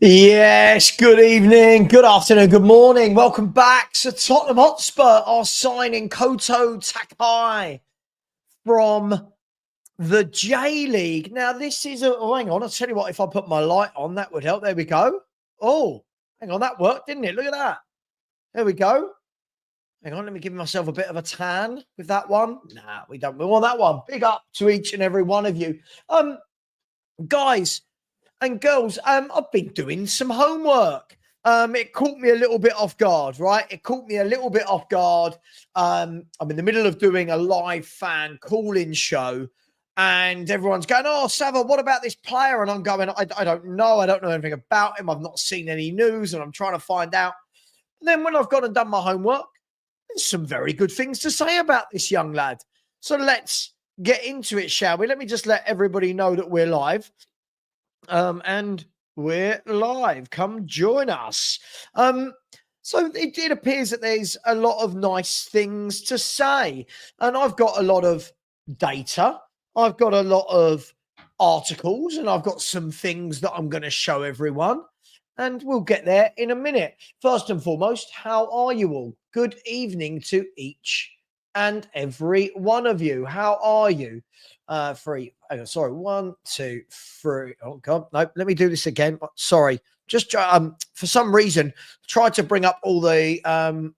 Yes, good evening, good afternoon, good morning. Welcome back to Tottenham Hotspur are signing Kota Takai from the J League. Now, this is hang on, I'll tell you what, if I put my light on, that would help. There we go. Oh, hang on, that worked, didn't it? Look at that. There we go. Hang on, let me give myself a bit of a tan with that one. Nah, we don't want that one. Big up to each and every one of you. Guys, and girls, I've been doing some homework. It caught me a little bit off guard, right? It caught me a little bit off guard. I'm in the middle of doing a live fan call-in show, and everyone's going, "Oh, Sava, what about this player?" And I'm going, I don't know. I don't know anything about him. I've not seen any news, and I'm trying to find out. And then when I've gone and done my homework, there's some very good things to say about this young lad. So let's get into it, shall we? Let me just let everybody know that we're live. And we're live. Come join us. So it appears that there's a lot of nice things to say, and I've got a lot of data. I've got a lot of articles, and I've got some things that I'm going to show everyone, and we'll get there in a minute. First and foremost, how are you all? Good evening to each and every one of you. How are you? Sorry, 1, 2, 3. Oh God, no, let me do this again. Sorry, just for some reason tried to bring up all the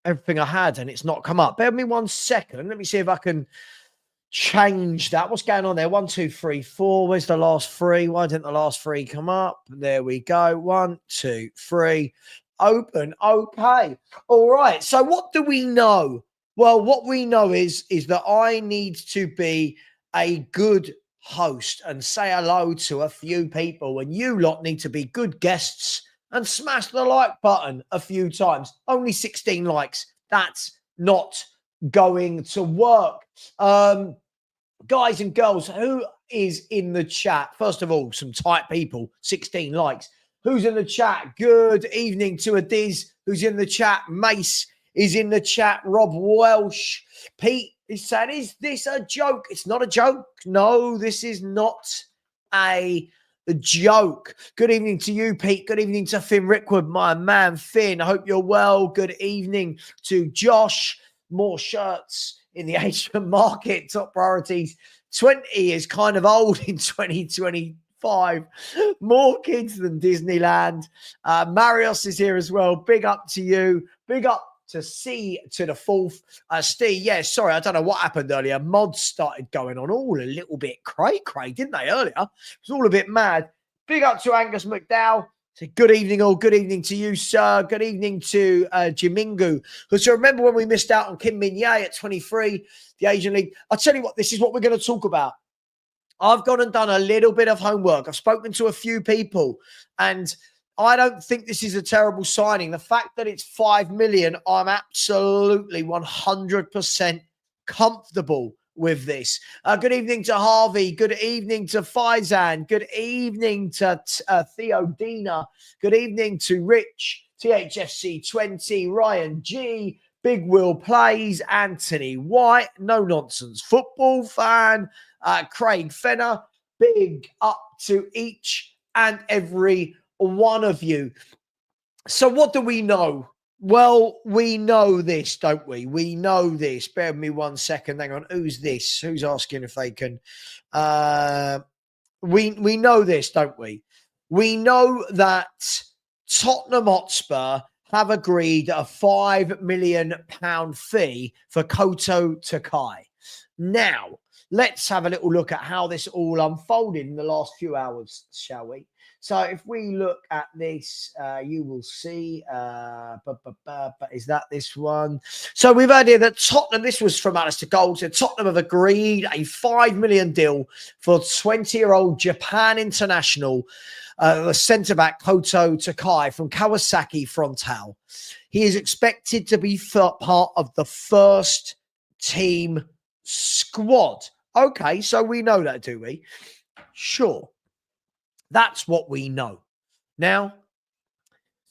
everything I had, and it's not come up. Bear with me 1 second. Let me see if I can change that. What's going on there? 1, 2, 3, 4. Where's the last 3? Why didn't the last 3 come up? There we go. 1, 2, 3. Open. Okay. All right. So what do we know? Well, what we know is that I need to be a good host and say hello to a few people, and you lot need to be good guests and smash the like button a few times. Only 16 likes. That's not going to work. Guys and girls, who is in the chat? First of all, some tight people, 16 likes. Who's in the chat? Good evening to Adiz, who's in the chat. Mace is in the chat. Rob Welsh. Pete is saying, is this a joke? It's not a joke. No, this is not a joke. Good evening to you, Pete. Good evening to Finn Rickwood, my man, Finn. I hope you're well. Good evening to Josh. More shirts in the Asian market. Top priorities. 20 is kind of old in 2025. More kids than Disneyland. Marios is here as well. Big up to you. Big up to C to the 4th. Steve, yeah, sorry, I don't know what happened earlier. Mods started going on all a little bit cray-cray, didn't they, earlier? It was all a bit mad. Big up to Angus McDowell. Say good evening, all. Good evening to you, sir. Good evening to Jimingu. So remember when we missed out on Kim Min-ye at 23, the Asian League? I'll tell you what, this is what we're going to talk about. I've gone and done a little bit of homework. I've spoken to a few people, and I don't think this is a terrible signing. The fact that it's 5 million, I'm absolutely 100% comfortable with this. Good evening to Harvey. Good evening to Faizan. Good evening to Theodina. Good evening to Rich, THFC 20, Ryan G, Big Will Plays, Anthony White, No Nonsense Football Fan, Craig Fenner. Big up to each and every one of you. So what do we know? Well, we know this, don't we? We know this. Bear with me 1 second. Hang on. Who's this? Who's asking if they can? We know this, don't we? We know that Tottenham Hotspur have agreed a £5 million fee for Kota Takai. Now, let's have a little look at how this all unfolded in the last few hours, shall we? So if we look at this, you will see, is that this one? So we've heard here that Tottenham, this was from Alistair Gold, so Tottenham have agreed a £5 million deal for 20-year-old Japan international, the centre-back Kota Takai from Kawasaki Frontale. He is expected to be part of the first team squad. Okay, so we know that, do we? Sure. That's what we know. Now,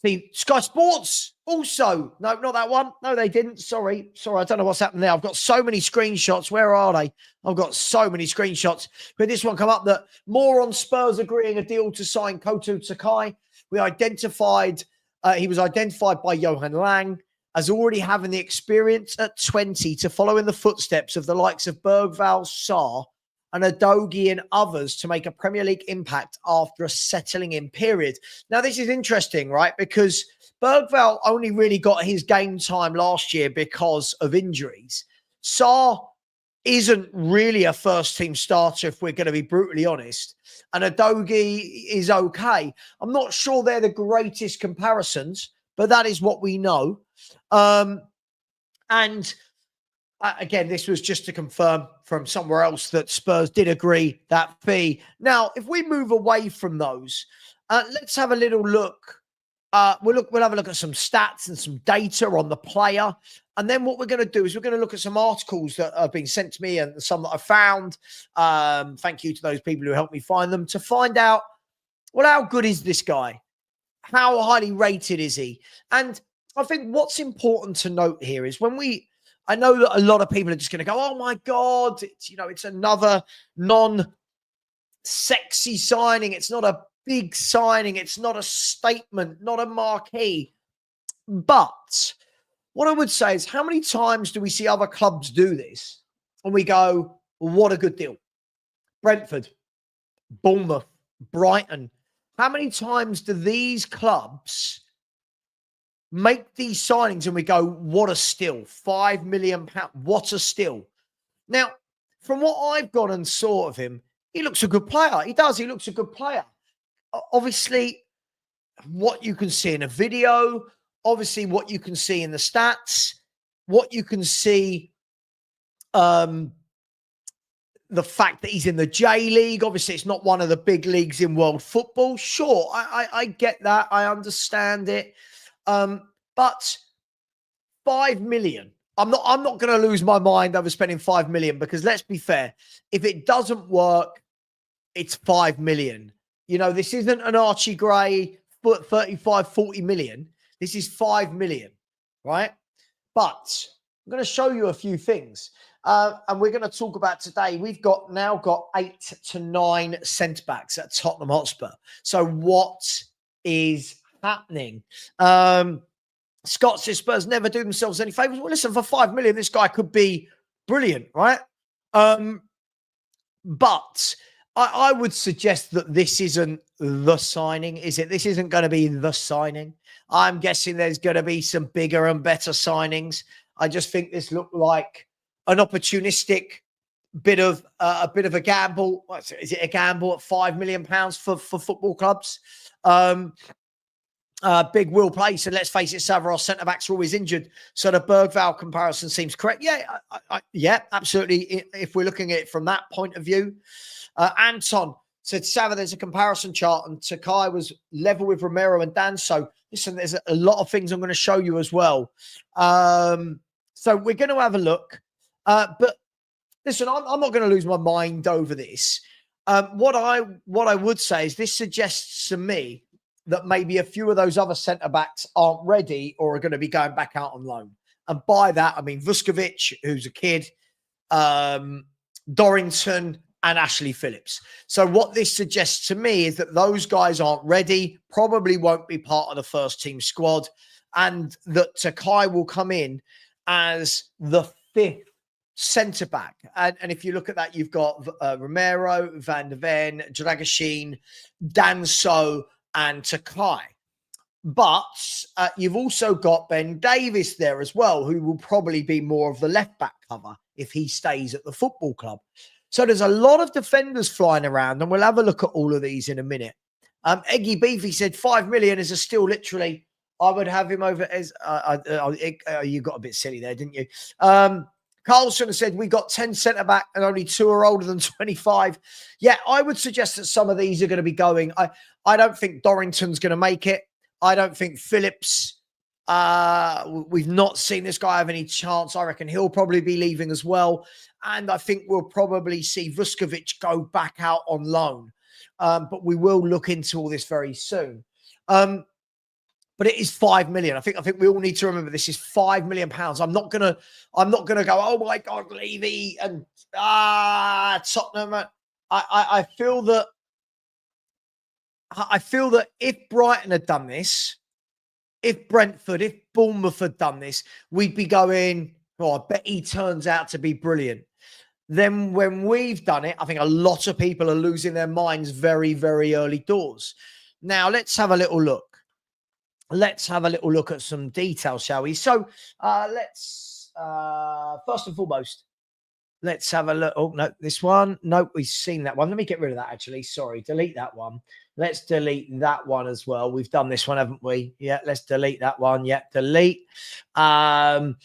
See, Sky Sports also. No, not that one. No, they didn't. Sorry. I don't know what's happened there. I've got so many screenshots. Where are they? I've got so many screenshots. But this one come up that more on Spurs agreeing a deal to sign Kota Takai. He was identified by Johan Lang as already having the experience at 20 to follow in the footsteps of the likes of Bergvall, Sarr, and Udogie and others to make a Premier League impact after a settling in period. Now, this is interesting, right? Because Bergvall only really got his game time last year because of injuries. Sarr isn't really a first-team starter, if we're going to be brutally honest. And Udogie is okay. I'm not sure they're the greatest comparisons, but that is what we know. Again, this was just to confirm from somewhere else that Spurs did agree that fee. Now, if we move away from those, let's have a little look. We'll have a look at some stats and some data on the player. And then what we're going to do is we're going to look at some articles that have been sent to me and some that I found. Thank you to those people who helped me find them to find out, well, how good is this guy? How highly rated is he? And I think what's important to note here is I know that a lot of people are just going to go, oh my God, it's another non-sexy signing. It's not a big signing. It's not a statement, not a marquee. But what I would say is, how many times do we see other clubs do this? And we go, well, what a good deal. Brentford, Bournemouth, Brighton. How many times do these clubs make these signings and we go, what a steal, £5 million, what a steal. Now, from what I've gone and saw of him, he looks a good player. He does. He looks a good player. Obviously, what you can see in a video, obviously what you can see in the stats, what you can see, the fact that he's in the J League. Obviously, it's not one of the big leagues in world football. Sure, I get that. I understand it. But 5 million, I'm not going to lose my mind over spending 5 million, because let's be fair. If it doesn't work, it's 5 million. This isn't an Archie Gray 35, 40 million. This is 5 million, right? But I'm going to show you a few things. And we're going to talk about today. We've now got 8 to 9 centre-backs at Tottenham Hotspur. So what is happening? Scott says Spurs never do themselves any favours. Well, listen, for 5 million, this guy could be brilliant, right? But I would suggest that this isn't the signing, is it? This isn't going to be the signing. I'm guessing there's going to be some bigger and better signings. I just think this looked like an opportunistic bit of a gamble. Is it a gamble at £5 million for football clubs? Big Will Place, and let's face it, Savard's centre-backs are always injured, so the Bergvall comparison seems correct. Yeah, absolutely, if we're looking at it from that point of view. Anton said, Savard, there's a comparison chart, and Takai was level with Romero and Dan. So, listen, there's a lot of things I'm going to show you as well. So we're going to have a look. But, listen, I'm not going to lose my mind over this. What I would say is this suggests to me that maybe a few of those other centre-backs aren't ready or are going to be going back out on loan. And by that, I mean Vuskovic, who's a kid, Dorrington, and Ashley Phillips. So what this suggests to me is that those guys aren't ready, probably won't be part of the first team squad, and that Takai will come in as the 5th centre-back. And if you look at that, you've got Romero, Van der Ven, Dragashin, Danso, and Takai. But you've also got Ben Davis there as well, who will probably be more of the left-back cover if he stays at the football club. So there's a lot of defenders flying around, and we'll have a look at all of these in a minute. Eggy Beefy said 5 million is a steal, literally. I would have him over as... you got a bit silly there, didn't you? Carlson said, we got 10 centre-back and only 2 are older than 25. Yeah, I would suggest that some of these are going to be going. I don't think Dorrington's going to make it. I don't think Phillips, we've not seen this guy have any chance. I reckon he'll probably be leaving as well. And I think we'll probably see Vuskovic go back out on loan. But we will look into all this very soon. but it is 5 million. I think we all need to remember this is 5 million pounds. I'm not gonna go, oh my God, Levy and Tottenham. I feel that if Brighton had done this, if Brentford, if Bournemouth had done this, we'd be going, oh, I bet he turns out to be brilliant. Then when we've done it, I think a lot of people are losing their minds very, very early doors. Now, let's have a little look. Let's have a little look at some details, shall we? So let's, first and foremost, let's have a look. Oh, no, this one. Nope, we've seen that one. Let me get rid of that, actually. Sorry, delete that one. Let's delete that one as well. We've done this one, haven't we? Yeah, let's delete that one. Yeah, delete. And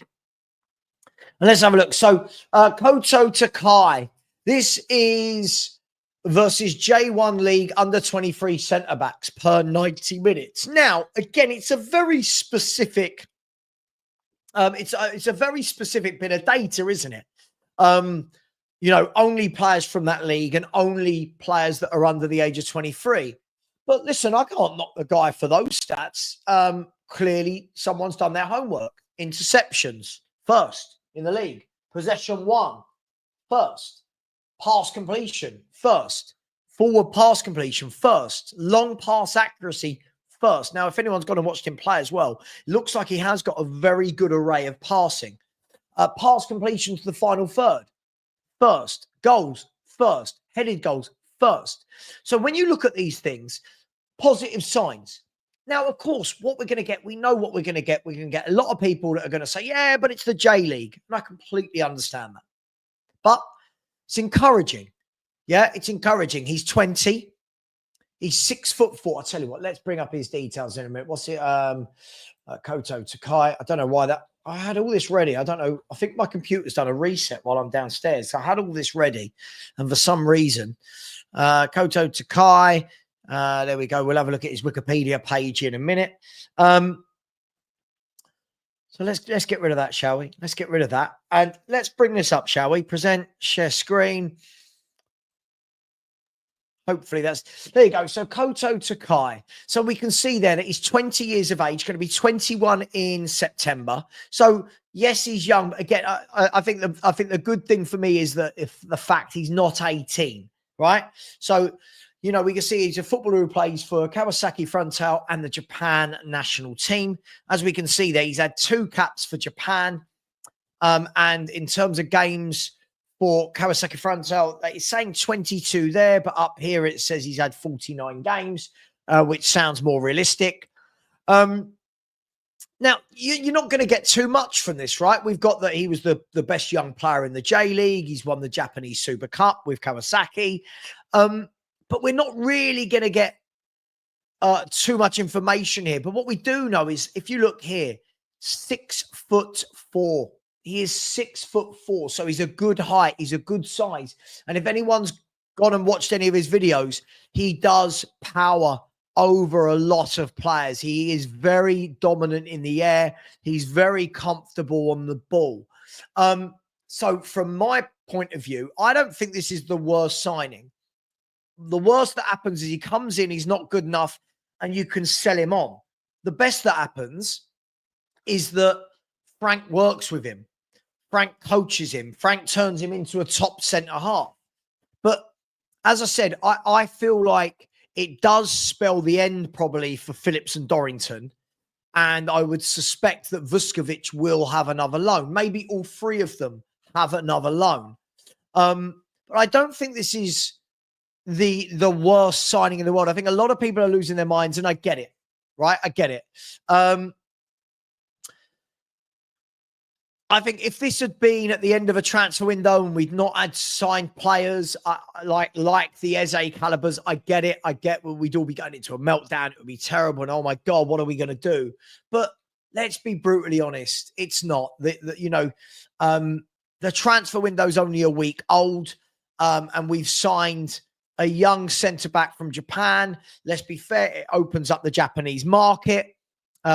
let's have a look. So, Kota Takai. This is versus J1 League under 23 centre-backs per 90 minutes. Now, again, it's a very specific it's a very specific bit of data, isn't it? Only players from that league and only players that are under the age of 23. But listen, I can't knock the guy for those stats. Clearly, someone's done their homework. Interceptions, first in the league. Possession won, first. Pass completion, first. Forward pass completion, first. Long pass accuracy, first. Now, if anyone's gone and watched him play as well, it looks like he has got a very good array of passing. Pass completion to the final third, first. Goals, first. Headed goals, first. So when you look at these things, positive signs. Now, of course, what we're going to get, we know what we're going to get. We're going to get a lot of people that are going to say, yeah, but it's the J League. And I completely understand that. But it's encouraging. Yeah, it's encouraging. He's 20. He's 6'4". I tell you what, let's bring up his details in a minute. What's it? Kota Takai. I don't know why that. I had all this ready. I don't know. I think my computer's done a reset while I'm downstairs. So I had all this ready. And for some reason, Kota Takai, there we go. We'll have a look at his Wikipedia page in a minute. So let's get rid of that, shall we? Let's get rid of that. And let's bring this up, shall we? Present, share screen. Hopefully there you go. So Kota Takai. So we can see there that he's 20 years of age, going to be 21 in September. So yes, he's young. But again, I think the good thing for me is that if the fact he's not 18, right? So, we can see he's a footballer who plays for Kawasaki Frontale and the Japan national team. As we can see there, he's had 2 caps for Japan. And in terms of games for Kawasaki Frontale, it's saying 22 there, but up here it says he's had 49 games, which sounds more realistic. Now, you're not going to get too much from this, right? We've got that he was the best young player in the J League. He's won the Japanese Super Cup with Kawasaki. But we're not really going to get too much information here. But what we do know is, if you look here, 6'4". He is 6'4", so he's a good height. He's a good size. And if anyone's gone and watched any of his videos, he does power over a lot of players. He is very dominant in the air. He's very comfortable on the ball. So from my point of view, I don't think this is the worst signing. The worst that happens is he comes in, he's not good enough, and you can sell him on. The best that happens is that Frank works with him. Frank coaches him. Frank turns him into a top centre half. But as I said, I feel like it does spell the end probably for Phillips and Dorrington. And I would suspect that Vuskovic will have another loan. Maybe all 3 of them have another loan. But I don't think this is the worst signing in the world. I think a lot of people are losing their minds, and I get it, right? I get it. I think if this had been at the end of a transfer window and we'd not had signed players like the Eze calibers, I get it. I get we'd all be going into a meltdown. It would be terrible. And oh my God, what are we going to do? But let's be brutally honest. It's not. The transfer window's only a week old, and we've signed a young centre-back from Japan. Let's be fair. It opens up the Japanese market.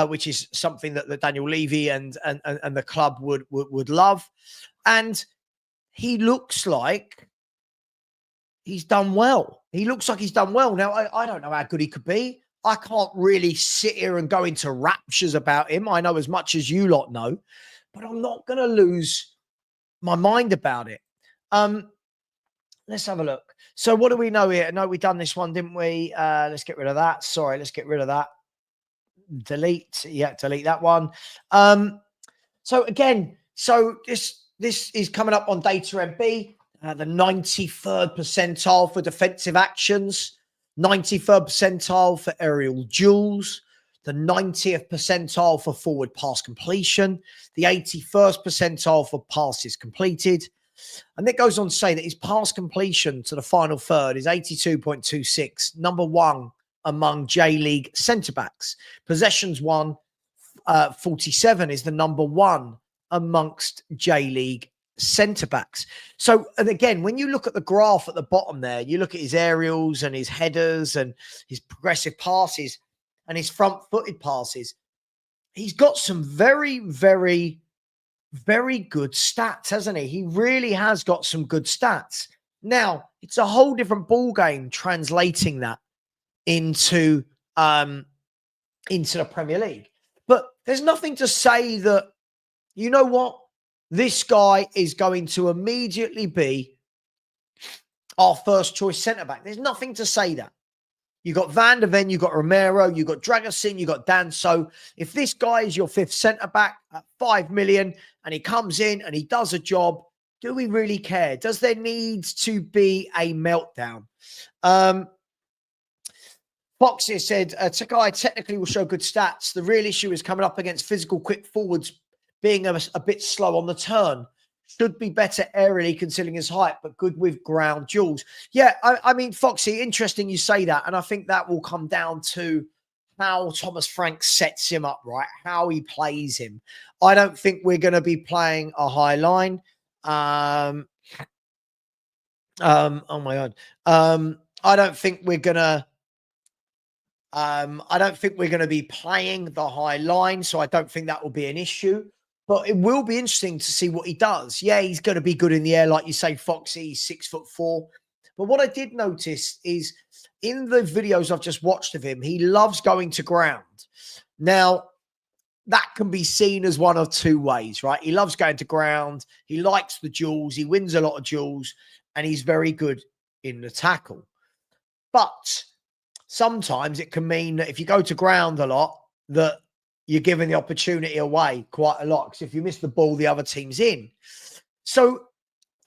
Which is something that Daniel Levy and the club would love. And he looks like he's done well. He looks like he's done well. Now, I don't know how good he could be. I can't really sit here and go into raptures about him. I know as much as you lot know, but I'm not going to lose my mind about it. Let's have a look. So what do we know here? No, we done this one, didn't we? Let's get rid of that. Sorry, let's get rid of that. Delete. Yeah, delete that one. So again, this is coming up on Data MB, the 93rd percentile for defensive actions, 93rd percentile for aerial duels, the 90th percentile for forward pass completion, the 81st percentile for passes completed. And it goes on to say that his pass completion to the final third is 82.26, number one among J-League centre-backs. Possessions won, 47 is the number one amongst J-League centre-backs. So, and again, when you look at the graph at the bottom there, you look at his aerials and his headers and his progressive passes and his front-footed passes, he's got some very, very, very good stats, hasn't he? He really has got some good stats. Now, it's a whole different ball game translating that into the Premier League. But there's nothing to say that, you know what, this guy is going to immediately be our first choice centre-back. There's nothing to say that. You got Van der Ven, you got Romero, you got Dragusin, you got Danso. If this guy is your fifth centre-back at 5 million and he comes in and he does a job, do we really care? Does there need to be a meltdown? Foxy said, Takai technically will show good stats. The real issue is coming up against physical quick forwards being a bit slow on the turn. Should be better aerially considering his height, but good with ground duels. Yeah, I mean, Foxy, interesting you say that. And I think that will come down to how Thomas Frank sets him up, right? How he plays him. I don't think we're going to be playing a high line. Oh my God. I don't think we're going to be playing the high line, so I don't think that will be an issue. But it will be interesting to see what he does. Yeah, he's going to be good in the air, like you say, Foxy. He's 6'4". But what I did notice is in the videos I've just watched of him, he loves going to ground. Now, that can be seen as one of two ways, right? He loves going to ground. He likes the duels. He wins a lot of duels, and he's very good in the tackle. But sometimes it can mean that if you go to ground a lot, that you're giving the opportunity away quite a lot. Because if you miss the ball, the other team's in. So,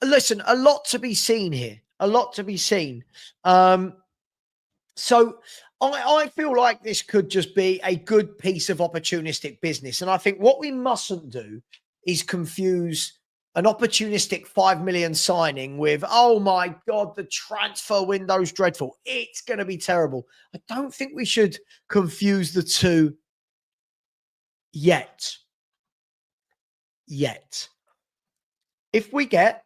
listen, a lot to be seen here. A lot to be seen. So, I feel like this could just be a good piece of opportunistic business. And I think what we mustn't do is confuse an opportunistic 5 million signing with, oh my God, the transfer window's dreadful. It's going to be terrible. I don't think we should confuse the two yet. If we get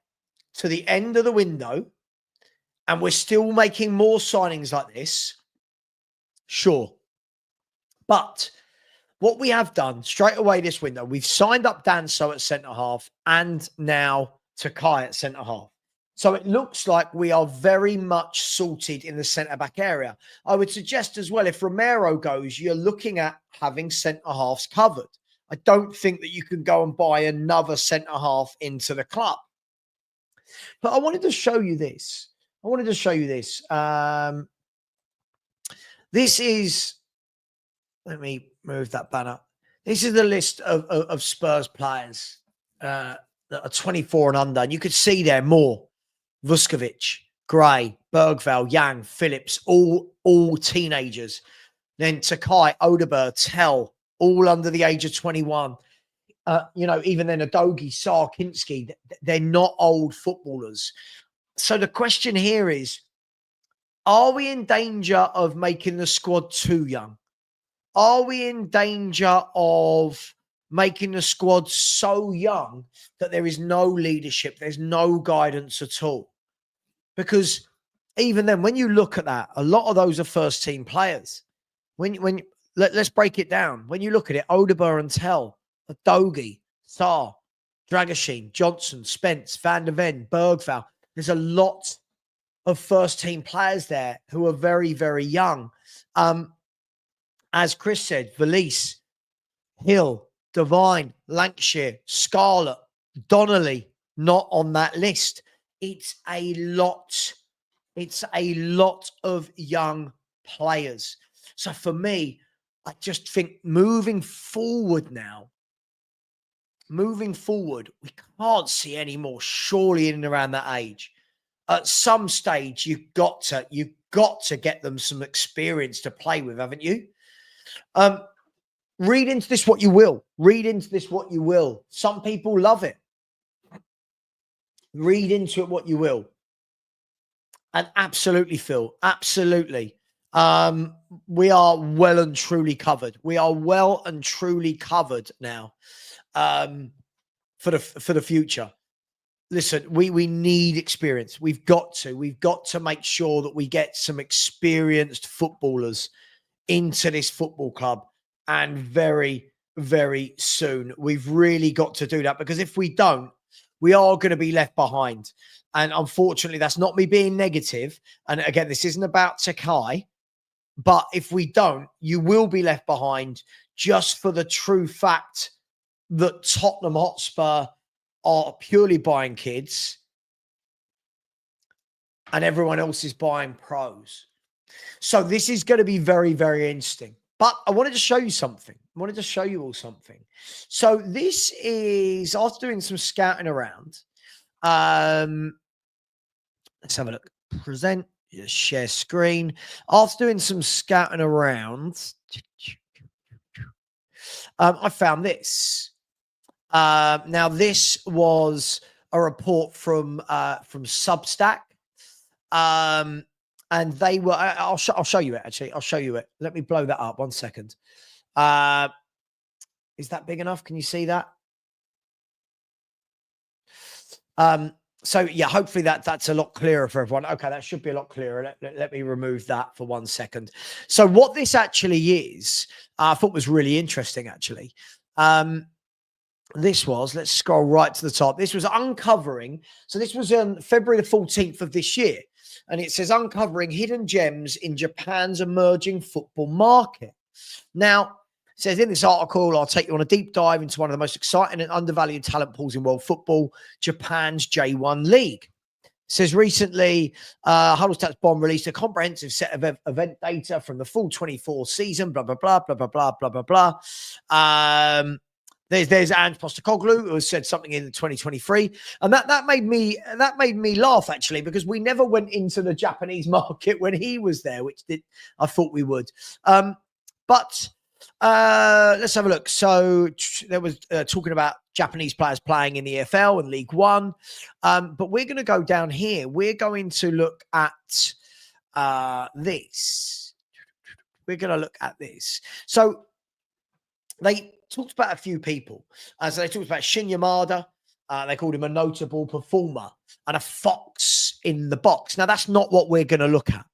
to the end of the window and we're still making more signings like this, sure. But what we have done straight away this window, we've signed up Danso at centre-half and now Takai at centre-half. So it looks like we are very much sorted in the centre-back area. I would suggest as well, if Romero goes, you're looking at having centre-halves covered. I don't think that you can go and buy another centre-half into the club. But I wanted to show you this. This is, let me move that banner. This is the list of Spurs players that are 24 and under. And you could see there more. Vuskovic, Gray, Bergvall, Yang, Phillips, all teenagers. Then Takai, Odeberg, Tell, all under the age of 21. Even then Adogi, Sarr, Kinski, they're not old footballers. So the question here is, are we in danger of making the squad too young? Are we in danger of making the squad so young that there is no leadership, there's no guidance at all? Because even then, when you look at that, a lot of those are first team players. Let's break it down. When you look at it, Odeberg and Tell, Adogi, Sarr, Dragusin, Johnson, Spence, Van der Ven, Bergvall. There's a lot of first team players there who are very, very young. As Chris said, Valise, Hill, Devine, Lancashire, Scarlett, Donnelly, not on that list. It's a lot. It's a lot of young players. So for me, I just think moving forward, we can't see any more surely in and around that age. At some stage, you've got to get them some experience to play with, haven't you? Read into this what you will. Some people love it. Read into it what you will. And absolutely, Phil, absolutely. We are well and truly covered. Now for the future. Listen, we need experience. We've got to make sure that we get some experienced footballers into this football club, and very, very soon. We've really got to do that, because if we don't, we are going to be left behind. And unfortunately, that's not me being negative. And again, this isn't about Takai, but if we don't, you will be left behind, just for the true fact that Tottenham Hotspur are purely buying kids and everyone else is buying pros. So this is going to be very, very interesting. But I wanted to show you something. I wanted to show you all something. So this is, after doing some scouting around, let's have a look. Present, share screen. After doing some scouting around, I found this. Now, this was a report from Substack. And they were, I'll show you it, actually. I'll show you it. Let me blow that up. 1 second. Is that big enough? Can you see that? So yeah, hopefully that's a lot clearer for everyone. Okay, that should be a lot clearer. Let me remove that for 1 second. So what this actually is, I thought was really interesting, actually. This was, let's scroll right to the top. This was uncovering. So this was on February the 14th of this year. And it says uncovering hidden gems in Japan's emerging football market. Now, it says in this article, I'll take you on a deep dive into one of the most exciting and undervalued talent pools in world football, Japan's J1 League. It says recently, Huddlestats Bond released a comprehensive set of event data from the full 24 season, blah, blah, blah, blah, blah, blah, blah, blah, blah. There's Angepostecoglou, who has said something in 2023, and that made me laugh, actually, because we never went into the Japanese market when he was there, which I thought we would. But let's have a look. So there was talking about Japanese players playing in the EFL and League One, but we're going to go down here. We're going to look at this. We're going to look at this. So they talked about a few people. So they talked about Shin Yamada. They called him a notable performer and a fox in the box. Now, that's not what we're going to look at.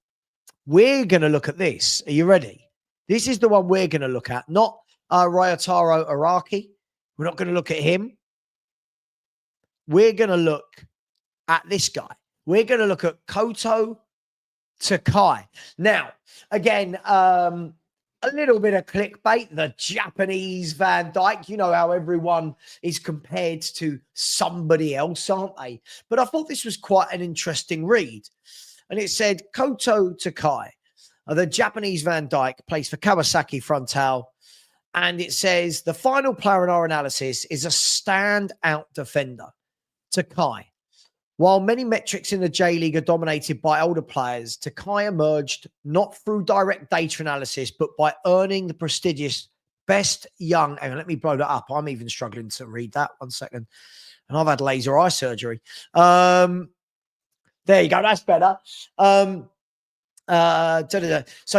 We're going to look at this. Are you ready? This is the one we're going to look at, not Ryotaro Araki. We're not going to look at him. We're going to look at this guy. We're going to look at Kota Takai. Now, again, a little bit of clickbait, the Japanese Van Dijk. You know how everyone is compared to somebody else, aren't they? But I thought this was quite an interesting read. And it said, Kota Takai, the Japanese Van Dijk, plays for Kawasaki Frontale. And it says, the final player in our analysis is a standout defender, Takai. While many metrics in the J-League are dominated by older players, Takai emerged not through direct data analysis, but by earning the prestigious best young... Hang on, let me blow that up. I'm even struggling to read that. 1 second. And I've had laser eye surgery. There you go. That's better. So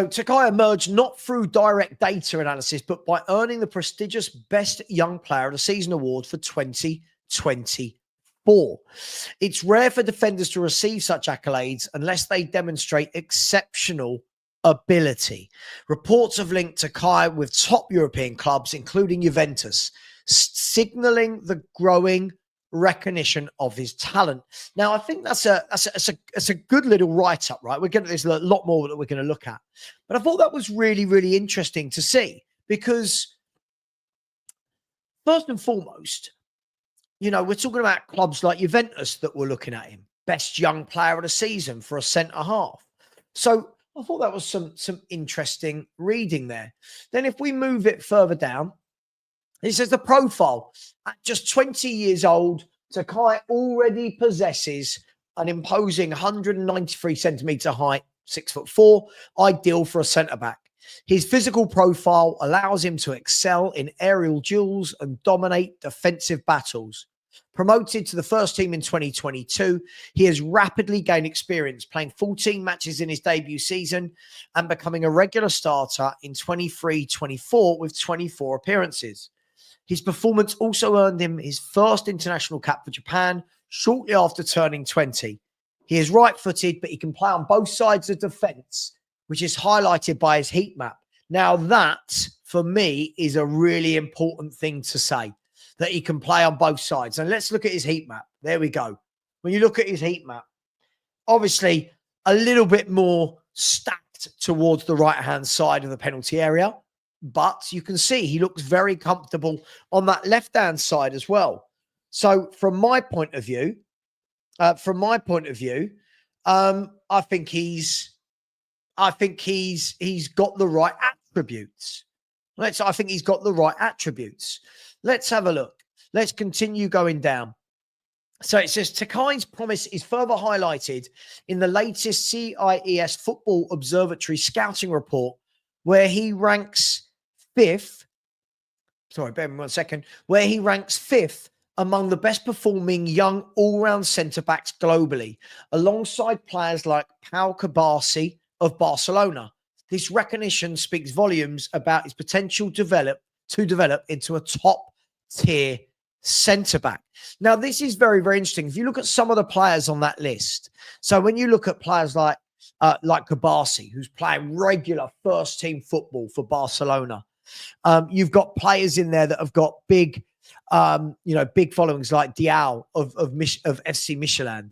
Takai emerged not through direct data analysis, but by earning the prestigious best young player of the season award for 2024. It's rare for defenders to receive such accolades unless they demonstrate exceptional ability. Reports have linked Takai with top European clubs, including Juventus, signaling the growing recognition of his talent. Now, I think that's a good little write-up, right? We're going to, there's a lot more that we're going to look at. But I thought that was really, really interesting to see because first and foremost, you know, we're talking about clubs like Juventus that were looking at him. Best young player of the season for a centre-half. So I thought that was some interesting reading there. Then if we move it further down, it says the profile. At just 20 years old, Takai already possesses an imposing 193 centimetre height, 6'4", ideal for a centre-back. His physical profile allows him to excel in aerial duels and dominate defensive battles. Promoted to the first team in 2022, he has rapidly gained experience, playing 14 matches in his debut season and becoming a regular starter in 23-24 with 24 appearances. His performance also earned him his first international cap for Japan shortly after turning 20. He is right-footed, but he can play on both sides of defence, which is highlighted by his heat map. Now that, for me, is a really important thing to say, that he can play on both sides. And let's look at his heat map. There we go. When you look at his heat map, obviously a little bit more stacked towards the right-hand side of the penalty area, but you can see he looks very comfortable on that left-hand side as well. So from my point of view, I think he's got the right attributes. I think he's got the right attributes. Let's have a look. Let's continue going down. So it says Takai's promise is further highlighted in the latest CIES Football Observatory scouting report, where he ranks fifth. Sorry, bear with me 1 second. Where he ranks fifth among the best performing young all-round centre-backs globally, alongside players like Pau Kawasaki of Barcelona. This recognition speaks volumes about his potential to develop into a top-tier centre-back. Now, this is very, very interesting. If you look at some of the players on that list, so when you look at players like Kawasaki, who's playing regular first-team football for Barcelona, you've got players in there that have got big, big followings like Diao of FC Michelin.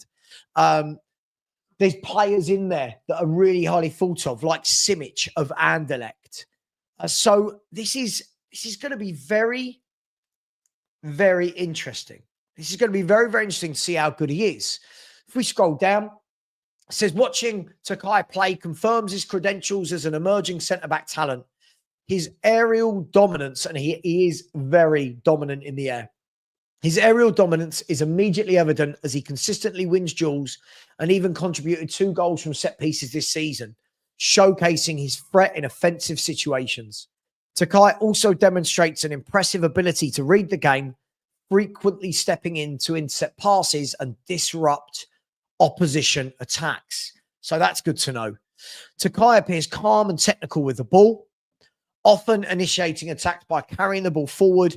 There's players in there that are really highly thought of, like Simic of Anderlecht. So this is going to be very, very interesting. This is going to be very, very interesting to see how good he is. If we scroll down, it says, watching Takai play confirms his credentials as an emerging centre-back talent. His aerial dominance, and he is very dominant in the air. His aerial dominance is immediately evident as he consistently wins duels and even contributed 2 goals from set pieces this season, showcasing his threat in offensive situations. Takai also demonstrates an impressive ability to read the game, frequently stepping in to intercept passes and disrupt opposition attacks. So that's good to know. Takai appears calm and technical with the ball, often initiating attacks by carrying the ball forward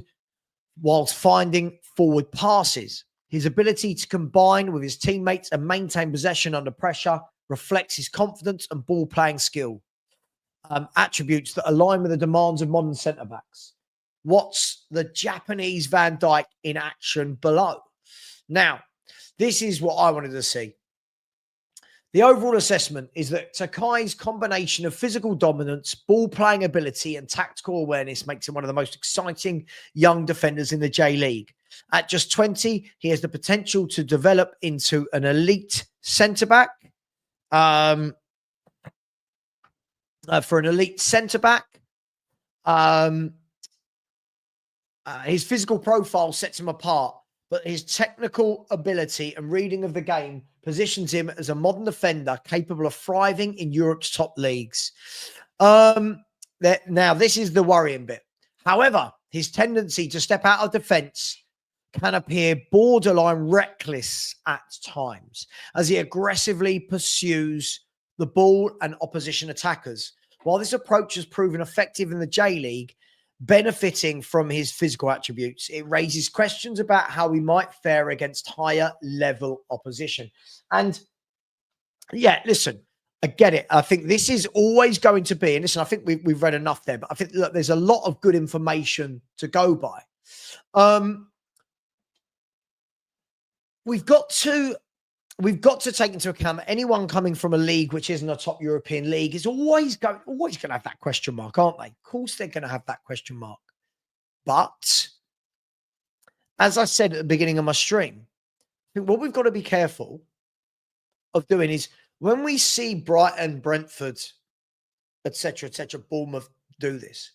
whilst finding forward passes. His ability to combine with his teammates and maintain possession under pressure reflects his confidence and ball-playing skill, attributes that align with the demands of modern centre-backs. What's the Japanese Van Dijk in action below? Now, this is what I wanted to see. The overall assessment is that Takai's combination of physical dominance, ball-playing ability, and tactical awareness makes him one of the most exciting young defenders in the J-League. At just 20, he has the potential to develop into an elite centre-back. For an elite centre-back, his physical profile sets him apart, but his technical ability and reading of the game positions him as a modern defender capable of thriving in Europe's top leagues. Now, this is the worrying bit. However, his tendency to step out of defence can appear borderline reckless at times as he aggressively pursues the ball and opposition attackers. While this approach has proven effective in the J-League, benefiting from his physical attributes, it raises questions about how he might fare against higher level opposition. And yeah, listen, I get it. I think this is always going to be, and listen, I think we've read enough there, but I think look, there's a lot of good information to go by. we've got to take into account that anyone coming from a league which isn't a top European league is always going to have that question mark, aren't they? Of course, they're going to have that question mark. But as I said at the beginning of my stream, I think what we've got to be careful of doing is when we see Brighton, Brentford, etc., Bournemouth do this,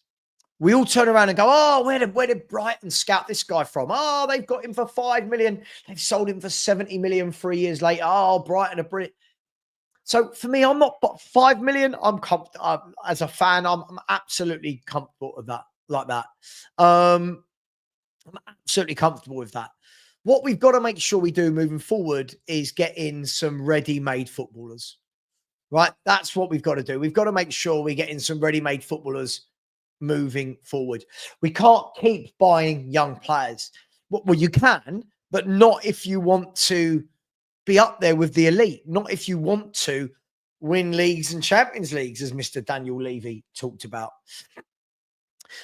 we all turn around and go, oh, where did Brighton scout this guy from? Oh, they've got him for 5 million. They've sold him for 70 million 3 years later. Oh, Brighton are brilliant. So for me, I'm not 5 million. I'm comfortable as a fan. I'm absolutely comfortable with that, like that. I'm absolutely comfortable with that. What we've got to make sure we do moving forward is get in some ready-made footballers, right? That's what we've got to do. We've got to make sure we get in some ready-made footballers moving forward. We can't keep buying young players. Well, you can, but not if you want to be up there with the elite, not if you want to win leagues and Champions Leagues, as Mr. Daniel Levy talked about.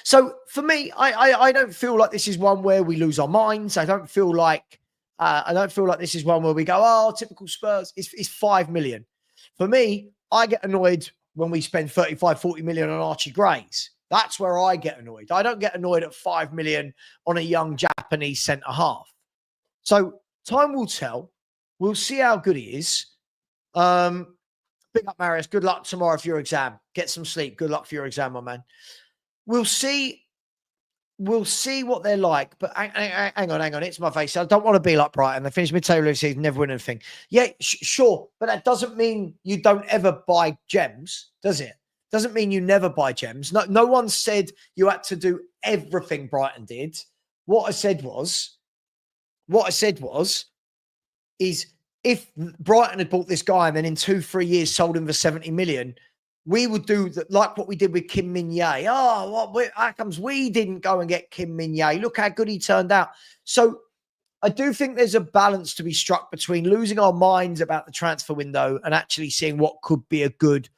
So for me, I don't feel like this is one where we lose our minds. I don't feel like this is one where we go, oh, typical Spurs. It's 5 million. For me, I get annoyed when we spend 35, 40 million on Archie Grays. That's where I get annoyed. I don't get annoyed at 5 million on a young Japanese centre half. So time will tell. We'll see how good he is. Big up, Marius. Good luck tomorrow for your exam. Get some sleep. Good luck for your exam, my man. We'll see what they're like. But hang on. It's my face. I don't want to be like Brighton. They finished mid-table this season, never win anything. Yeah, sure. But that doesn't mean you don't ever buy gems, does it? Doesn't mean you never buy gems. No one said you had to do everything Brighton did. What I said was, is if Brighton had bought this guy and then in 2-3 years sold him for 70 million, we would do that like what we did with Kim Min-jae. Oh, how comes we didn't go and get Kim Min-jae? Look how good he turned out. So I do think there's a balance to be struck between losing our minds about the transfer window and actually seeing what could be a good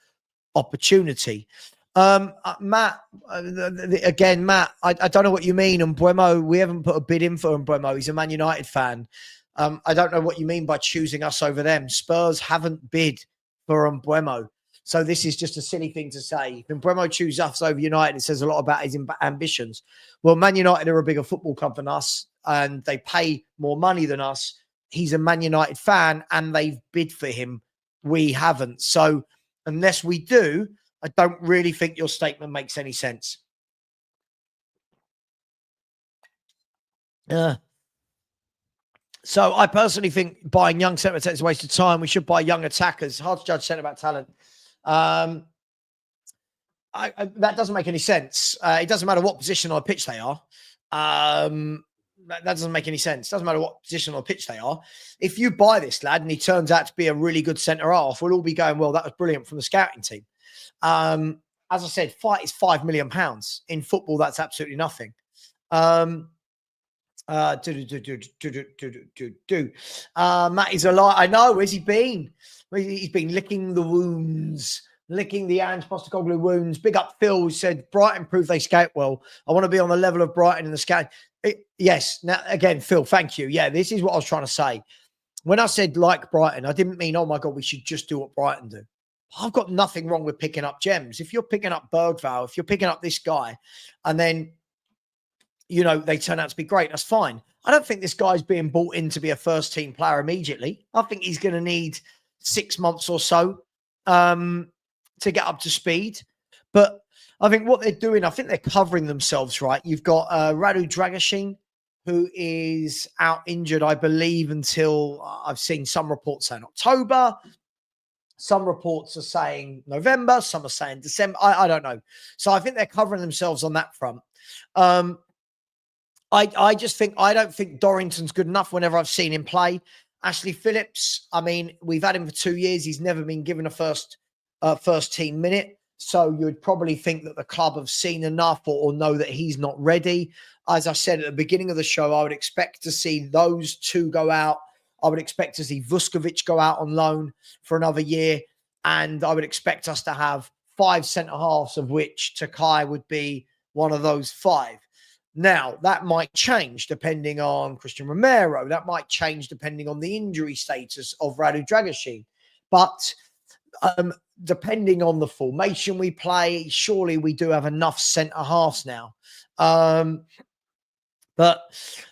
opportunity. Matt, again, Matt, I don't know what you mean. Mbeumo, we haven't put a bid in for Mbeumo. He's a Man United fan. I don't know what you mean by choosing us over them. Spurs haven't bid for Mbeumo. So this is just a silly thing to say. If Mbeumo chooses us over United, it says a lot about his ambitions. Well, Man United are a bigger football club than us and they pay more money than us. He's a Man United fan and they've bid for him. We haven't. So unless we do, I don't really think your statement makes any sense. So I personally think buying young centre backs is a waste of time. We should buy young attackers. Hard to judge centre back talent. That doesn't make any sense. It doesn't matter what position on the pitch they are. That doesn't make any sense. Doesn't matter what position on the pitch they are. If you buy this lad and he turns out to be a really good centre half, we'll all be going, well, that was brilliant from the scouting team. As I said, fight is £5 million. In football, that's absolutely nothing. Matt is alive. I know. Where's he been? He's been licking the wounds, licking the Postecoglou wounds. Big up Phil, who said Brighton proved they scout well. I want to be on the level of Brighton in the scout. Yes. Now, again, Phil, thank you. Yeah, this is what I was trying to say. When I said like Brighton, I didn't mean, oh my God, we should just do what Brighton do. I've got nothing wrong with picking up gems. If you're picking up Bergvall, if you're picking up this guy, and then, you know, they turn out to be great, that's fine. I don't think this guy's being brought in to be a first team player immediately. I think he's going to need 6 months or so to get up to speed. But I think what they're doing, I think they're covering themselves, right? You've got Radu Dragashin, who is out injured, I believe, until I've seen some reports saying October. Some reports are saying November. Some are saying December. I don't know. So I think they're covering themselves on that front. I just think, I don't think Dorrington's good enough whenever I've seen him play. Ashley Phillips, I mean, we've had him for 2 years. He's never been given a first team minute. So you'd probably think that the club have seen enough or know that he's not ready. As I said at the beginning of the show, I would expect to see those two go out. I would expect to see Vuskovic go out on loan for another year. And I would expect us to have 5 centre-halves, of which Takai would be one of those 5. Now, that might change depending on Christian Romero. That might change depending on the injury status of Radu Dragusin. But depending on the formation we play, surely we do have enough centre halves now. But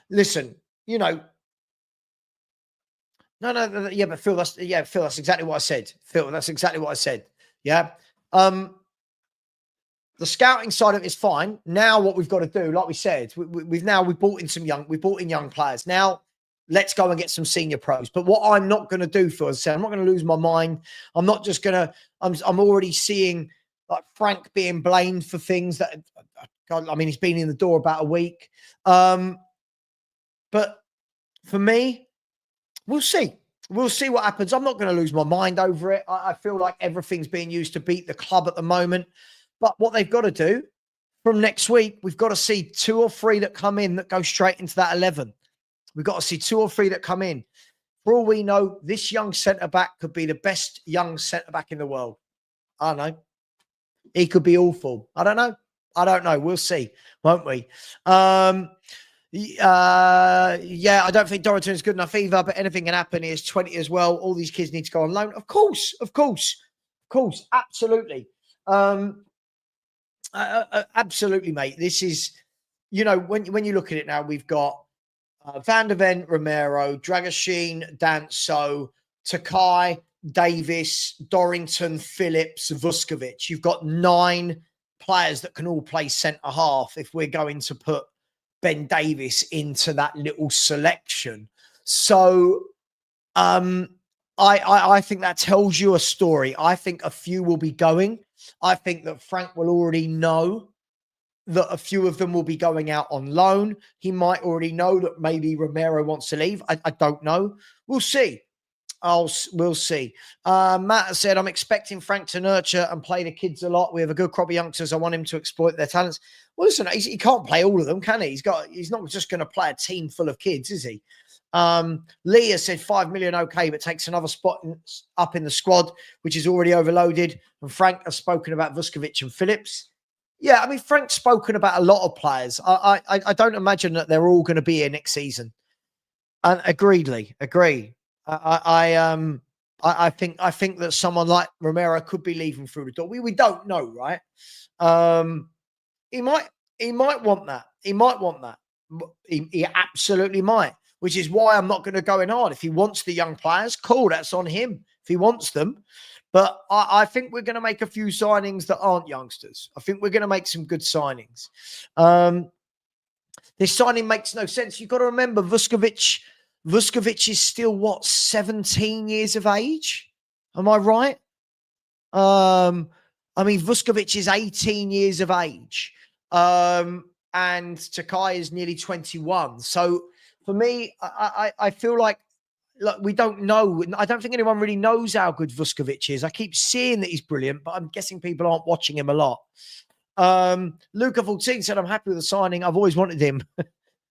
listen, you know, no, yeah, but Phil, that's exactly what I said. Phil, that's exactly what I said. Yeah. The scouting side of it is fine. Now, what we've got to do, like we said, we've brought in young players. Now, let's go and get some senior pros. But what I'm not going to do, Phil, as I said, I'm not going to lose my mind. I'm not just going to. I'm already seeing like Frank being blamed for things that. God, I mean, he's been in the door about a week. But for me, we'll see. We'll see what happens. I'm not going to lose my mind over it. I feel like everything's being used to beat the club at the moment. But what they've got to do from next week, we've got to see 2 or 3 that come in that go straight into that 11. We've got to see 2 or 3 that come in. For all we know, this young centre-back could be the best young centre-back in the world. I don't know. He could be awful. I don't know. We'll see, won't we? Yeah, I don't think Dorrington is good enough either, but anything can happen. He is 20 as well. All these kids need to go on loan. Of course. Absolutely. Absolutely, mate. This is, you know, when you look at it now, we've got Van der Ven, Romero, Dragusin, Danso, Takai, Davis, Dorrington, Phillips, Vuskovic. You've got 9 players that can all play centre half if we're going to put Ben Davis into that little selection. So I think that tells you a story. I think a few will be going. I think that Frank will already know that a few of them will be going out on loan. He might already know that maybe Romero wants to leave. I don't know. We'll see. We'll see. Matt has said, I'm expecting Frank to nurture and play the kids a lot. We have a good crop of youngsters. I want him to exploit their talents. Well, listen, he can't play all of them, can he? He's not just going to play a team full of kids, is he? Lee has said 5 million okay, but takes another spot up in the squad, which is already overloaded. And Frank has spoken about Vuskovic and Phillips. Yeah, I mean, Frank's spoken about a lot of players. I don't imagine that they're all going to be here next season. And agreedly, agree. I think that someone like Romero could be leaving through the door. We don't know, right? He might want that. He might want that. He absolutely might, which is why I'm not going to go in hard. If he wants the young players, cool, that's on him. If he wants them. But I think we're going to make a few signings that aren't youngsters. I think we're going to make some good signings. This signing makes no sense. You've got to remember, Vuskovic is still, 17 years of age? Am I right? I mean, Vuskovic is 18 years of age. And Takai is nearly 21. So for me, I feel like, look, we don't know. I don't think anyone really knows how good Vuskovic is. I keep seeing that he's brilliant, but I'm guessing people aren't watching him a lot. Luca 14 said, I'm happy with the signing. I've always wanted him.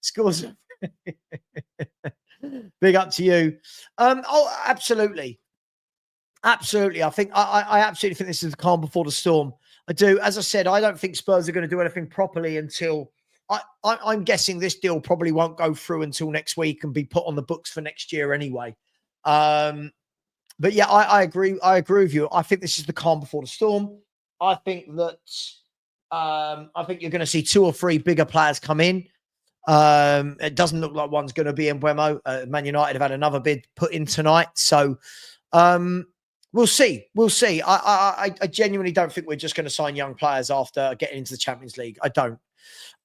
Scores. Big up to you. Oh, absolutely. Absolutely. I absolutely think this is the calm before the storm. I do. As I said, I don't think Spurs are going to do anything properly until I'm guessing this deal probably won't go through until next week and be put on the books for next year anyway. But yeah, I agree. I agree with you. I think this is the calm before the storm. I think that you're going to see 2 or 3 bigger players come in. It doesn't look like one's going to be in Mbeumo. Man United have had another bid put in tonight. So we'll see. We'll see. I genuinely don't think we're just going to sign young players after getting into the Champions League. I don't.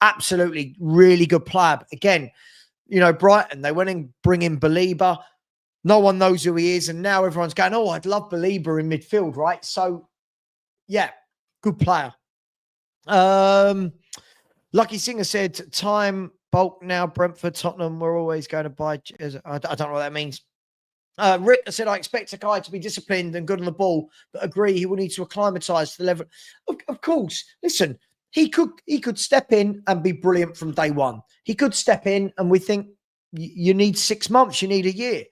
Absolutely really good player. But again, you know, Brighton, they went and bring in Belieber. No one knows who he is. And now everyone's going, oh, I'd love Belieber in midfield, right? So, yeah, good player. Lucky Singer said, time bulk now, Brentford, Tottenham, we're always going to buy. I don't know what that means. Rick said, I expect Takai to be disciplined and good on the ball, but agree he will need to acclimatise to the level. Of course, listen, he could step in and be brilliant from day one. He could step in and we think you need 6 months, you need a year.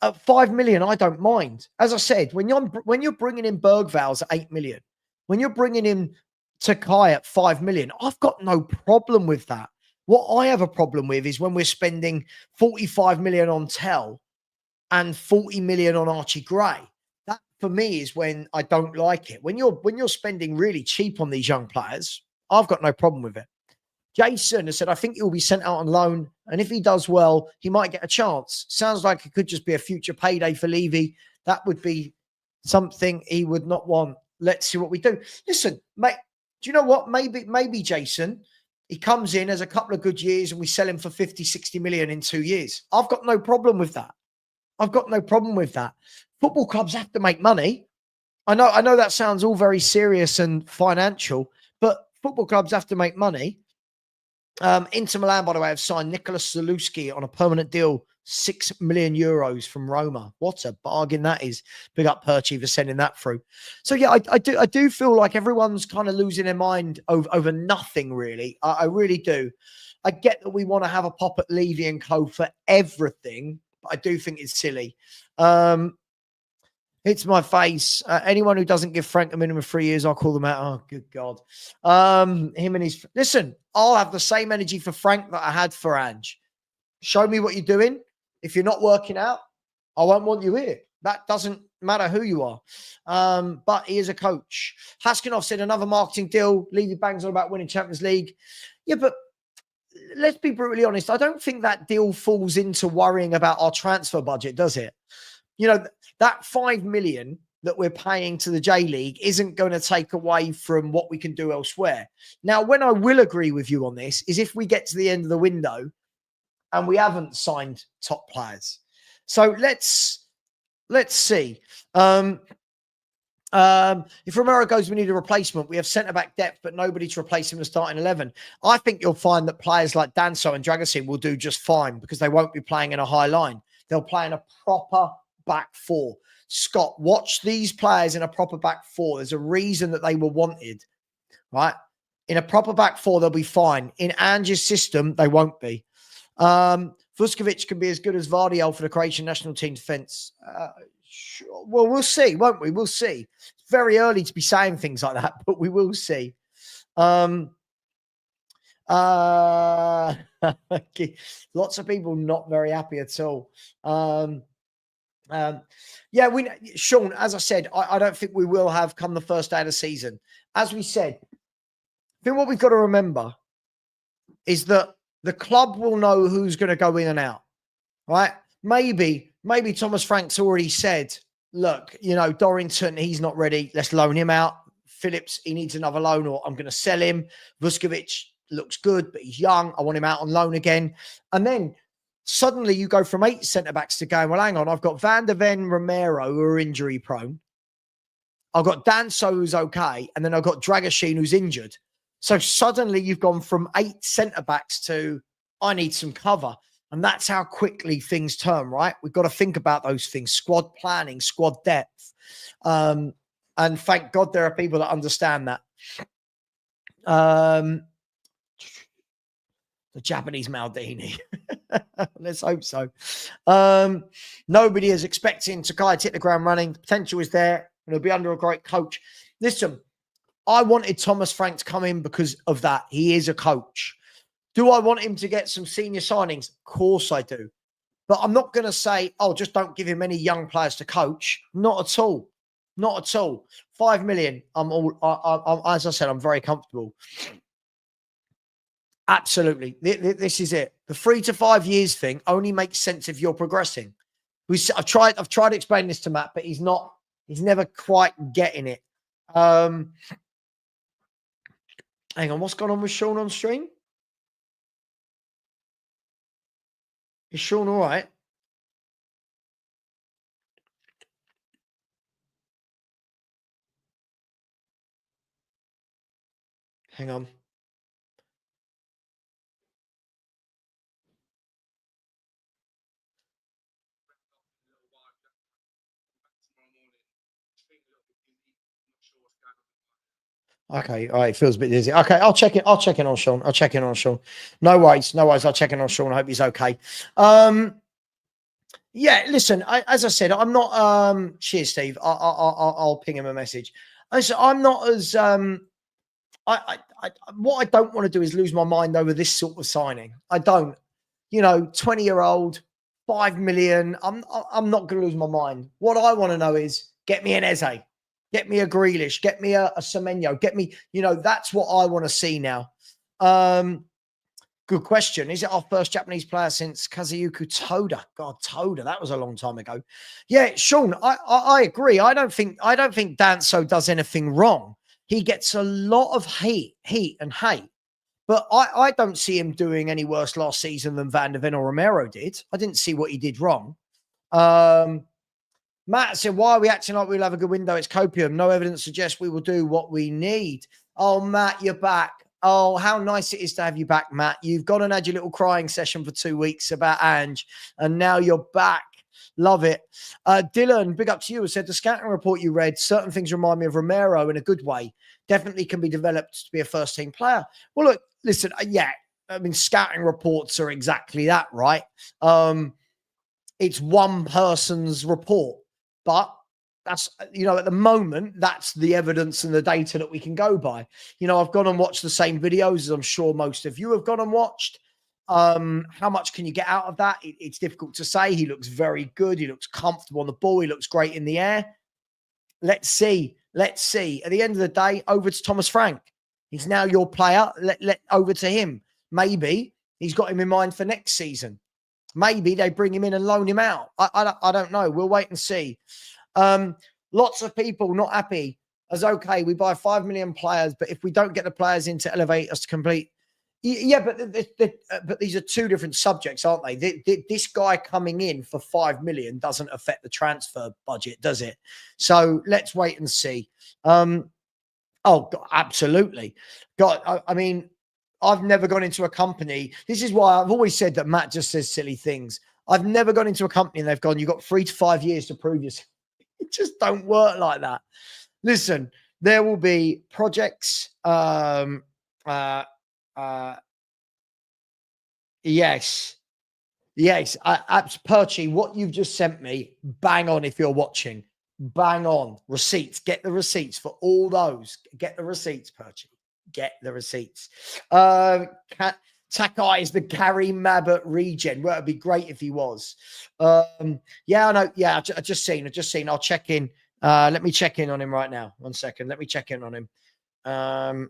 At 5 million, I don't mind. As I said, when you're bringing in Bergvals at 8 million, when you're bringing in Takai at 5 million, I've got no problem with that. What I have a problem with is when we're spending 45 million on Tell and 40 million on Archie Gray. That for me is when I don't like it. When you're spending really cheap on these young players, I've got no problem with it. Jason has said, I think he'll be sent out on loan. And if he does well, he might get a chance. Sounds like it could just be a future payday for Levy. That would be something he would not want. Let's see what we do. Listen, mate, do you know what? Maybe Jason, he comes in, has a couple of good years and we sell him for 50, 60 million in 2 years. I've got no problem with that. I've got no problem with that. Football clubs have to make money. I know that sounds all very serious and financial, but football clubs have to make money. Inter Milan, by the way, have signed Nicolas Zalewski on a permanent deal, 6 million euros from Roma. What a bargain that is. Big up Perchy for sending that through. So yeah, I do feel like everyone's kind of losing their mind over nothing, really. I really do. I get that we want to have a pop at Levy and Co for everything, but I do think it's silly. It's my face. Anyone who doesn't give Frank a minimum of 3 years, I'll call them out. Oh, good God. Him and his... Listen, I'll have the same energy for Frank that I had for Ange. Show me what you're doing. If you're not working out, I won't want you here. That doesn't matter who you are. But he is a coach. Haskinov said another marketing deal. Levy bangs on about winning Champions League. Yeah, but let's be brutally honest. I don't think that deal falls into worrying about our transfer budget, does it? You know, that 5 million that we're paying to the J League isn't going to take away from what we can do elsewhere. Now, when I will agree with you on this is if we get to the end of the window and we haven't signed top players. So let's see. If Romero goes, we need a replacement. We have centre-back depth, but nobody to replace him in the starting 11. I think you'll find that players like Danso and Dragosin will do just fine because they won't be playing in a high line. They'll play in a proper back four. Scott, watch these players in a proper back four. There's a reason that they were wanted, right? In a proper back four, they'll be fine. In Ange's system, they won't be. Vuskovic can be as good as Vardiel for the Croatian national team defence. Sure. Well, we'll see, won't we? We'll see. It's very early to be saying things like that, but we will see. Lots of people not very happy at all. Yeah, Sean, as I said, I don't think we will have come the first day of the season. As we said, I think what we've got to remember is that the club will know who's going to go in and out, right? Maybe Thomas Frank's already said, look, you know, Dorrington, he's not ready. Let's loan him out. Phillips, he needs another loan or I'm going to sell him. Vuskovic looks good, but he's young. I want him out on loan again. And then suddenly you go from 8 centre-backs to going, well, hang on, I've got Van der Ven, Romero, who are injury prone. I've got Danso, who's okay. And then I've got Dragosin, who's injured. So suddenly you've gone from 8 centre-backs to, I need some cover. And that's how quickly things turn, right? We've got to think about those things. Squad planning, squad depth. And thank God there are people that understand that. The Japanese Maldini. Let's hope so. Nobody is expecting Takai to hit the ground running. The potential is there. And he'll be under a great coach. Listen, I wanted Thomas Frank to come in because of that. He is a coach. Do I want him to get some senior signings? Of course I do. But I'm not going to say, oh, just don't give him any young players to coach. Not at all. Not at all. 5 million. As I said, I'm very comfortable. Absolutely. This is it. The 3 to 5 years thing only makes sense if you're progressing. I've tried to explain this to Matt, but he's never quite getting it. Hang on, what's going on with Sean on stream? Is Sean all right? Hang on. Okay, all right. It feels a bit dizzy. Okay, I'll check in on Sean. No worries. I'll check in on Sean. I hope he's okay. Yeah, listen, as I said, I'm not cheers, Steve. I'll ping him a message. I'm not as what I don't want to do is lose my mind over this sort of signing. I don't. 20-year-old, 5 million. I'm not going to lose my mind. What I want to know is get me an Eze, get me a Grealish, get me a Semenyo, get me. That's what I want to see now. Good question. Is it our first Japanese player since Kazuyuki Toda? God, Toda, that was a long time ago. Yeah, Sean, I agree. I don't think Danso does anything wrong. He gets a lot of heat and hate. But I don't see him doing any worse last season than Van der Ven or Romero did. I didn't see what he did wrong. Matt said, why are we acting like we'll have a good window? It's copium. No evidence suggests we will do what we need. Oh, Matt, you're back. Oh, how nice it is to have you back, Matt. You've gone and had your little crying session for 2 weeks about Ange, and now you're back. Love it. Dylan, big up to you. Said the scouting report you read, certain things remind me of Romero in a good way. Definitely can be developed to be a first-team player. Well, look, listen, scouting reports are exactly that, right? It's one person's report, but that's, at the moment, that's the evidence and the data that we can go by. I've gone and watched the same videos as I'm sure most of you have gone and watched. How much can you get out of that? It's difficult to say. He looks very good. He looks comfortable on the ball. He looks great in the air. Let's see. At the end of the day, over to Thomas Frank. He's now your player. Let over to him. Maybe he's got him in mind for next season. Maybe they bring him in and loan him out. I don't know. We'll wait and see. Lots of people not happy. As okay, we buy 5 million players, but if we don't get the players in to elevate us to complete, but these are two different subjects, aren't they? This guy coming in for 5 million doesn't affect the transfer budget, does it? So let's wait and see. Oh, God, absolutely. God, I mean, I've never gone into a company. This is why I've always said that Matt just says silly things. I've never gone into a company and they've gone, you've got 3 to 5 years to prove yourself. It just don't work like that. Listen, there will be projects. Yes. Perchy, what you've just sent me, bang on if you're watching. Bang on. Receipts. Get the receipts for all those. Get the receipts, Perchy. Get the receipts. Takai is the Gary Mabbott regen. Well, it'd be great if he was. I know. Yeah, I just seen. I'll check in. Let me check in on him right now. 1 second. Let me check in on him. Hello,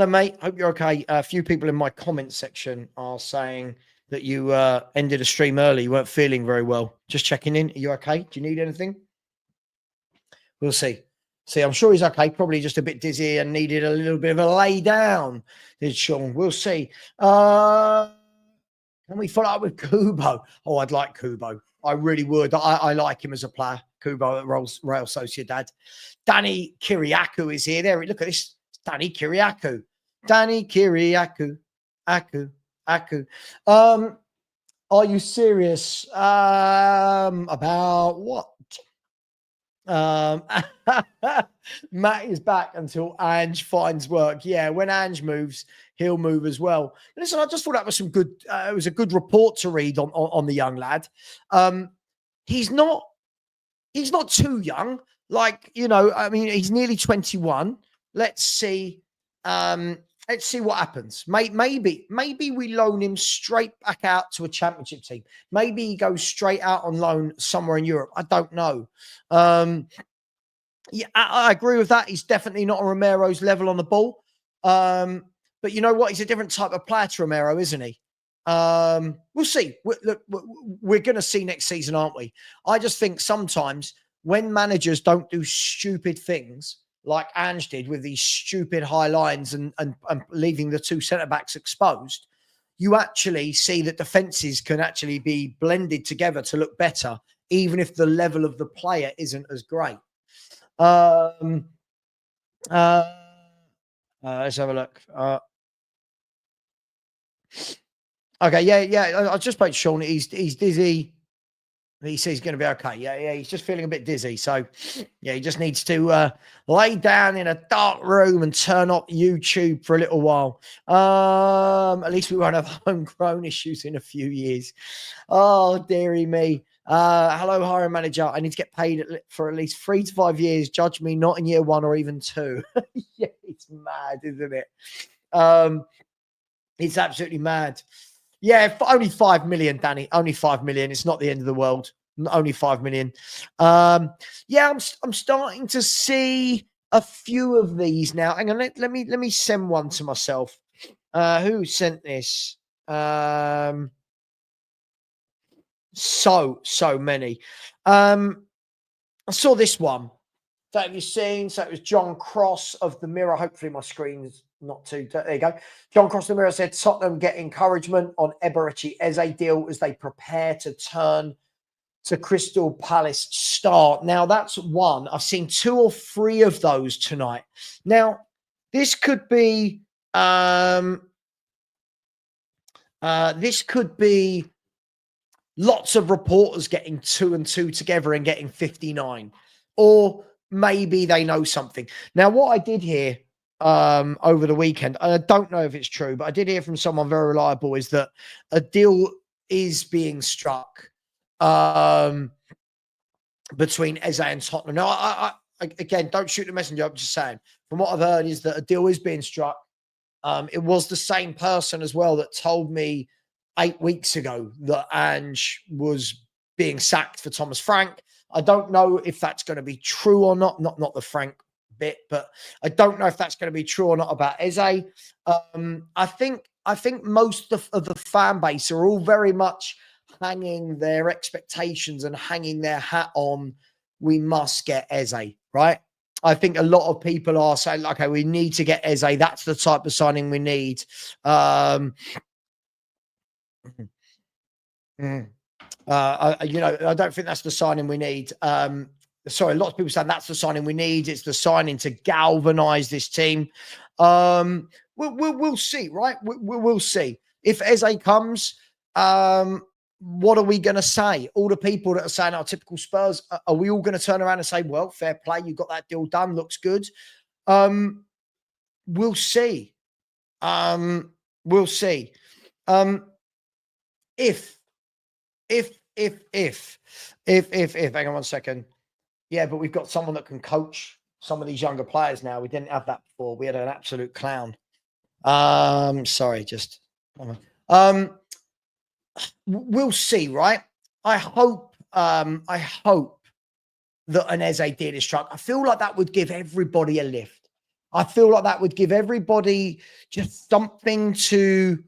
mate. Hope you're okay. A few people in my comment section are saying that you ended a stream early. You weren't feeling very well. Just checking in. Are you okay? Do you need anything? We'll see. I'm sure he's okay. Probably just a bit dizzy and needed a little bit of a lay down. Did Sean? We'll see. Can we follow up with Kubo? Oh, I'd like Kubo. I really would. I like him as a player. Kubo at Real Sociedad. Danny Kiriakou is here. There. Look at this. Danny Kiriakou. Aku. Are you serious about what? Matt is back until Ange finds work. Yeah, when Ange moves, he'll move as well. Listen, I just thought that was some good. It was a good report to read on the young lad. He's not too young. I mean, he's nearly 21. Let's see. Let's see what happens. Maybe we loan him straight back out to a championship team. Maybe he goes straight out on loan somewhere in Europe. I don't know. Yeah, I agree with that. He's definitely not on Romero's level on the ball. But you know what? He's a different type of player to Romero, isn't he? We'll see. We're going to see next season, aren't we? I just think sometimes when managers don't do stupid things, like Ange did with these stupid high lines and leaving the 2 centre-backs exposed, you actually see that defences can actually be blended together to look better, even if the level of the player isn't as great. Let's have a look. Okay, yeah. I just spoke to Sean. He's dizzy. He says he's going to be okay. Yeah. He's just feeling a bit dizzy. So, yeah, he just needs to lay down in a dark room and turn off YouTube for a little while. At least we won't have homegrown issues in a few years. Oh, dearie me. Hello, hiring manager. I need to get paid for at least 3 to 5 years. Judge me not in year 1 or even 2. Yeah, it's mad, isn't it? It's absolutely mad. Yeah, only 5 million, Danny. Only 5 million. It's not the end of the world. Only 5 million. Yeah, I'm starting to see a few of these now. Hang on, let me send one to myself. Who sent this? So many. I saw this one. That have you seen? So it was John Cross of the Mirror. Hopefully my screen's not too. There you go. John Cross of the Mirror said Tottenham get encouragement on Eberechi Eze deal as they prepare to turn to Crystal Palace start. Now that's one. I've seen 2 or 3 of those tonight. Now this could be lots of reporters getting 2 and 2 together and getting 59, or maybe they know something. Now, what I did hear over the weekend, and I don't know if it's true, but I did hear from someone very reliable, is that a deal is being struck between Eze and Tottenham. Now, I again, don't shoot the messenger. I'm just saying, from what I've heard, is that a deal is being struck. It was the same person as well that told me 8 weeks ago that Ange was being sacked for Thomas Frank. I don't know if that's going to be true or not. Not the Frank bit, but I don't know if that's going to be true or not about Eze. I think most of the fan base are all very much hanging their expectations and hanging their hat on, we must get Eze, right? I think a lot of people are saying, okay, we need to get Eze. That's the type of signing we need. I don't think that's the signing we need. Sorry, lots of people saying that's the signing we need. It's the signing to galvanize this team. We'll see, right? We'll see. If Eze comes, what are we going to say? All the people that are saying our typical Spurs, are we all going to turn around and say, well, fair play, you got that deal done, looks good? We'll see. We'll see. If, hang on one second. Yeah, but we've got someone that can coach some of these younger players now. We didn't have that before. We had an absolute clown. Sorry, just, we'll see, right? I hope that an Eze deal is struck. I feel like that would give everybody a lift. I feel like that would give everybody just something to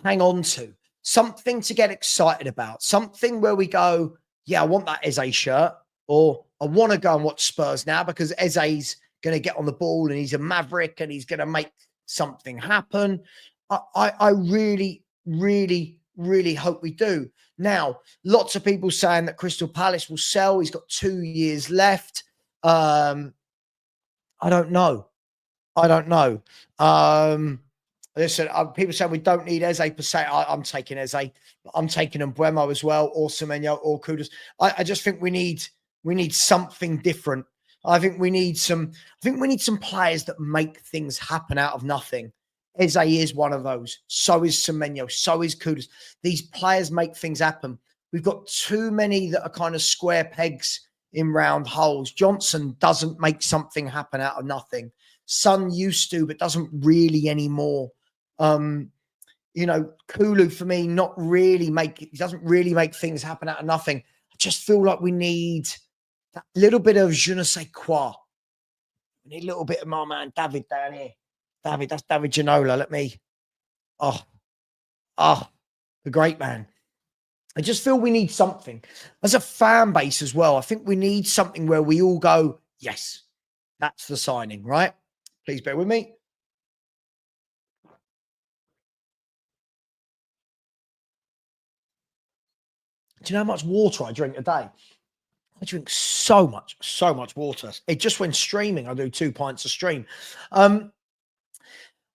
hang on to, something to get excited about, something where we go, yeah, I want that Eze shirt, or I want to go and watch Spurs now because Eze's going to get on the ball and he's a maverick and he's going to make something happen. I really, really, really hope we do. Now, lots of people saying that Crystal Palace will sell. He's got 2 years left. I don't know. Listen, people say we don't need Eze per se. I'm taking Eze. I'm taking Mbuemo as well, or Semenyo, or Kudus. I just think we need something different. I think we need some players that make things happen out of nothing. Eze is one of those. So is Semenyo. So is Kudus. These players make things happen. We've got too many that are kind of square pegs in round holes. Johnson doesn't make something happen out of nothing. Son used to, but doesn't really anymore. Kulu for me, doesn't really make things happen out of nothing. I just feel like we need that little bit of je ne sais quoi. We need a little bit of my man David down here. David, that's David Ginola. The great man. I just feel we need something as a fan base as well. I think we need something where we all go, yes, that's the signing, right? Please bear with me. Do you know how much water I drink a day? I drink so much water. It just when streaming, I do 2 pints a stream.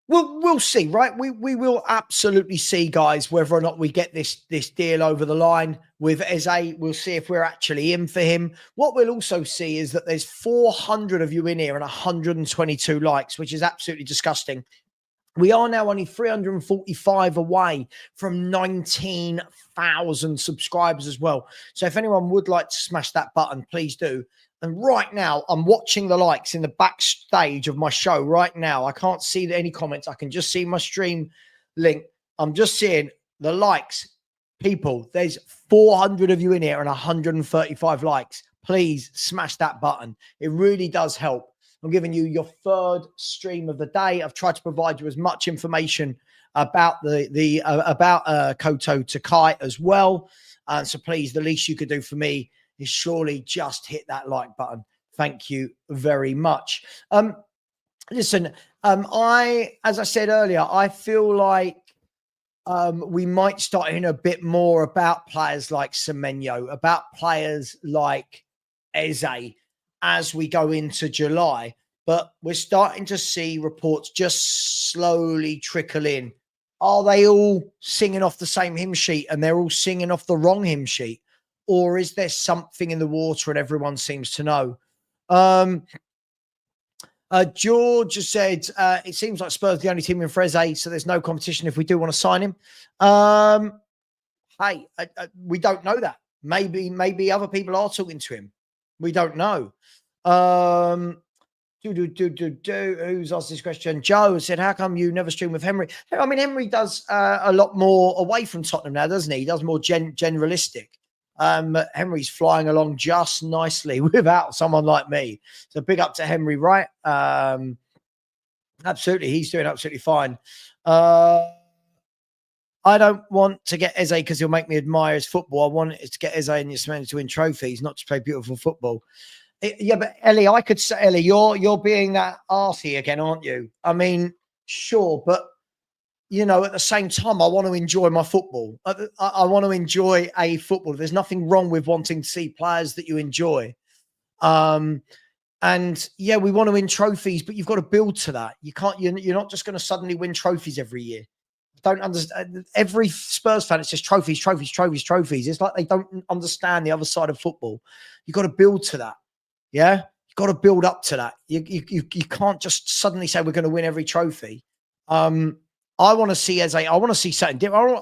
We'll see, right? We will absolutely see, guys, whether or not we get this deal over the line with Eze. We'll see if we're actually in for him. What we'll also see is that there's 400 of you in here and 122 likes, which is absolutely disgusting. We are now only 345 away from 19,000 subscribers as well. So if anyone would like to smash that button, please do. And right now, I'm watching the likes in the backstage of my show right now. I can't see any comments. I can just see my stream link. I'm just seeing the likes. People, there's 400 of you in here and 135 likes. Please smash that button. It really does help. I'm giving you your third stream of the day. I've tried to provide you as much information about Kota Takai as well. So please, the least you could do for me is surely just hit that like button. Thank you very much. Listen, as I said earlier, I feel like we might start hearing a bit more about players like Semenyo, about players like Eze as we go into July. But we're starting to see reports just slowly trickle in. Are they all singing off the same hymn sheet and they're all singing off the wrong hymn sheet? Or is there something in the water and everyone seems to know? George said, it seems like Spurs are the only team in Freze, so there's no competition if we do want to sign him. Hey, we don't know that. Maybe other people are talking to him. We don't know. Who's asked this question? Joe said, how come you never stream with Henry? I mean, Henry does a lot more away from Tottenham now, doesn't he? He does more generalistic. Henry's flying along just nicely without someone like me. So big up to Henry, right? Absolutely. He's doing absolutely fine. I don't want to get Eze because he'll make me admire his football. I want it to get Eze and Yasmani to win trophies, not to play beautiful football. Yeah, but Ellie, I could say, Ellie, you're being that arsey again, aren't you? I mean, sure, but you know, at the same time, I want to enjoy my football. I want to enjoy a football. There's nothing wrong with wanting to see players that you enjoy. And yeah, we want to win trophies, but you've got to build to that. You can't. You're not just going to suddenly win trophies every year. Don't understand. Every Spurs fan, it's just trophies, trophies, trophies, trophies. It's like they don't understand the other side of football. You've got to build to that. Yeah, you've got to build up to that. You can't just suddenly say we're going to win every trophy. I want to see I want to see something different.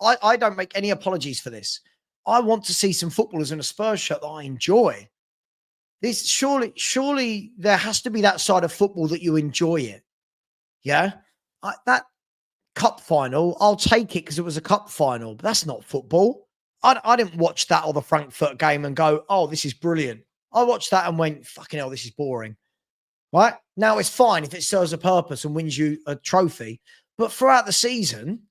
I don't make any apologies for this. I want to see some footballers in a Spurs shirt that I enjoy. This surely there has to be that side of football that you enjoy it. Yeah, that cup final, I'll take it because it was a cup final, but that's not football. I didn't watch that or the Frankfurt game and go, oh, this is brilliant. I watched that and went, fucking hell, this is boring. Right? Now it's fine if it serves a purpose and wins you a trophy. But throughout the season,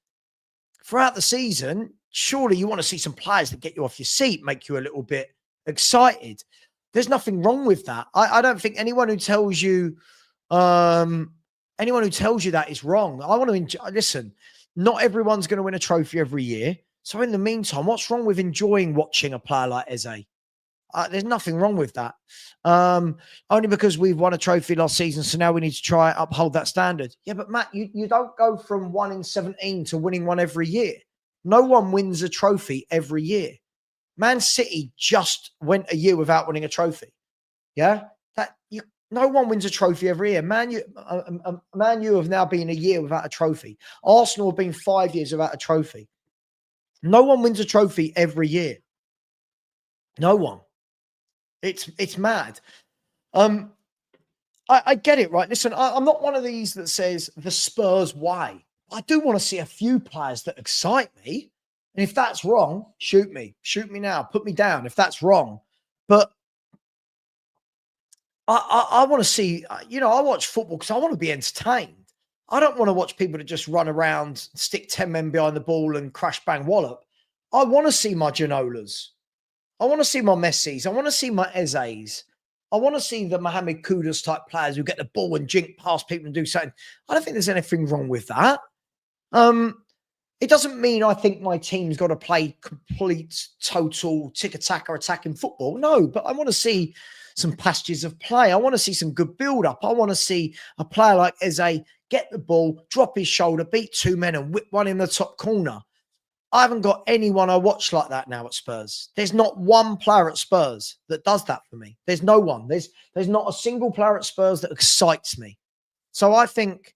surely you want to see some players that get you off your seat, make you a little bit excited. There's nothing wrong with that. I don't think anyone who tells you that is wrong. I want to enjoy. Listen, not everyone's going to win a trophy every year. So in the meantime, what's wrong with enjoying watching a player like Eze? There's nothing wrong with that. Only because we've won a trophy last season, so now we need to try and uphold that standard. Yeah, but Matt, you don't go from 1 in 17 to winning one every year. No one wins a trophy every year. Man City just went a year without winning a trophy. Yeah, no one wins a trophy every year. Man U have now been a year without a trophy. Arsenal have been 5 years without a trophy. No one wins a trophy every year. No one. It's mad. I get it, right? Listen, I'm not one of these that says the Spurs way. I do want to see a few players that excite me. And if that's wrong, shoot me. Shoot me now. Put me down if that's wrong. But I want to see, I watch football because I want to be entertained. I don't want to watch people that just run around, stick 10 men behind the ball and crash, bang, wallop. I want to see my Ginolas. I want to see my Messis. I want to see my Ezes. I want to see the Mohamed Kudus type players who get the ball and jink past people and do something. I don't think there's anything wrong with that. It doesn't mean I think my team's got to play complete, total tick-a-tack attacking football. No, but I want to see some passages of play. I want to see some good build-up. I want to see a player like Eze get the ball, drop his shoulder, beat 2 men and whip one in the top corner. I haven't got anyone I watch like that now at Spurs. There's not one player at Spurs that does that for me. There's no one. There's not a single player at Spurs that excites me. So I think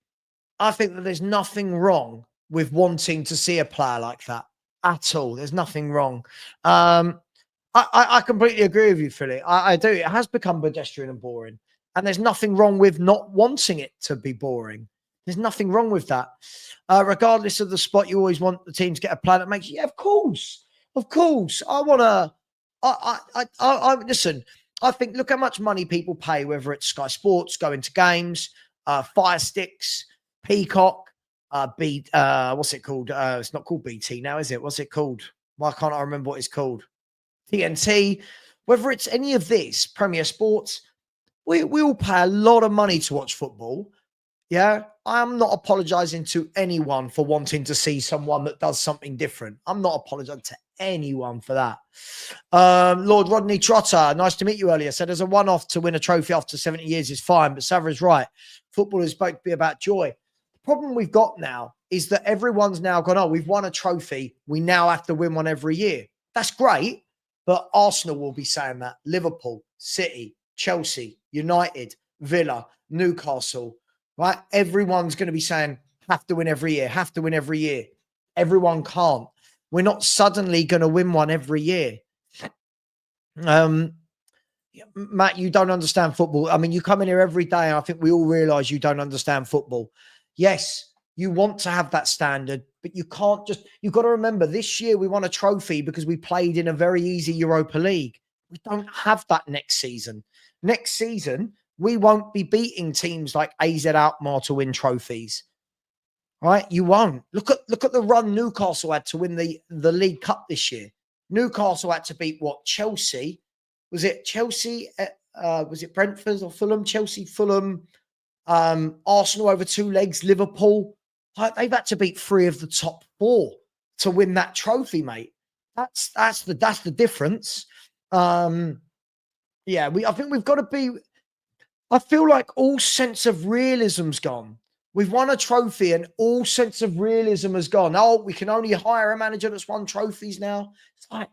I think that there's nothing wrong with wanting to see a player like that at all. There's nothing wrong. I completely agree with you, Philly. I do. It has become pedestrian and boring. And there's nothing wrong with not wanting it to be boring. There's nothing wrong with that. Regardless of the spot, you always want the team to get a player that makes you, yeah, of course. Of course. I want to, listen, I think, look how much money people pay, whether it's Sky Sports, going to games, Fire Sticks, Peacock, what's it called? It's not called BT now, is it? What's it called? Why can't I remember what it's called? TNT, whether it's any of this, Premier Sports, we all pay a lot of money to watch football. Yeah, I'm not apologizing to anyone for wanting to see someone that does something different. I'm not apologizing to anyone for that. Lord Rodney Trotter, nice to meet you earlier, said as a one-off to win a trophy after 70 years is fine, but Savra's right. Football is supposed to be about joy. The problem we've got now is that everyone's now gone, oh, we've won a trophy. We now have to win one every year. That's great. But Arsenal will be saying that. Liverpool, City, Chelsea, United, Villa, Newcastle, right? Everyone's going to be saying, have to win every year, have to win every year. Everyone can't. We're not suddenly going to win one every year. Matt, you don't understand football. I mean, you come in here every day, and I think we all realize you don't understand football. Yes, you want to have that standard, but you can't just, you've got to remember this year we won a trophy because we played in a very easy Europa League. We don't have that next season. Next season, we won't be beating teams like AZ Alkmaar to win trophies. Right? You won't. Look at the run Newcastle had to win the League Cup this year. Newcastle had to beat what? Chelsea. Was it Chelsea? Was it Brentford or Fulham? Chelsea, Fulham, Arsenal over two legs, Liverpool. They've had to beat 3 of the top 4 to win that trophy, mate. That's the difference. I think we've got to be. I feel like all sense of realism's gone. We've won a trophy, and all sense of realism has gone. Oh, we can only hire a manager that's won trophies now. It's like,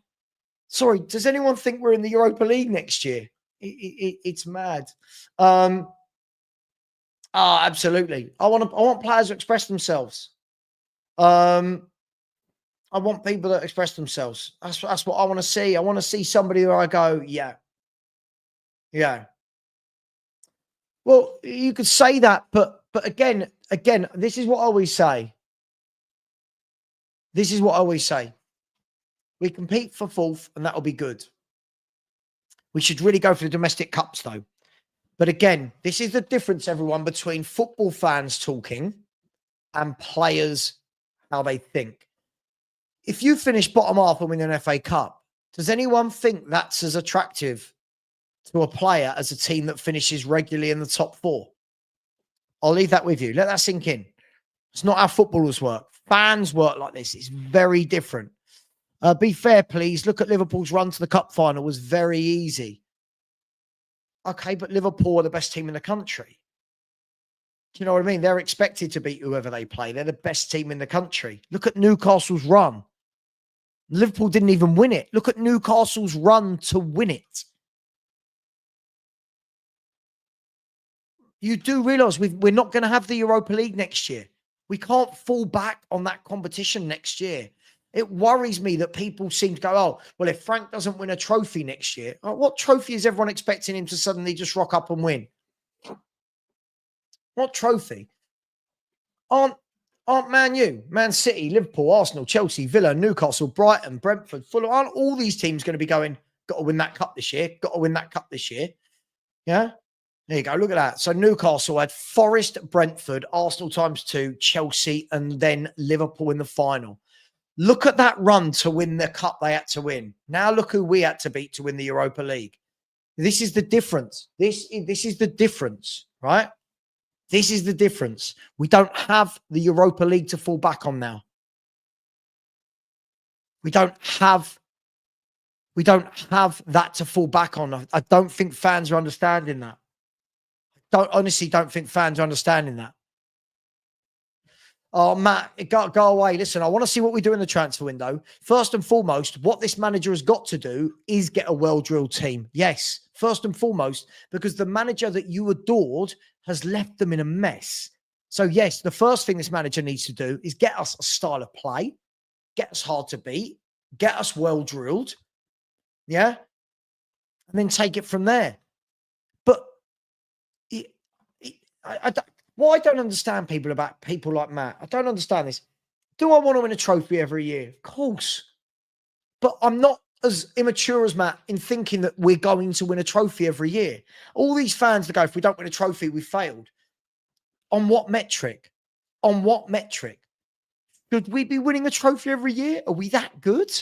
sorry, does anyone think we're in the Europa League next year? It's mad. Absolutely. I want players to express themselves. I want people that express themselves. That's what I want to see. I want to see somebody where I go, yeah. Well, you could say that, but again, this is what I always say. We compete for 4th, and that'll be good. We should really go for the domestic cups, though. But again, this is the difference, everyone, between football fans talking and players, how they think. If you finish bottom half and win an FA Cup, does anyone think that's as attractive to a player as a team that finishes regularly in the top 4? I'll leave that with you. Let that sink in. It's not how footballers work. Fans work like this. It's very different. Be fair, please. Look at Liverpool's run to the cup final. It was very easy. Okay, but Liverpool are the best team in the country. Do you know what I mean? They're expected to beat whoever they play. They're the best team in the country. Look at Newcastle's run. Liverpool didn't even win it. Look at Newcastle's run to win it. You do realise we're not going to have the Europa League next year. We can't fall back on that competition next year. It worries me that people seem to go, oh, well, if Frank doesn't win a trophy next year, what trophy is everyone expecting him to suddenly just rock up and win? What trophy? Aren't Man U, Man City, Liverpool, Arsenal, Chelsea, Villa, Newcastle, Brighton, Brentford, Fulham, aren't all these teams going to be going, got to win that cup this year, got to win that cup this year? Yeah? There you go. Look at that. So Newcastle had Forest, Brentford, Arsenal ×2, Chelsea, and then Liverpool in the final. Look at that run to win the cup they had to win. Now look who we had to beat to win the Europa League. This is the difference. This is the difference, right? This is the difference. We don't have the Europa League to fall back on now. We don't have that to fall back on. I don't think fans are understanding that. Honestly don't think fans are understanding that. Oh, Matt, go away. Listen, I want to see what we do in the transfer window. First and foremost, what this manager has got to do is get a well-drilled team. Yes, first and foremost, because the manager that you adored has left them in a mess. So, yes, the first thing this manager needs to do is get us a style of play, get us hard to beat, get us well drilled, yeah, and then take it from there. But what I don't understand people like Matt, I don't understand this. Do I want to win a trophy every year? Of course. But I'm not as immature as Matt in thinking that we're going to win a trophy every year. All these fans that go, if we don't win a trophy, we failed. On what metric? On what metric? Should we be winning a trophy every year? Are we that good?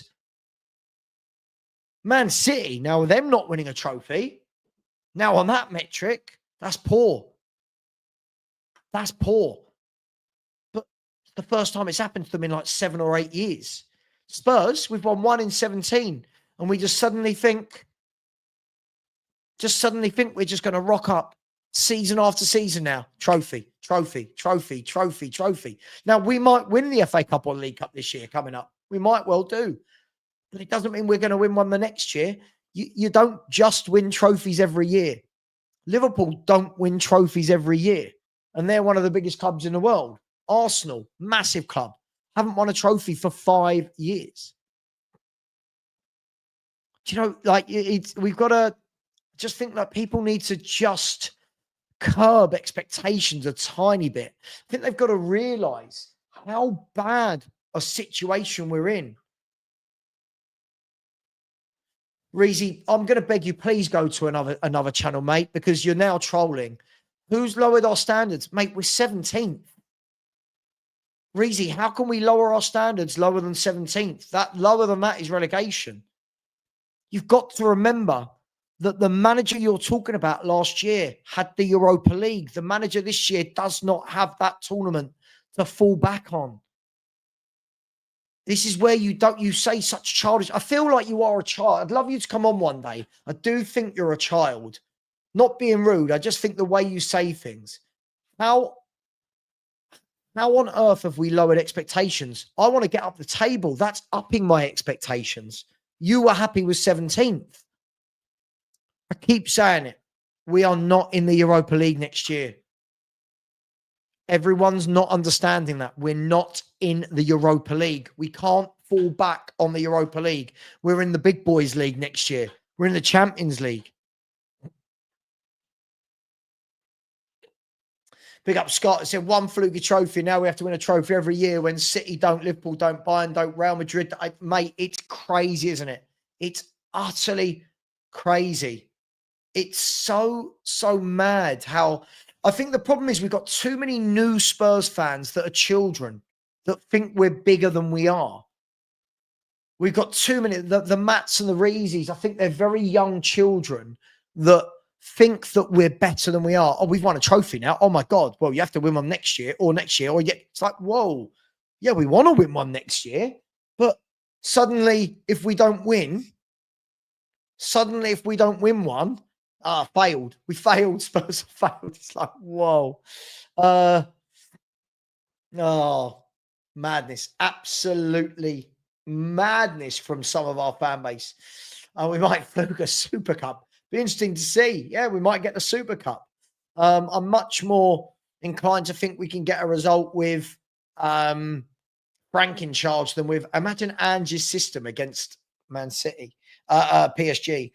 Man City, now them not winning a trophy. Now on that metric, that's poor. That's poor. But it's the first time it's happened to them in like 7 or 8 years. Spurs, we've won 1 in 17, and we just suddenly think we're just going to rock up season after season now. Trophy. Now, we might win the FA Cup or League Cup this year coming up. We might well do. But it doesn't mean we're going to win one the next year. You don't just win trophies every year. Liverpool don't win trophies every year. And they're one of the biggest clubs in the world. Arsenal, massive club, haven't won a trophy for 5 years. Do you know, like, we've got to just think that people need to just curb expectations a tiny bit. I think they've got to realize how bad a situation we're in. Reezy, I'm going to beg you, please go to another channel, mate, because you're now trolling. Who's lowered our standards? Mate, we're 17th. Reezy, how can we lower our standards lower than 17th? That lower than that is relegation. You've got to remember that the manager you're talking about last year had the Europa League. The manager this year does not have that tournament to fall back on. This is where you say such childish. I feel like you are a child. I'd love you to come on one day. I do think you're a child. Not being rude. I just think the way you say things. How on earth have we lowered expectations? I want to get up the table. That's upping my expectations. You were happy with 17th. I keep saying it. We are not in the Europa League next year. Everyone's not understanding that. We're not in the Europa League. We can't fall back on the Europa League. We're in the Big Boys League next year. We're in the Champions League. Big up Scott. It said 1 fluky trophy. Now we have to win a trophy every year when City don't, Liverpool don't, Bayern don't, Real Madrid. Mate, it's crazy, isn't it? It's utterly crazy. It's so mad how... I think the problem is we've got too many new Spurs fans that are children that think we're bigger than we are. We've got too many, the Matts and the Reezes, I think they're very young children that think that we're better than we are. Oh, we've won a trophy now. Oh my God. Well, you have to win one next year. It's like, whoa. Yeah, we want to win one next year. But suddenly, if we don't win one, failed. We failed. Spurs failed. It's like, whoa. Madness. Absolutely madness from some of our fan base. We might fluke a Super Cup. Be interesting to see. Yeah, we might get the Super Cup. I'm much more inclined to think we can get a result with Frank in charge than with, imagine Ange's system against Man City, PSG.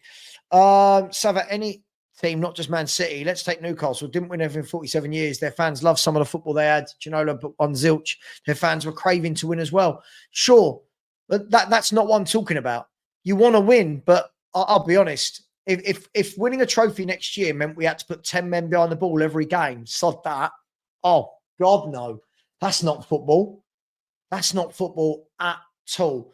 So for any team, not just Man City, let's take Newcastle. Didn't win everything in 47 years. Their fans love some of the football they had. Ginola put on zilch. Their fans were craving to win as well. Sure, but that's not what I'm talking about. You want to win, but I'll be honest. If winning a trophy next year meant we had to put 10 men behind the ball every game, sod that. Oh, God, no. That's not football. That's not football at all.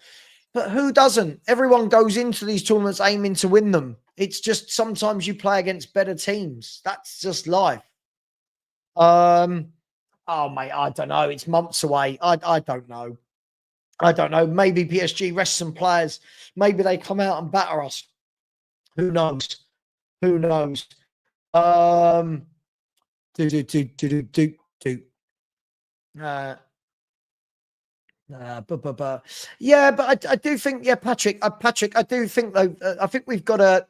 But who doesn't? Everyone goes into these tournaments aiming to win them. It's just sometimes you play against better teams. That's just life. Oh, mate, I don't know. It's months away. I don't know. I don't know. Maybe PSG rest some players. Maybe they come out and batter us. Who knows? Who knows? Yeah, but I do think, Patrick, I do think though, I think we've got to,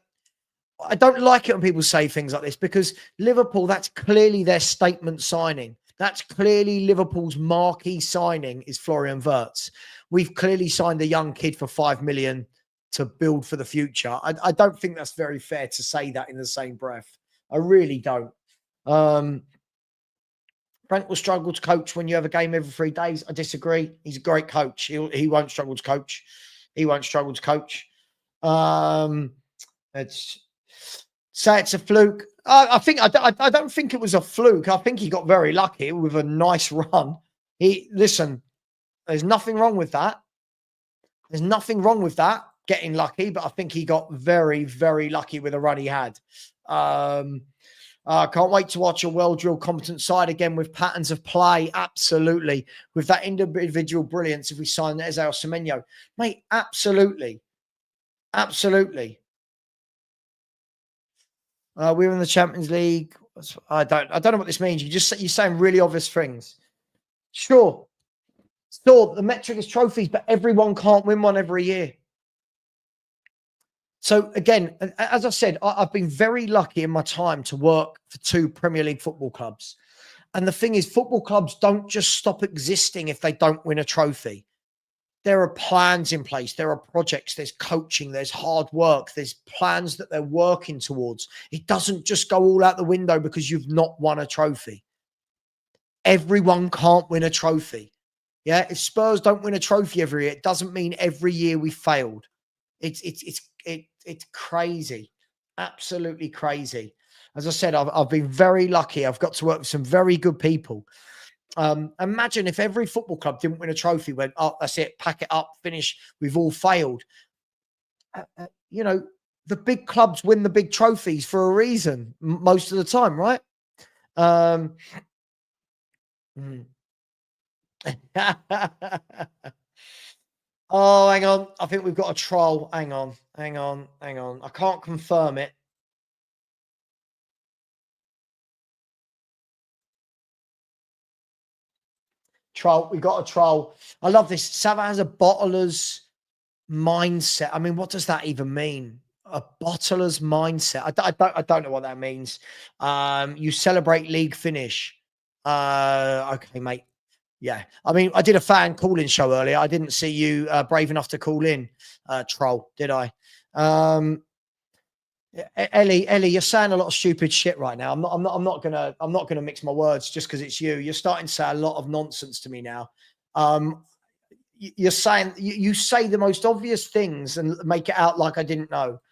I don't like it when people say things like this because Liverpool, that's clearly their statement signing. That's clearly Liverpool's marquee signing is Florian Wirtz. We've clearly signed a young kid for 5 million to build for the future. I don't think that's very fair to say that in the same breath. I really don't. Frank will struggle to coach when you have a game every 3 days. I disagree. He's a great coach. He won't struggle to coach. He won't struggle to coach. It's say it's a fluke. I don't think it was a fluke. I think he got very lucky with a nice run. Listen, there's nothing wrong with that. There's nothing wrong with that, getting lucky, but I think he got very, very lucky with the run he had. Can't wait to watch a well-drilled, competent side again with patterns of play. Absolutely. With that individual brilliance, if we sign Ezao Semenyo. Mate, absolutely. Absolutely. We're in the Champions League. I don't know what this means. You're saying really obvious things. Sure, the metric is trophies, but everyone can't win one every year. So again, as I said, I've been very lucky in my time to work for 2 Premier League football clubs. And the thing is, football clubs don't just stop existing if they don't win a trophy. There are plans in place. There are projects. There's coaching. There's hard work. There's plans that they're working towards. It doesn't just go all out the window because you've not won a trophy. Everyone can't win a trophy. Yeah, if Spurs don't win a trophy every year, it doesn't mean every year we failed. It's crazy, absolutely crazy. As I said, I've been very lucky. I've got to work with some very good people. Imagine if every football club didn't win a trophy, went, oh, that's it, pack it up, finish. We've all failed. The big clubs win the big trophies for a reason most of the time, right? Oh, hang on. I think we've got a troll. Hang on. I can't confirm it. Troll. We got a troll. I love this. Sava has a bottler's mindset. I mean, what does that even mean? A bottler's mindset. I don't know what that means. You celebrate league finish. Okay, mate. Yeah. I mean, I did a fan call-in show earlier. I didn't see you brave enough to call in, troll, did I? Ellie, you're saying a lot of stupid shit right now. I'm not gonna mix my words just because it's you. You're starting to say a lot of nonsense to me now. You're saying you say the most obvious things and make it out like I didn't know.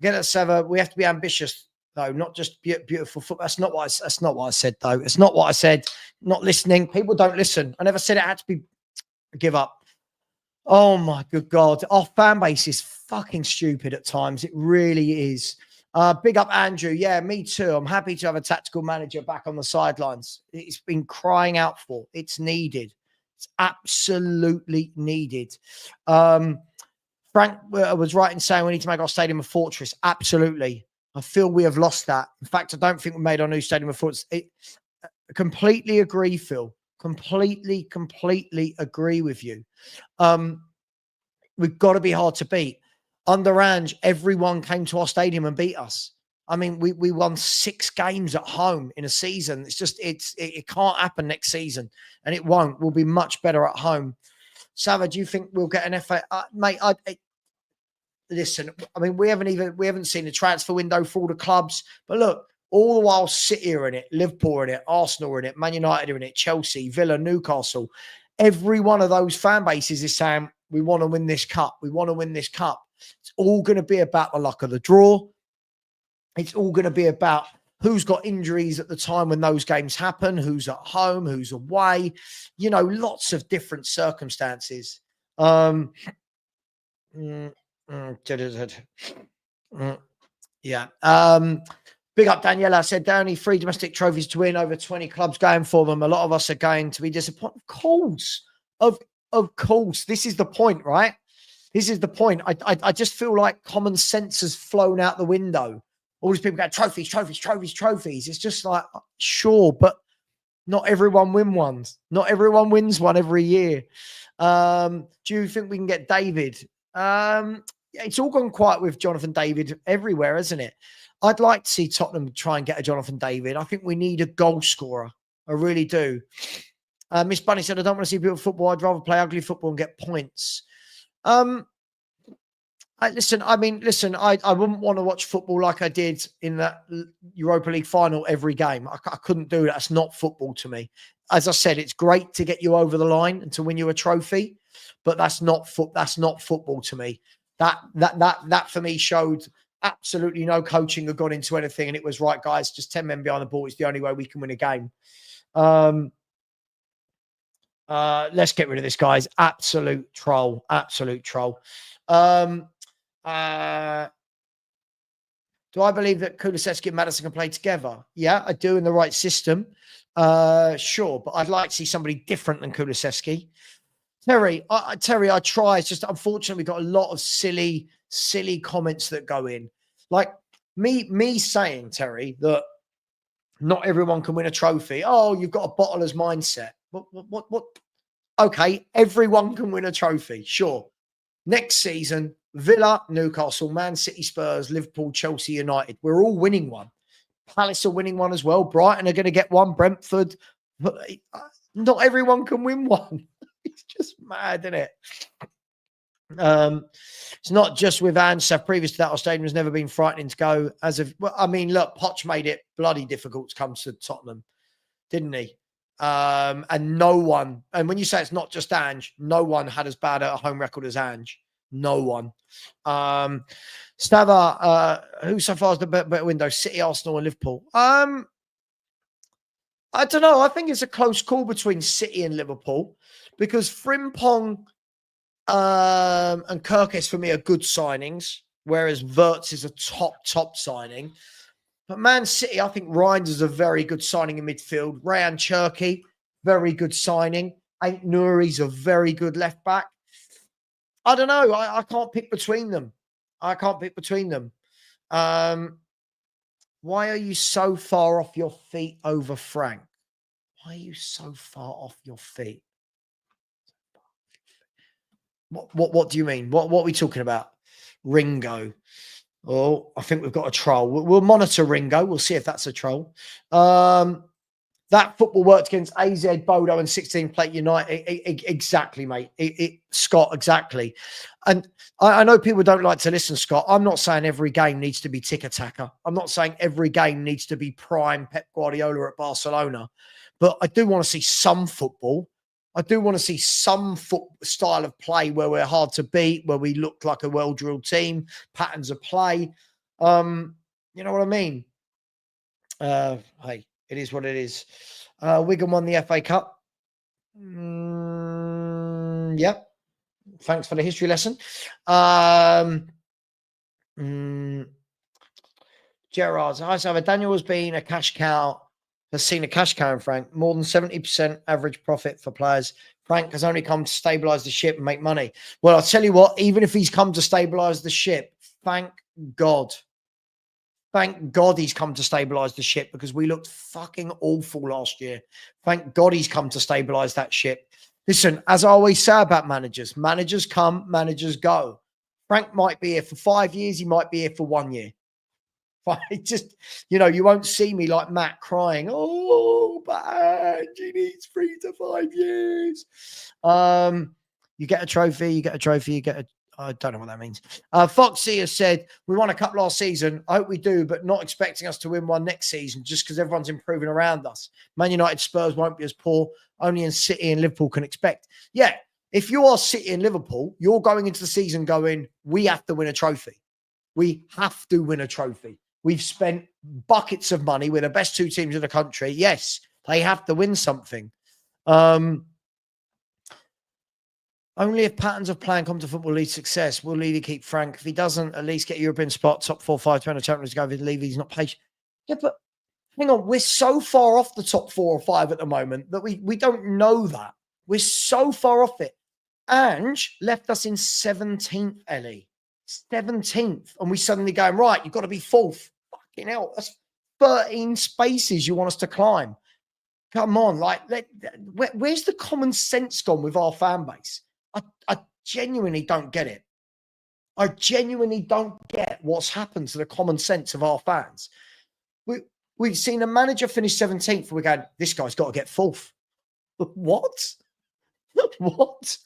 Get it, Sever. We have to be ambitious, though, not just beautiful football. That's not what I said, though. It's not what I said. Not listening. People don't listen. I never said it had to be. Give up. Oh my good God. Our fan base is fucking stupid at times. It really is. Big up Andrew. Yeah, me too. I'm happy to have a tactical manager back on the sidelines. It's been crying out for. It's needed. It's absolutely needed. Frank was right in saying we need to make our stadium a fortress. Absolutely. I feel we have lost that. In fact, I don't think we made our new stadium a fortress. Completely agree, Phil. Completely agree with you. We've got to be hard to beat. Under Ange, everyone came to our stadium and beat us. I mean, we won 6 games at home in a season. It's just, it can't happen next season, and it won't. We'll be much better at home. Sava, do you think we'll get an FA? Mate, listen, I mean, we haven't seen the transfer window for all the clubs, but look, all the while City are in it, Liverpool are in it, Arsenal are in it, Man United are in it, Chelsea, Villa, Newcastle. Every one of those fan bases is saying, we want to win this cup. We want to win this cup. It's all going to be about the luck of the draw. It's all going to be about who's got injuries at the time when those games happen, who's at home, who's away, lots of different circumstances. Yeah. Big up Daniela. I said there are only 3 domestic trophies to win, over 20 clubs going for them. A lot of us are going to be disappointed. Of course. This is the point, right? This is the point. I just feel like common sense has flown out the window. All these people go, trophies. It's just like, sure, but not everyone wins one every year. Do you think we can get David? It's all gone quiet with Jonathan David everywhere, isn't it? I'd like to see Tottenham try and get a Jonathan David. I think we need a goal scorer. I really do. Miss Bunny said, I don't want to see beautiful football. I'd rather play ugly football and get points. Listen, I wouldn't want to watch football like I did in that Europa League final every game. I couldn't do that. That's not football to me. As I said, it's great to get you over the line and to win you a trophy, but that's not football to me. That for me showed absolutely no coaching had gone into anything, and it was right, guys. Just 10 men behind the ball is the only way we can win a game. Let's get rid of this, guys. Absolute troll. Do I believe that Kulusevski and Maddison can play together? Yeah, I do in the right system. Sure, but I'd like to see somebody different than Kulusevski. Terry, I try. It's just unfortunately we got a lot of silly comments that go in. Like me saying, Terry, that not everyone can win a trophy. Oh, you've got a bottler's mindset. What? Okay, everyone can win a trophy. Sure. Next season, Villa, Newcastle, Man City, Spurs, Liverpool, Chelsea, United. We're all winning one. Palace are winning one as well. Brighton are going to get one. Brentford. Not everyone can win one. It's just mad, isn't it? It's not just with Ange. Previous to that, our stadium has never been frightening to go. Look, Poch made it bloody difficult to come to Tottenham, didn't he? And no one, and when you say it's not just Ange, no one had as bad a home record as Ange. No one. Stava, who so far is the better window? City, Arsenal, and Liverpool. I don't know. I think it's a close call between City and Liverpool because Frimpong and Kirkes for me are good signings, whereas Wirtz is a top signing. But Man City, I think Rhines is a very good signing in midfield. Rayan Cherki, very good signing. Ait Nouri's a very good left back. I don't know. I can't pick between them. Why are you so far off your feet over Frank? Why are you so far off your feet? What do you mean? What are we talking about? Ringo. Oh, I think we've got a troll. We'll monitor Ringo. We'll see if that's a troll. That football worked against AZ, Bodo, and 16 Plate United. Exactly, mate. Scott, exactly. And I know people don't like to listen, Scott. I'm not saying every game needs to be tiki-taka. I'm not saying every game needs to be prime Pep Guardiola at Barcelona. But I do want to see some football. I do want to see some style of play where we're hard to beat, where we look like a well-drilled team, patterns of play. You know what I mean? Hey, it is what it is. Wigan won the FA Cup. Yep. Thanks for the history lesson. Gerard's. Hi, Sava. Daniel has been a cash cow. Has seen a cash cow in Frank. More than 70% average profit for players. Frank has only come to stabilise the ship and make money. Well, I'll tell you what, even if he's come to stabilise the ship, thank God. Thank God he's come to stabilise the ship because we looked fucking awful last year. Thank God he's come to stabilise that ship. Listen, as I always say about managers, managers come, managers go. Frank might be here for 5 years. He might be here for 1 year. Just, you won't see me like Matt crying, oh, but he needs 3 to 5 years. You get a trophy, I don't know what that means. Foxy has said, we won a cup last season. I hope we do, but not expecting us to win one next season just because everyone's improving around us. Man United, Spurs won't be as poor. Only in City and Liverpool can expect. Yeah, if you are City and Liverpool, you're going into the season going, we have to win a trophy. We have to win a trophy. We've spent buckets of money. We're the best 2 teams in the country. Yes, they have to win something. Only if patterns of playing come to football lead success will Levy keep Frank. If he doesn't, at least get a European spot, top 4, 5, 20 Champions League. Levy, he's not patient. Yeah, but hang on. We're so far off the top 4 or 5 at the moment that we don't know that. We're so far off it. Ange left us in 17th, Ellie. 17th. And we suddenly going, right, you've got to be 4th. Fucking hell. That's 13 spaces you want us to climb. Come on. Where's the common sense gone with our fan base? I genuinely don't get it. I genuinely don't get what's happened to the common sense of our fans. We've seen a manager finish 17th. We're going, this guy's got to get 4th. What? What?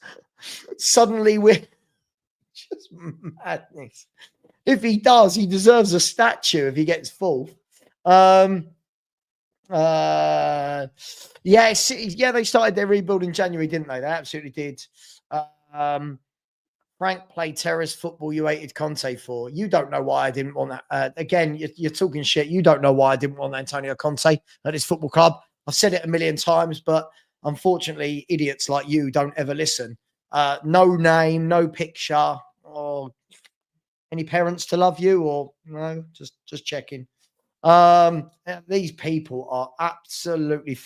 Suddenly we're just madness. If he does, he deserves a statue if he gets 4th. Yeah, they started their rebuild in January, didn't they? They absolutely did. Frank played terrorist football you hated Conte for. You don't know why I didn't want that. Again, you're talking shit. You don't know why I didn't want Antonio Conte at this football club. I've said it a million times, but unfortunately, idiots like you don't ever listen. No name, no picture, or any parents to love you, or no, just checking. These people are absolutely,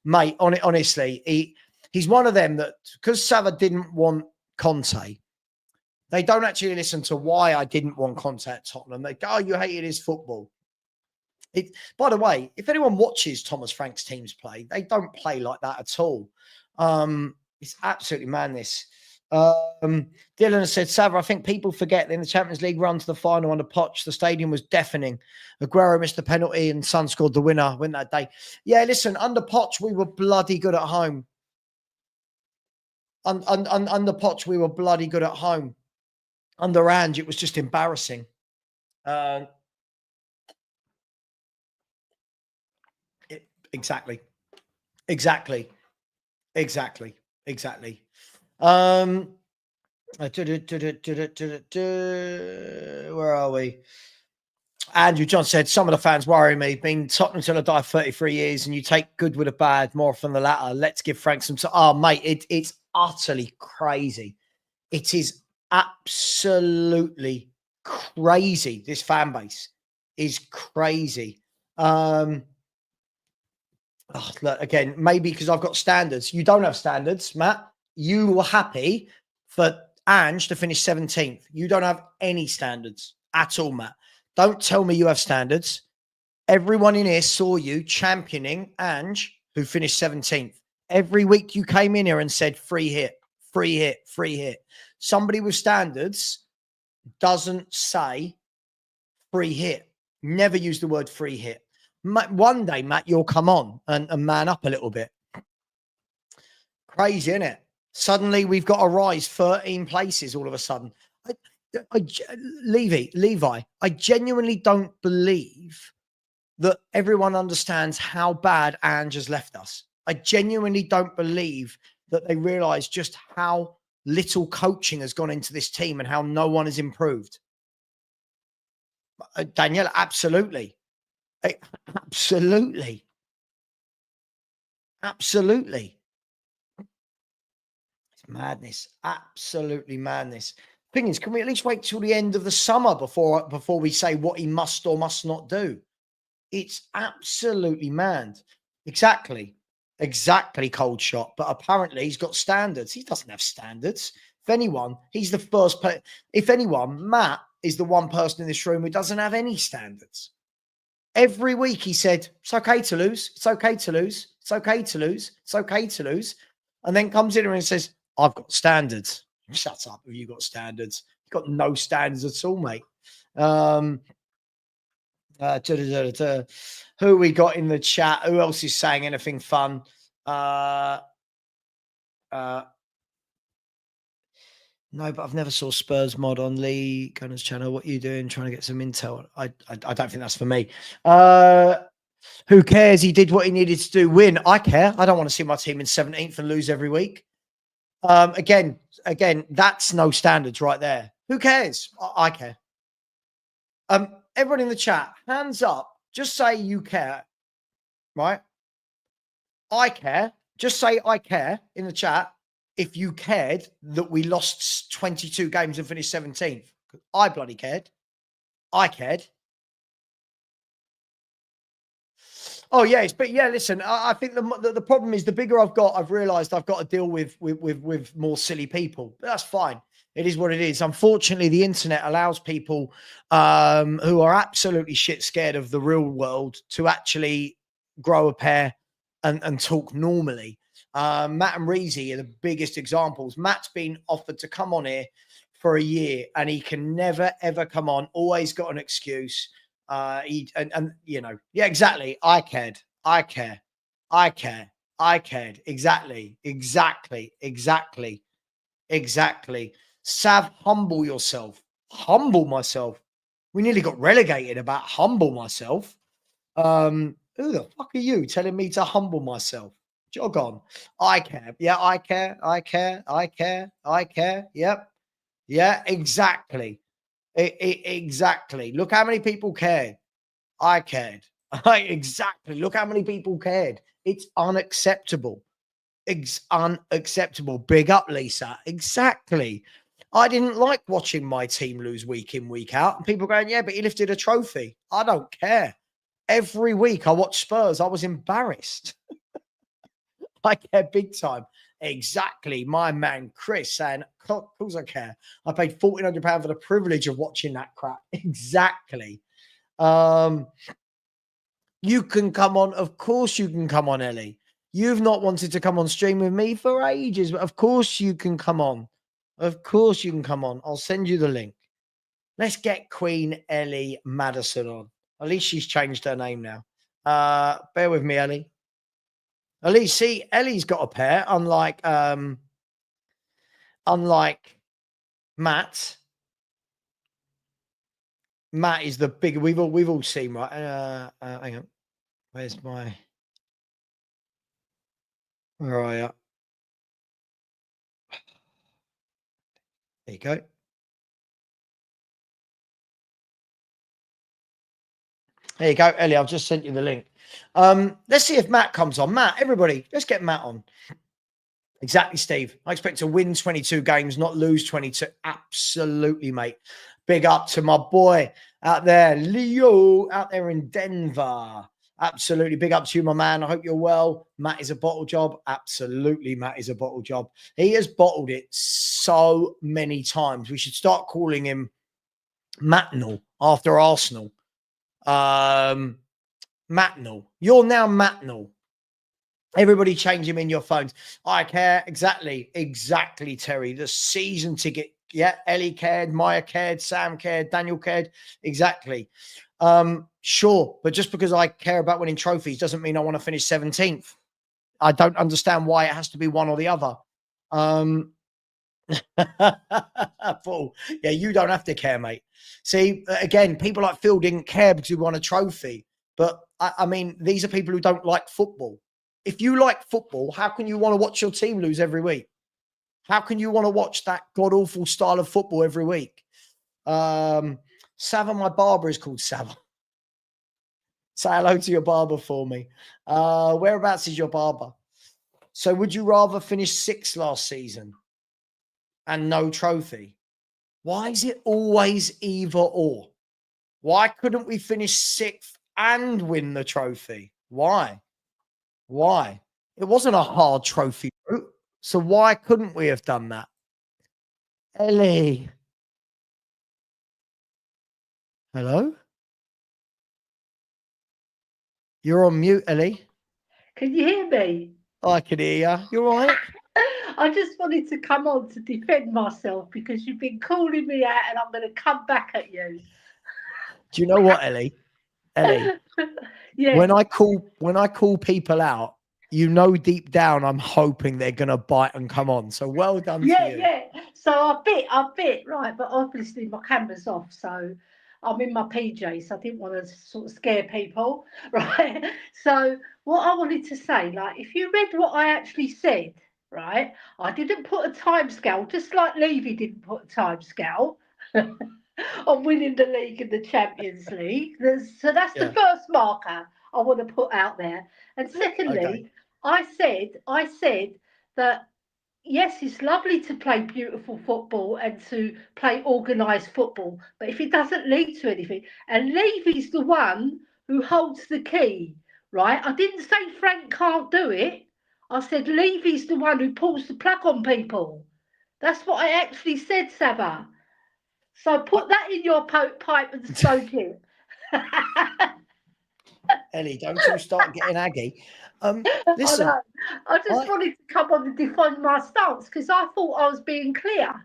mate. Honestly, he's one of them that, because Sava didn't want Conte, they don't actually listen to why I didn't want Conte at Tottenham. They go, "Oh, you hated his football." By the way, if anyone watches Thomas Frank's teams play, they don't play like that at all. It's absolutely madness. Dylan has said, Sava, I think people forget that in the Champions League run to the final under Poch, the stadium was deafening. Aguero missed the penalty and Son scored the winner that day. Yeah, listen, under Poch, we were bloody good at home. Under Poch, we were bloody good at home. Under Ange, it was just embarrassing. Exactly. Where are we? Andrew John said, some of the fans worry me. Been Tottenham till I die 33 years, and you take good with a bad, more often the latter. Let's give Frank some time. Oh, mate, it's utterly crazy. It is absolutely crazy. This fan base is crazy. Look, again, maybe because I've got standards. You don't have standards, Matt. You were happy for Ange to finish 17th. You don't have any standards at all, Matt. Don't tell me you have standards. Everyone in here saw you championing Ange, who finished 17th. Every week you came in here and said, free hit, free hit, free hit. Somebody with standards doesn't say free hit. Never use the word free hit. One day, Matt, you'll come on and man up a little bit. Crazy, isn't it? Suddenly we've got to rise 13 places all of a sudden. Levi, I genuinely don't believe that everyone understands how bad Ange has left us. I genuinely don't believe that they realize just how little coaching has gone into this team and how no one has improved. Danielle, absolutely. Absolutely. It's madness. Absolutely madness. Thing is, can we at least wait till the end of the summer before we say what he must or must not do? It's absolutely mad. Exactly, cold shot. But apparently he's got standards. He doesn't have standards. If anyone, he's the first person. If anyone, Matt is the one person in this room who doesn't have any standards. Every week he said, it's okay to lose. It's okay to lose. It's okay to lose. It's okay to lose. And then comes in and says, I've got standards. Shut up. Have you got standards? You've got no standards at all, mate. Who we got in the chat? Who else is saying anything fun? No, but I've never saw Spurs mod on Lee Gunners channel. What are you doing? Trying to get some intel? I don't think that's for me. Who cares? He did what he needed to do. Win. I care. I don't want to see my team in 17th and lose every week. Again, that's no standards right there. Who cares? I care. Everyone in the chat, hands up. Just say you care, right? I care. Just say I care in the chat if you cared that we lost 22 games and finished 17th. I bloody cared. I cared. Oh, yes. But yeah, listen, I think the problem is the bigger I've realized I've got to deal with more silly people. But that's fine. It is what it is. Unfortunately, the internet allows people who are absolutely shit scared of the real world to actually grow a pair and talk normally. Matt and Reezy are the biggest examples. Matt's been offered to come on here for a year and he can never, ever come on. Always got an excuse. And you know, yeah, exactly. I cared. I care. I care. I cared. Exactly. Exactly. Exactly. Exactly. Sav, humble yourself. Humble myself. We nearly got relegated about humble myself. Who the fuck are you telling me to humble myself? Jog on. I care. Yeah, I care. I care. I care. I care. Yep. Yeah, exactly. Exactly. Look how many people cared. I cared. Exactly. Look how many people cared. It's unacceptable. Unacceptable. Big up, Lisa. Exactly. I didn't like watching my team lose week in, week out. And people going, yeah, but he lifted a trophy. I don't care. Every week I watched Spurs. I was embarrassed. I care big time. Exactly. My man Chris saying, of course I care. I paid £1,400 for the privilege of watching that crap. Exactly. You can come on. Of course you can come on, Ellie. You've not wanted to come on stream with me for ages, but of course you can come on. Of course you can come on. I'll send you the link. Let's get Queen Ellie Madison on. At least she's changed her name now. Bear with me, Ellie. At least, see, Ellie's got a pair, unlike Matt. Matt is the big. We've all seen, right? Hang on. Where's my? Where are you? There you go. There you go, Ellie. I've just sent you the link. Let's see if Matt comes on. Matt, everybody, let's get Matt on. Exactly, Steve. I expect to win 22 games, not lose 22. Absolutely, mate. Big up to my boy out there, Leo, out there in Denver. Absolutely. Big up to you, my man. I hope you're well. Matt is a bottle job. Absolutely, Matt is a bottle job. He has bottled it so many times. We should start calling him Matnell after Arsenal. Matnell. You're now Matnell. Everybody change him in your phones. I care. Exactly. Exactly, Terry. The season ticket. Yeah. Ellie cared. Maya cared. Sam cared. Daniel cared. Exactly. Sure. But just because I care about winning trophies doesn't mean I want to finish 17th. I don't understand why it has to be one or the other. Paul, yeah, you don't have to care, mate. See, again, people like Phil didn't care because he won a trophy. But I mean, these are people who don't like football. If you like football, how can you want to watch your team lose every week? How can you want to watch that god-awful style of football every week? Sava, my barber is called Sava. Say hello to your barber for me. Whereabouts is your barber? So would you rather finish 6th last season and no trophy? Why is it always either or? Why couldn't we finish 6th and win the trophy? Why? Why? It wasn't a hard trophy route. So why couldn't we have done that? Ellie. Hello? You're on mute, Ellie. Can you hear me? I can hear you. You're all right? I just wanted to come on to defend myself because you've been calling me out and I'm going to come back at you. Do you know what, Ellie? Ellie, Yeah. when I call people out, you know deep down I'm hoping they're gonna bite and come on. So well done to you. Yeah. So I bit, right, but obviously my camera's off, so I'm in my PJs, so I didn't want to sort of scare people, right? So what I wanted to say, like, if you read what I actually said, right, I didn't put a time scale, just like Levy didn't put a time scale on winning the league and the Champions League. So that's the first marker I want to put out there. And secondly, I said that yes, it's lovely to play beautiful football and to play organised football, but if it doesn't lead to anything, and Levy's the one who holds the key, right? I didn't say Frank can't do it. I said Levy's the one who pulls the plug on people. That's what I actually said, Saba. So put that in your pipe and smoke it. Ellie, don't you start getting aggy. Listen, I just wanted to come on and defend my stance because I thought I was being clear.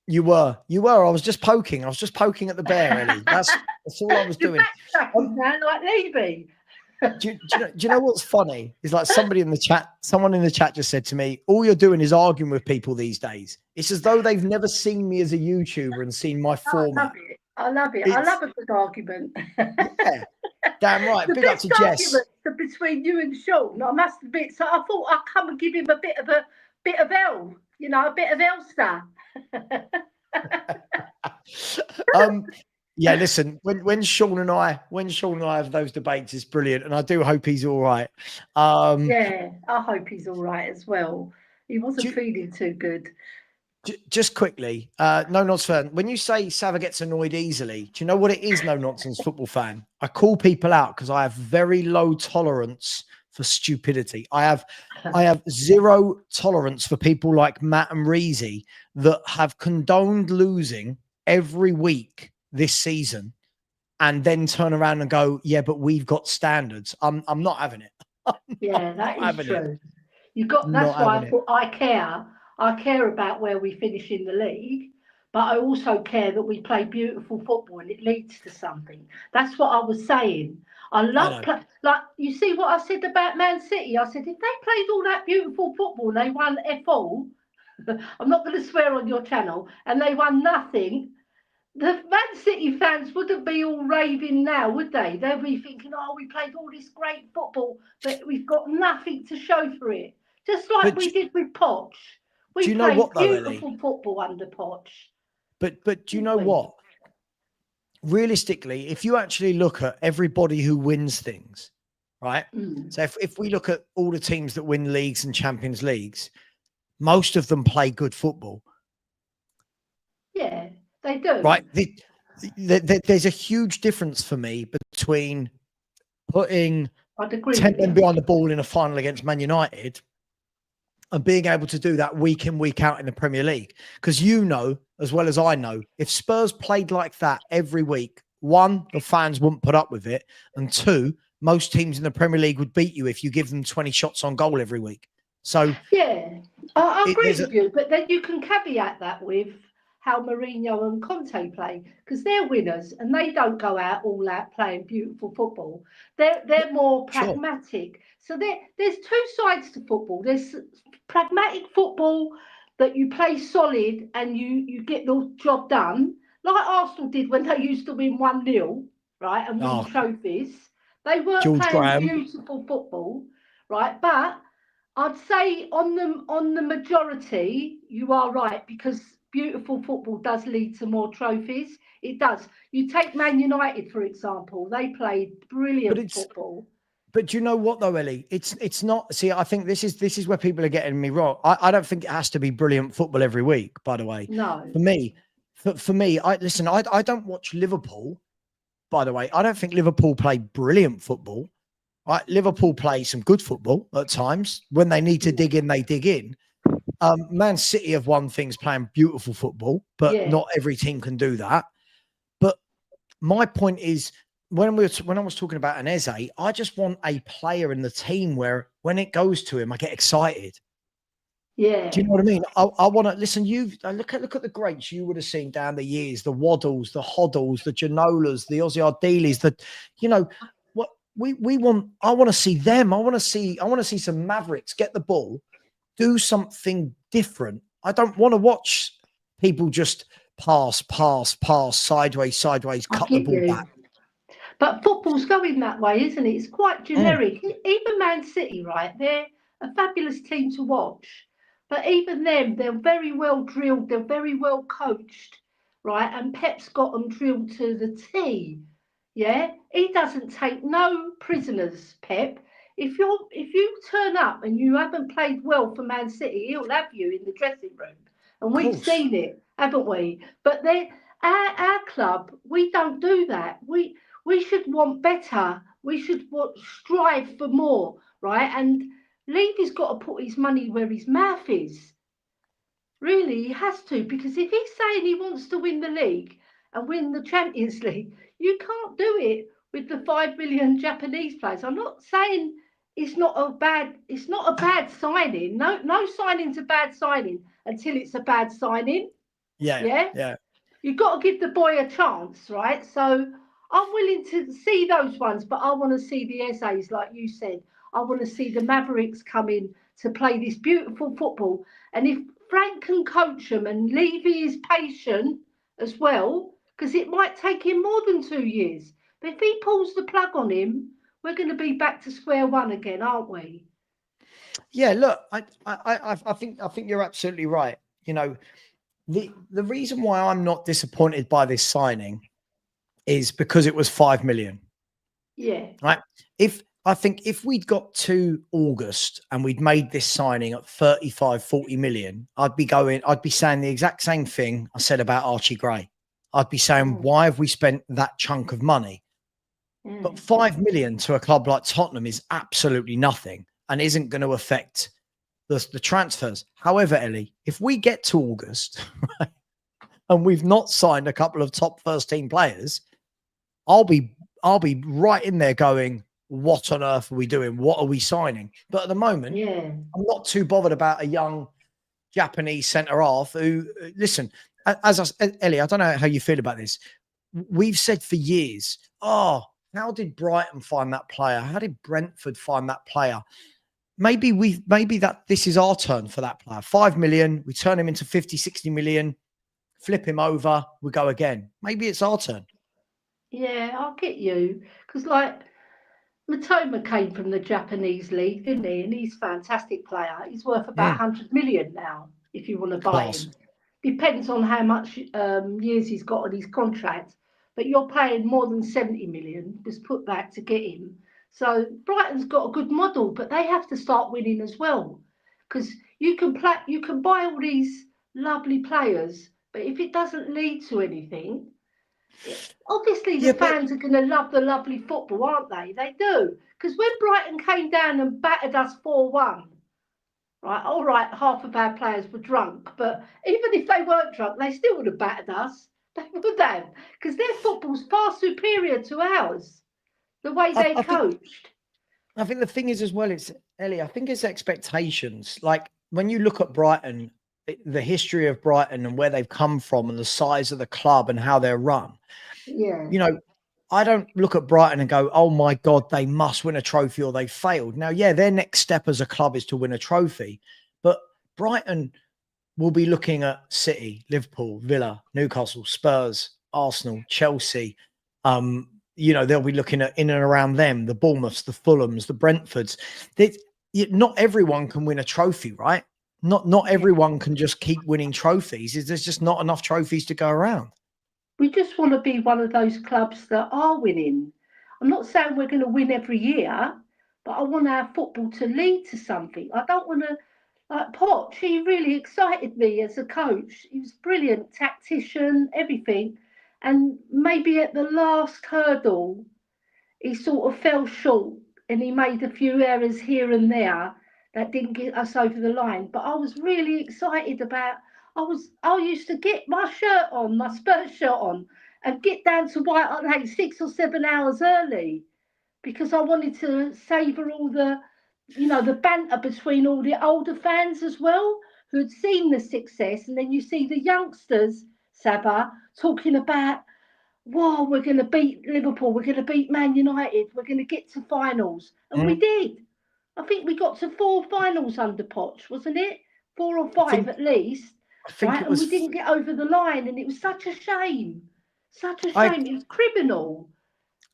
You were. I was just poking. at the bear, Ellie. That's all I was You're doing. backtracking now, like Levy. Do you know what's funny? Is like someone in the chat just said to me, all you're doing is arguing with people these days. It's as though they've never seen me as a YouTuber and seen my format. I love it. I love a good argument. Yeah, damn right. The Big up best to Jess. arguments are between you and Sean, I must admit. So I thought I'd come and give him a bit of L, a bit of Elster. Yeah, listen, when Sean and I have those debates, it's brilliant, and I do hope he's all right. Yeah, I hope he's all right as well. He wasn't feeling too good. Just quickly, no nonsense fan. When you say Sava gets annoyed easily, do you know what it is? No nonsense football fan. I call people out because I have very low tolerance for stupidity. I have zero tolerance for people like Matt and Reezy that have condoned losing every week this season, and then turn around and go, "Yeah, but we've got standards." I'm not having it. Yeah, that is true. That's why I thought I care about where we finish in the league, but I also care that we play beautiful football and it leads to something. That's what I was saying. I love like you see what I said about Man City. I said if they played all that beautiful football and they won F all, I'm not going to swear on your channel, and they won nothing. The Man City fans wouldn't be all raving now, would they? They'd be thinking, "Oh, we played all this great football, but we've got nothing to show for it." Just like we did with Poch. We played beautiful football under Poch. But do you know what? Realistically, if you actually look at everybody who wins things, right? So if we look at all the teams that win leagues and Champions Leagues, most of them play good football. Yeah, they do. Right? There's a huge difference for me between putting 10 men behind the ball in a final against Man United and being able to do that week in, week out in the Premier League. Because you know, as well as I know, if Spurs played like that every week, one, the fans wouldn't put up with it. And two, most teams in the Premier League would beat you if you give them 20 shots on goal every week. So yeah, I agree with you. But then you can caveat that with how Mourinho and Conte play, because they're winners and they don't go out all out playing beautiful football. They're more pragmatic. So there's two sides to football. There's pragmatic football that you play solid and you get the job done, like Arsenal did when they used to win 1-0, right, and win trophies. They weren't playing beautiful football, right? But I'd say on the majority, you are right, because beautiful football does lead to more trophies. It does. You take Man United, for example. They played brilliant football. But do you know what though, Ellie? It's not. See, I think this is where people are getting me wrong. I don't think it has to be brilliant football every week. By the way, no. For me, I don't watch Liverpool. By the way, I don't think Liverpool play brilliant football. Right? Liverpool play some good football at times. When they need to dig in, they dig in. Man City have won things playing beautiful football, but not every team can do that. But my point is, when I was talking about an Eze, I just want a player in the team where when it goes to him, I get excited. Yeah. Do you know what I mean? I want to listen. Look at the greats you would have seen down the years: the Waddles, the Hoddles, the Janolas, the Ozzy Ardelis. What we want. I want to see them. I want to see some Mavericks get the ball, do something different. I don't want to watch people just pass, sideways, cut the ball back. But football's going that way, isn't it? It's quite generic. Even Man City, right? They're a fabulous team to watch. But even them, they're very well drilled. They're very well coached, right? And Pep's got them drilled to the T. Yeah, he doesn't take no prisoners, Pep. If you turn up and you haven't played well for Man City, he'll have you in the dressing room. And we've seen it, haven't we? But our club, we don't do that. We should want better. We should strive for more, right? And Levy's got to put his money where his mouth is. Really, he has to, because if he's saying he wants to win the league and win the Champions League, you can't do it with the 5 million Japanese players. I'm not saying it's not a bad signing. No signing's a bad signing until it's a bad signing. Yeah. You've got to give the boy a chance, right? So I'm willing to see those ones, but I want to see the essays, like you said. I want to see the Mavericks come in to play this beautiful football. And if Frank can coach them and Levy is patient as well, because it might take him more than 2 years. But if he pulls the plug on him, we're going to be back to square one again, aren't we? Yeah, look, I think you're absolutely right. You know, the reason why I'm not disappointed by this signing is because it was 5 million. Yeah. Right. If we'd got to August and we'd made this signing at 35, 40 million, I'd be saying the exact same thing I said about Archie Gray. I'd be saying, why have we spent that chunk of money? But 5 million to a club like Tottenham is absolutely nothing and isn't going to affect the transfers. However, Ellie, if we get to August right, and we've not signed a couple of top first team players, I'll be right in there going, what on earth are we doing? What are we signing? But at the moment, I'm not too bothered about a young Japanese centre half who, listen, Ellie, I don't know how you feel about this. We've said for years, how did Brighton find that player? How did Brentford find that player? Maybe this is our turn for that player. 5 million, we turn him into 50, 60 million, flip him over, we go again. Maybe it's our turn. Yeah, I'll get you. Because, like, Matoma came from the Japanese league, didn't he? And he's a fantastic player. He's worth about 100 million now, if you want to buy him. Depends on how much years he's got on his contract. But you're paying more than 70 million, just put that to get him. So Brighton's got a good model, but they have to start winning as well. Because you can buy all these lovely players, but if it doesn't lead to anything, obviously the fans are going to love the lovely football, aren't they? They do. Because when Brighton came down and battered us 4-1, right, all right, half of our players were drunk, but even if they weren't drunk, they still would have battered us. They would have, because their football's far superior to ours, the way they coached. I think the thing is as well, Ellie, I think it's expectations. Like when you look at Brighton, the history of Brighton and where they've come from and the size of the club and how they're run. Yeah. You know, I don't look at Brighton and go, oh my God, they must win a trophy or they failed. Now, yeah, their next step as a club is to win a trophy. But Brighton will be looking at City, Liverpool, Villa, Newcastle, Spurs, Arsenal, Chelsea. They'll be looking at in and around them, the Bournemouths, the Fulhams, the Brentfords. Not everyone can win a trophy, right? Not everyone can just keep winning trophies. There's just not enough trophies to go around. We just want to be one of those clubs that are winning. I'm not saying we're going to win every year, but I want our football to lead to something. I don't want to, like Poch, he really excited me as a coach. He was brilliant, tactician, everything. And maybe at the last hurdle, he sort of fell short and he made a few errors here and there that didn't get us over the line. But I was really excited about. I used to get my shirt on, my Spurs shirt on, and get down to White Hart Lane 6 or 7 hours early because I wanted to savour all the banter between all the older fans as well who had seen the success, and then you see the youngsters, Saba, talking about, whoa, we're going to beat Liverpool, we're going to beat Man United, we're going to get to finals. And we did. I think we got to 4 finals under Poch, wasn't it? 4 or 5 at least. Right? And we didn't get over the line, and it was such a shame. Such a shame. It was criminal.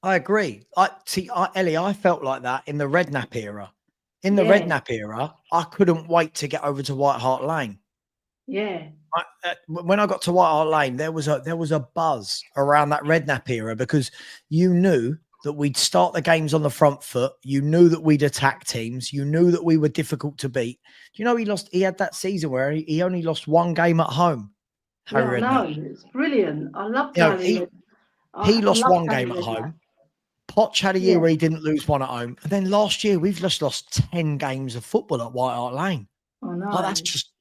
I agree. Ellie, I felt like that in the Redknapp era. In the Redknapp era, I couldn't wait to get over to White Hart Lane. Yeah. When I got to White Hart Lane, there was a buzz around that Redknapp era because you knew that we'd start the games on the front foot. You knew that we'd attack teams. You knew that we were difficult to beat. Do you know he had that season where he only lost 1 game at home. Harry Redknapp. It's brilliant. I love Harry. He lost 1 game at home. Poch had a year where he didn't lose 1 at home. And then last year, we've just lost 10 games of football at White Hart Lane. I know. Oh, that's just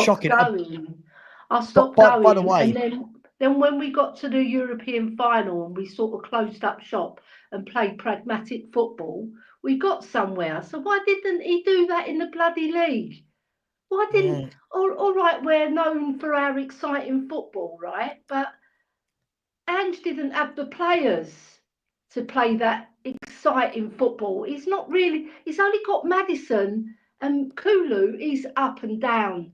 shocking. I stopped going. By the way, and then when we got to the European final and we sort of closed up shop and played pragmatic football, we got somewhere. So why didn't he do that in the bloody league? Why didn't? All right, we're known for our exciting football, right? But Ange didn't have the players to play that exciting football. He's not really. He's only got Maddison and Kulu. He's up and down.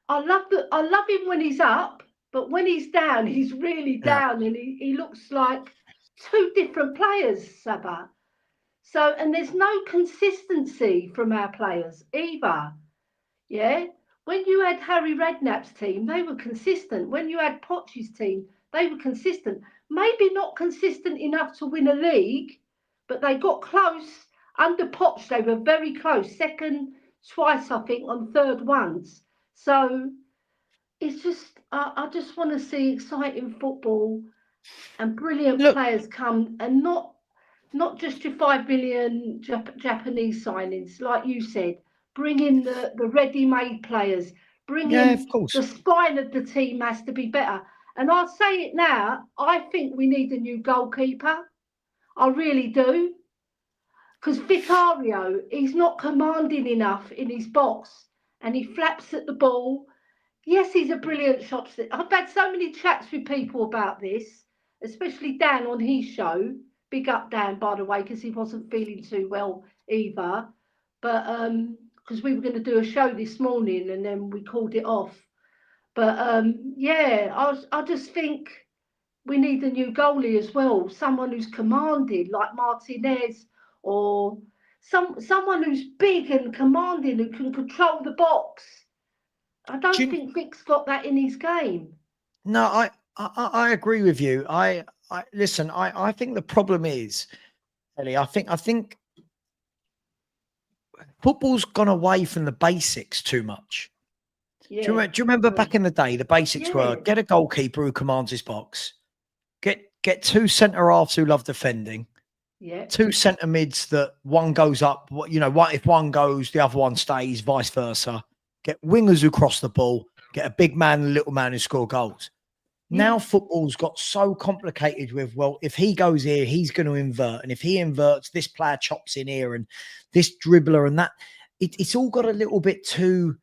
I love him when he's up, but when he's down, he's really Yeah. down, and he looks like two different players, Saba. So, and there's no consistency from our players either. Yeah. When you had Harry Redknapp's team, they were consistent. When you had Poch's team, they were consistent. Maybe not consistent enough to win a league, but they got close. Under Poch, they were very close. Second twice, I think, on third once. So it's just, I just want to see exciting football and brilliant Look, players come, and not just your 5 million Japanese signings, like you said. Bring in the ready-made players. Bring yeah, of in course. the spine of the team has to be better. And I'll say it now, I think we need a new goalkeeper. I really do. Because Vicario, he's not commanding enough in his box, and he flaps at the ball. Yes, he's a brilliant shot. I've had so many chats with people about this, especially Dan on his show. Big up Dan, by the way, because he wasn't feeling too well either. But because we were going to do a show this morning and then we called it off. But yeah, I just think we need a new goalie as well. Someone who's commanding, like Martinez, or someone who's big and commanding, who can control the box. I don't think Vic's got that in his game. No, I agree with you. I listen. I think the problem is, Ellie. I think football's gone away from the basics too much. Yeah. Do you remember back in the day, the basics were Yeah. get a goalkeeper who commands his box, get two centre halves who love defending, Yeah. two centre mids that one goes up. You know, what if one goes, the other one stays, vice versa. Get wingers who cross the ball. Get a big man and a little man who score goals. Now Yeah. football's got so complicated with, well, if he goes here, he's going to invert. And if he inverts, this player chops in here and this dribbler and that. It's all got a little bit too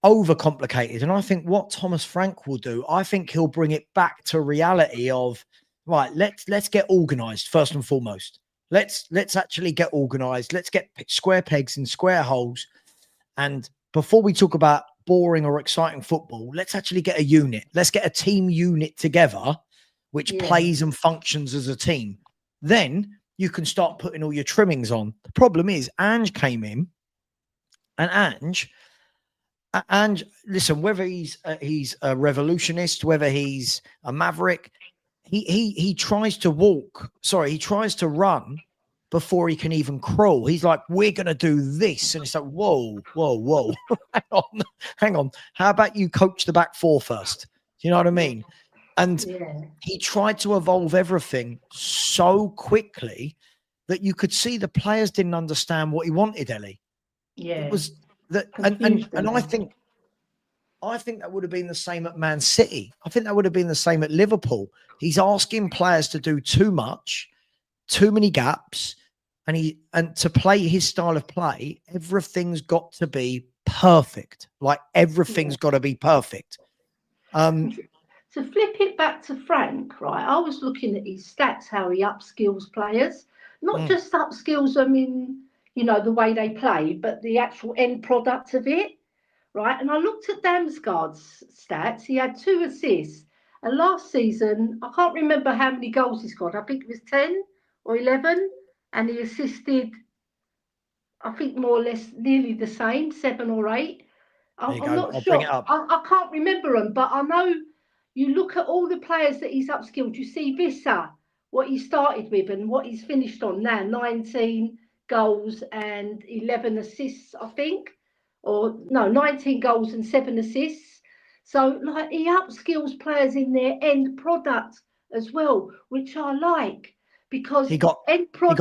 overcomplicated. And I think what Thomas Frank will do, I think he'll bring it back to reality of, right, let's get organized first and foremost. Let's actually get organized. Let's get square pegs in square holes. And before we talk about boring or exciting football, let's actually get a unit. Let's get a team unit together, which plays and functions as a team. Then you can start putting all your trimmings on. The problem is Ange came in, and Ange, listen, whether he's a revolutionist, whether he's a maverick, he tries to walk. Sorry, he tries to run before he can even crawl. He's like, we're going to do this. And it's like, whoa. hang on. How about you coach the back four first? Do you know what I mean? And he tried to evolve everything so quickly that you could see the players didn't understand what he wanted, Ellie. Yeah. It was that, and I think that would have been the same at Man City. I think that would have been the same at Liverpool. He's asking players to do too much, too many gaps, and to play his style of play, everything's got to be perfect. Like everything's got to be perfect. To flip it back to Frank, right? I was looking at his stats, how he upskills players, not just upskills them in, you know, the way they play, but the actual end product of it, right? And I looked at Damsgaard's stats. He had 2 assists, and last season I can't remember how many goals he scored. I think it was 10 or 11, and he assisted, I think, more or less nearly the same, 7 or 8. I'm not I'll bring it sure. up. I can't remember them, but I know you look at all the players that he's upskilled. You see Vissa, what he started with and what he's finished on now, 19 goals and 11 assists, I think. Or no, 19 goals and 7 assists. So like he upskills players in their end product as well, which I like, because He got end product.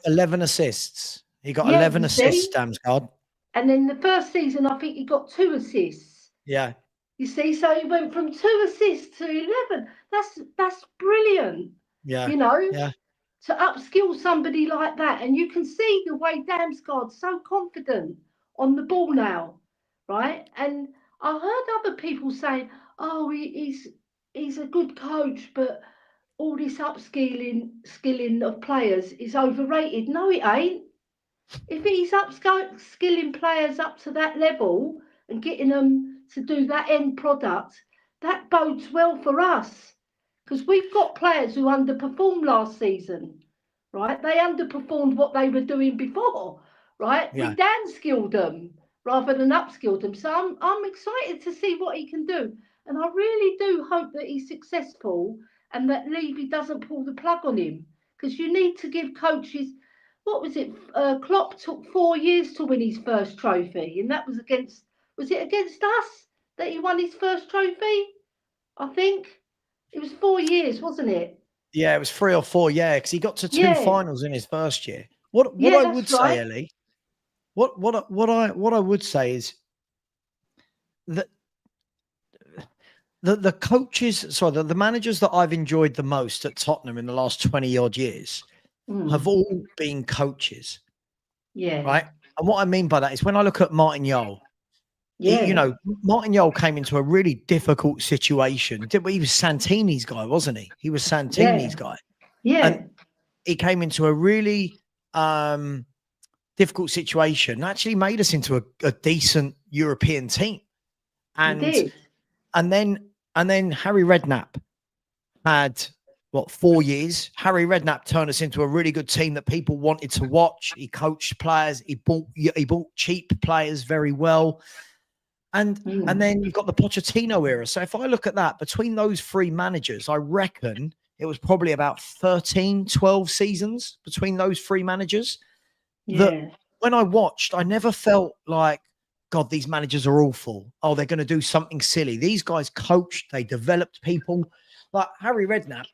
11 assists. He got Yeah, 11 you assists, see? Damsgaard. And then the first season, I think he got 2 assists. Yeah. You see, so he went from 2 assists to 11. That's brilliant. Yeah. You know, Yeah. to upskill somebody like that. And you can see the way Damsgaard's so confident on the ball now. right? And I heard other people saying, "Oh, he's a good coach, but all this skilling of players is overrated." No, it ain't. If he's upskilling players up to that level and getting them to do that end product, that bodes well for us because we've got players who underperformed last season, right? They underperformed what they were doing before, right? Yeah. We downskilled them rather than upskilled them. So I'm excited to see what he can do, and I really do hope that he's successful and that Levy doesn't pull the plug on him because you need to give coaches. What was it? Klopp took 4 years to win his first trophy, and that was against. Was it against us that he won his first trophy? I think it was 4 years, wasn't it? Yeah, it was 3 or 4. Yeah, because he got to two Yeah, finals in his first year. What yeah, I would that's say, right. Ellie, what I would say is that the coaches, sorry, the managers that I've enjoyed the most at Tottenham in the last 20 odd years have Mm, all been coaches, yeah, right? And what I mean by that is when I look at Martin Jol, yeah, Martin Jol came into a really difficult situation. He was Santini's guy, wasn't he? He was yeah, Santini's guy. And yeah. he came into a really difficult situation, actually made us into a decent European team. He And did. and then Harry Redknapp had 4 years. Harry Redknapp turned us into a really good team that people wanted to watch. He coached players. He bought cheap players very well. And Mm, then you've got the Pochettino era. So if I look at that, between those three managers, I reckon it was probably about 13, 12 seasons between those three managers that yeah, when I watched, I never felt like, God, these managers are awful. Oh, they're going to do something silly. These guys coached, they developed people. Like Harry Redknapp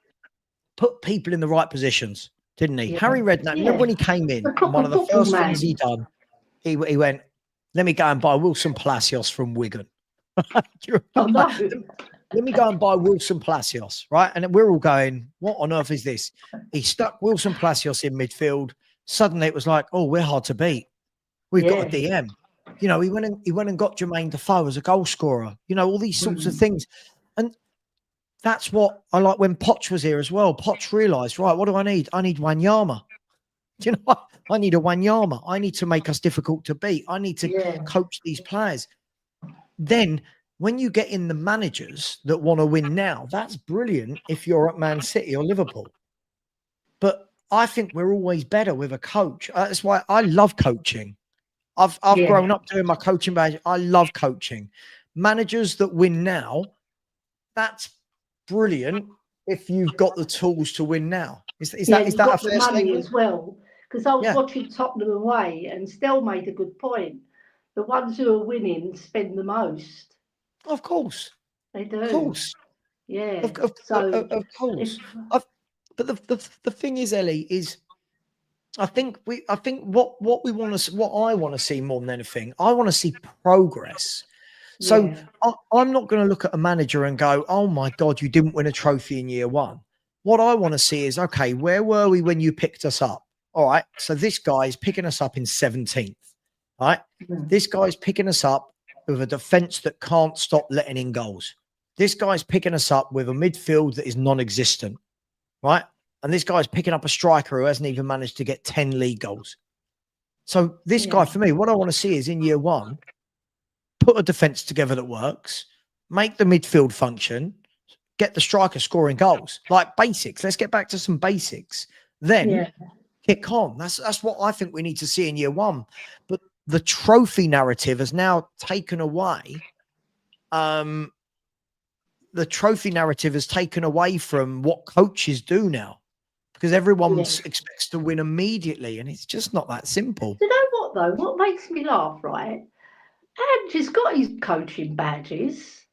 put people in the right positions, didn't he? yeah, Harry Redknapp, remember when yeah. he came A in and one proper of the football first things he man. done, he went, let me go and buy Wilson Palacios from Wigan. Do you I remember? know. Let me go and buy Wilson Palacios, right? And we're all going, what on earth is this? He stuck Wilson Palacios in midfield. Suddenly it was like, oh, we're hard to beat. We've got a Yeah. DM. He went and got Jermaine Defoe as a goal scorer. All these sorts of Mm, things. And that's what I like when Poch was here as well. Poch realised, right, what do I need? I need Wanyama. Do you know what? I need a Wanyama. I need to make us difficult to beat. I need to yeah, coach these players. Then when you get in the managers that want to win now, that's brilliant if you're at Man City or Liverpool. But I think we're always better with a coach. That's why I love coaching. I've yeah. grown up doing my coaching badge. I love coaching. Managers that win now, that's brilliant if you've got the tools to win now. Is Yeah, that and is you've that a got the fair money statement? as well. Because I was Yeah, watching Tottenham away, and Stell made a good point. The ones who are winning spend the most. of course, They of do. course, Yeah. of of, So of if course. I've, but the thing is, Ellie, is I think what we want to what I want to see more than anything, I want to see progress. So yeah, I'm not going to look at a manager and go, oh my God, you didn't win a trophy in year one. What I want to see is, okay, where were we when you picked us up? All right. So this guy's picking us up in 17th. All right. mm, This guy's picking us up with a defense that can't stop letting in goals. This guy's picking us up with a midfield that is non existent. Right. And this guy's picking up a striker who hasn't even managed to get 10 league goals. So this yeah, guy, for me, what I want to see is in year one, put a defense together that works, make the midfield function, get the striker scoring goals, like basics. Let's get back to some basics. Then yeah, kick on. That's what I think we need to see in year one. But the trophy narrative has now taken away. Um, the trophy narrative has taken away from what coaches do now because everyone yeah. expects to win immediately, and it's just not that simple. Do you know what though? What makes me laugh, right? Ange has got his coaching badges,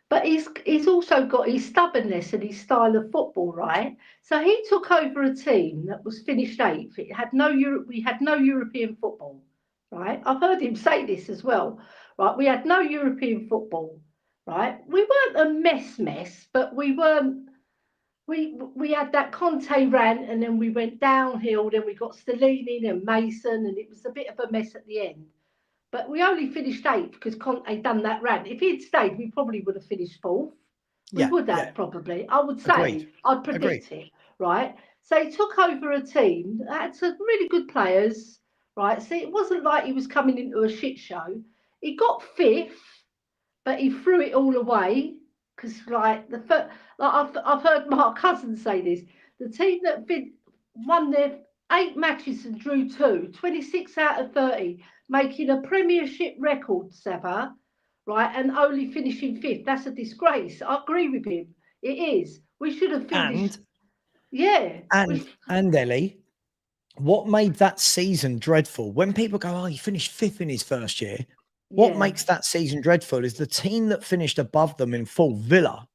but he's also got his stubbornness and his style of football, right? So he took over a team that was finished eighth. It had no Europe. We had no European football, right? I've heard him say this as well, right? We had no European football, right? We weren't a mess, but we weren't. We had that Conte rant, and then we went downhill. Then we got Stellini and Mason, and it was a bit of a mess at the end, but we only finished 8th because Conte done that rant. If he'd stayed, we probably would have finished 4th. We Yeah, would yeah. have probably. I would Agreed. say, I'd Agreed. predict it, right? So he took over a team that had some really good players, right? So it wasn't like he was coming into a shit show. He got 5th, but he threw it all away because, like I've heard Mark Cousins say this. The team that won their 8 matches and drew 2, 26 out of 30, making a Premiership record, Seba, right, and only finishing 5th. That's a disgrace. I agree with him. It is. We should have finished. Yeah. And Ellie, what made that season dreadful? When people go, "Oh, he finished 5th in his first year," what Yeah. makes that season dreadful is the team that finished above them in full, Villa,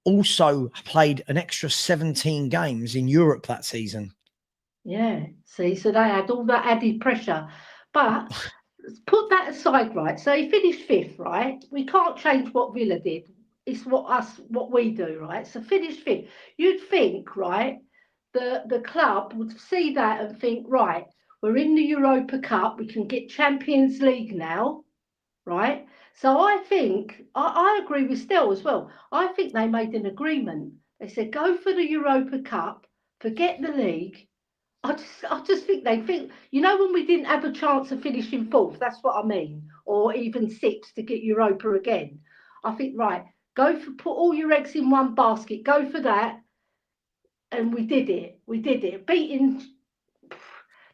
also played an extra 17 games in Europe that season. Yeah. See, so they had all that added pressure. But put that aside, right? So he finished 5th, right? We can't change what Villa did. It's what we do, right? So finish 5th. You'd think, right? The club would see that and think, right, we're in the Europa Cup. We can get Champions League now, right? So I think I agree with Stell as well. I think they made an agreement. They said go for the Europa Cup, forget the league. I just think they think, when we didn't have a chance of finishing 4th, that's what I mean, or even 6th to get Europa again. I think, right, put all your eggs in one basket, go for that. And we did it. We did it. Beating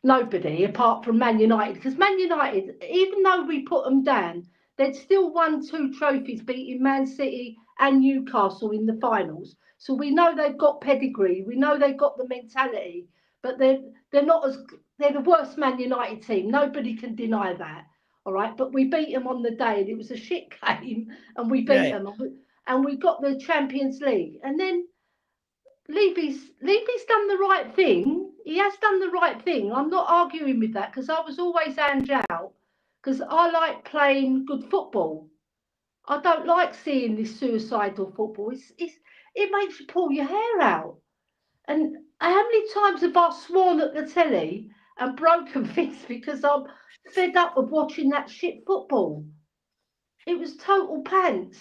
nobody apart from Man United. Because Man United, even though we put them down, they'd still won 2 trophies, beating Man City and Newcastle in the finals. So we know they've got pedigree. We know they've got the mentality. But they're not as they're the worst Man United team. Nobody can deny that. All right. But we beat them on the day, and it was a shit game, and we beat Yeah. them, and we got the Champions League. And then Levy's done the right thing. He has done the right thing. I'm not arguing with that because I was always Ange out because I like playing good football. I don't like seeing this suicidal football. It makes you pull your hair out. And how many times have I sworn at the telly and broken things because I'm fed up of watching that shit football? It was total pants.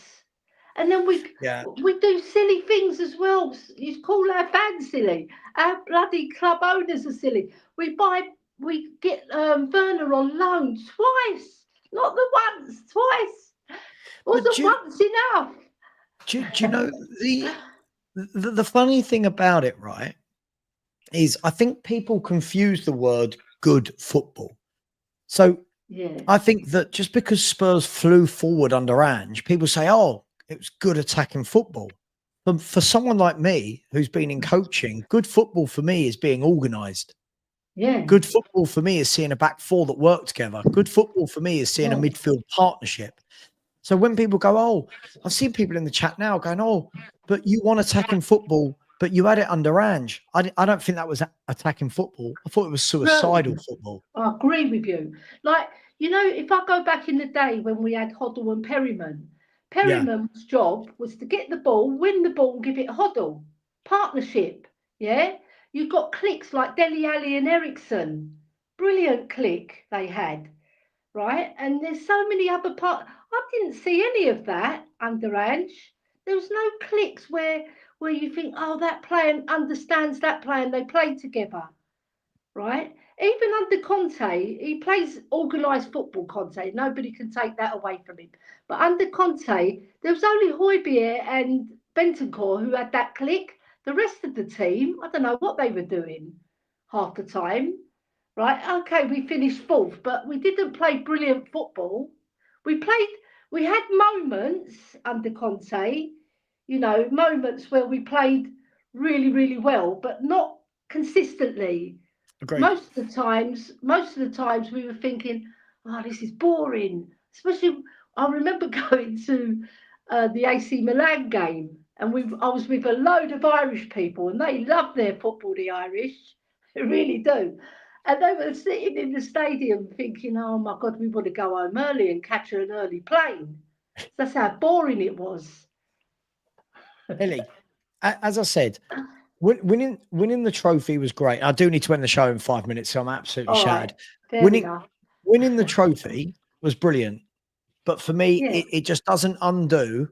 And then Yeah. we do silly things as well. You call our fans silly. Our bloody club owners are silly. We get Werner on loan twice, not the once, twice. But Wasn't once enough. do you know the funny thing about it, right, is I think people confuse the word good football. So Yeah, I think that just because Spurs flew forward under Ange, people say, "Oh, it was good attacking football." But for someone like me who's been in coaching, good football for me is being organised. yeah, Good football for me is seeing a back four that work together. Good football for me is seeing a yeah. midfield partnership. So when people go, "Oh," I've seen people in the chat now going, "Oh, but you want attacking football, but you had it under Ange." I don't think that was attacking football. I thought it was No, suicidal football. I agree with you. Like, if I go back in the day when we had Hoddle and Perryman, Yeah, Perryman's job was to get the ball, win the ball, and give it Hoddle. Partnership. Yeah? You got clicks like Deli Ali and Ericsson. Brilliant click they had, right? And there's so many other parts. I didn't see any of that under Ange. There was no clicks where you think, oh, that player understands that player and they play together, right? Even under Conte, he plays organised football, Conte. Nobody can take that away from him. But under Conte, there was only Højbjerg and Bentancur who had that click. The rest of the team, I don't know what they were doing half the time, right? Okay, we finished 4th, but we didn't play brilliant football. We played, we had moments under Conte, moments where we played really, really well, but not consistently. agreed. Most of the times we were thinking, oh, this is boring. Especially, I remember going to the AC Milan game, and I was with a load of Irish people, and they love their football. The Irish, they really do. And they were sitting in the stadium thinking, oh my God, we want to go home early and catch an early plane. That's how boring it was. Ellie, as I said, winning the trophy was great. I do need to end the show in 5 minutes, so I'm absolutely All shattered. right, fair Winning enough. winning the trophy was brilliant. But for me, Yeah. it just doesn't undo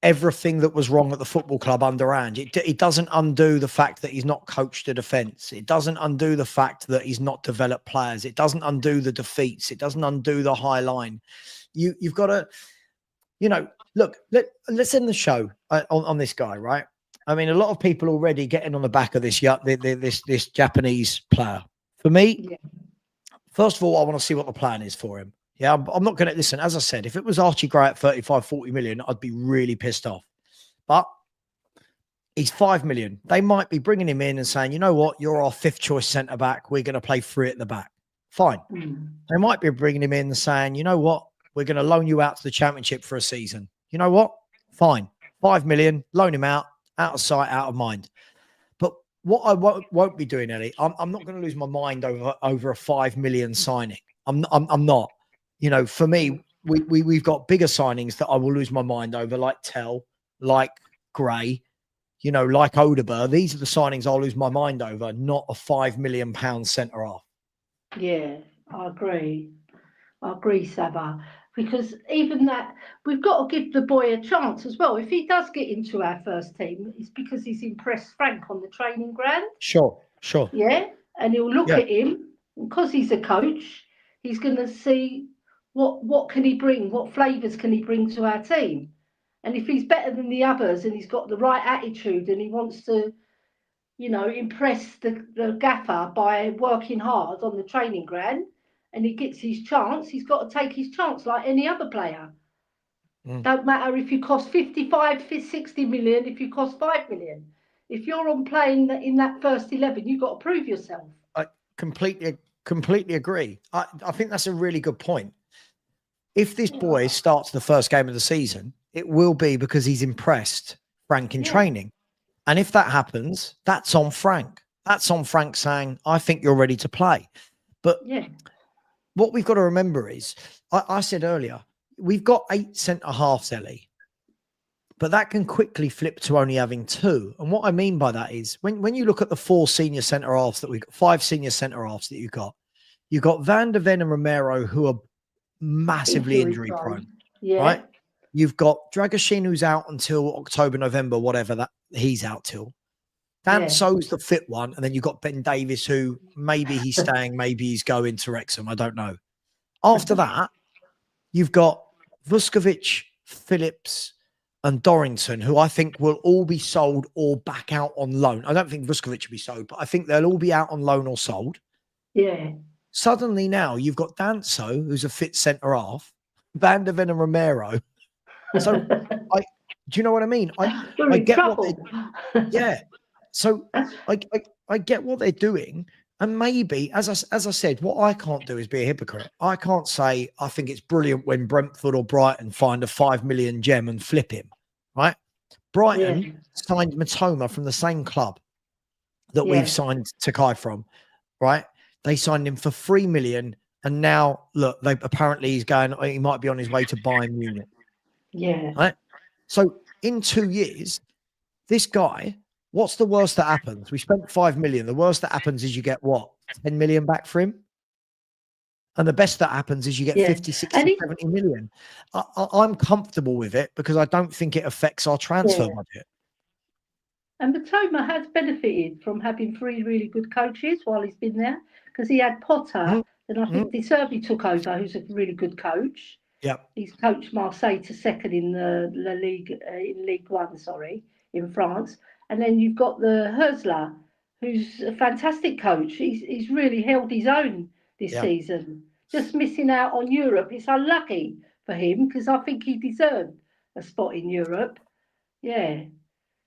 everything that was wrong at the football club under Ange. It doesn't undo the fact that he's not coached a defence. It doesn't undo the fact that he's not developed players. It doesn't undo the defeats. It doesn't undo the high line. You've got to, look, let's end the show on this guy, right? I mean, a lot of people already getting on the back of this Japanese player. For me, first of all, I want to see what the plan is for him. Yeah, I'm not going to listen. As I said, if it was Archie Gray at 35, 40 million, I'd be really pissed off. But he's 5 million. They might be bringing him in and saying, you know what, you're our fifth choice centre back. We're going to play free at the back. Fine. They might be bringing him in and saying, you know what, we're going to loan you out to the Championship for a season. You know what? Fine. 5 million, loan him out of sight, out of mind. But what I won't be doing, Ellie, I'm not going to lose my mind over a 5 million signing. I'm not. For me, we've got bigger signings that I will lose my mind over, like Tell, like Gray, like Odeber. These are the signings I'll lose my mind over, not a £5 million centre half. Yeah, I agree. Saba. Because even that, we've got to give the boy a chance as well. If he does get into our first team, it's because he's impressed Frank on the training ground. Sure. Yeah, and he'll look at him, because he's a coach, he's going to see what can he bring, what flavours can he bring to our team. And if he's better than the others and he's got the right attitude and he wants to, impress the gaffer by working hard on the training ground, and he gets his chance, he's got to take his chance like any other player. Don't matter if you cost 55, 60 million, if you cost 5 million. If you're on playing in that first 11, you've got to prove yourself. I completely agree. I think that's a really good point. If this boy starts the first game of the season, it will be because he's impressed Frank in training. And if that happens, that's on Frank. That's on Frank saying, I think you're ready to play. But what we've got to remember is, I said earlier, we've got 8 centre-halves, Ellie. But that can quickly flip to only having 2. And what I mean by that is, when you look at the 4 senior centre-halves that we've got, 5 senior centre-halves that you've got Van der Ven and Romero, who are massively injury prone. Right? You've got Dragashin, who's out until October, November, whatever that he's out till. Danso's the fit one. And then you've got Ben Davis, who maybe he's staying, maybe he's going to Wrexham. I don't know. After that, you've got Vuskovic, Phillips, and Dorrington, who I think will all be sold or back out on loan. I don't think Vuskovic will be sold, but I think they'll all be out on loan or sold. Yeah. Suddenly now you've got Danso, who's a fit centre-half, Van der Ven and Romero. So, do you know what I mean? I get trouble. So I get what they're doing, and maybe, as I said, what I can't do is be a hypocrite. I can't say I think it's brilliant when Brentford or Brighton find a 5 million gem and flip him, right? Brighton signed Matoma from the same club that we've signed Takai from, right? They signed him for 3 million, and now look, he might be on his way to Bayern Munich. Yeah. Right. So in 2 years, this guy, what's the worst that happens? We spent 5 million. The worst that happens is you get what? 10 million back for him. And the best that happens is you get 50, 60, 70 million. I'm comfortable with it because I don't think it affects our transfer budget. And Matoma has benefited from having 3 really good coaches while he's been there, because he had Potter, and I think De Zerbi took over, who's a really good coach. Yeah, he's coached Marseille to second in the La Ligue, in Ligue 1, in France. And then you've got the Herzler, who's a fantastic coach. He's really held his own this season. Just missing out on Europe. It's unlucky for him because I think he deserved a spot in Europe. Yeah.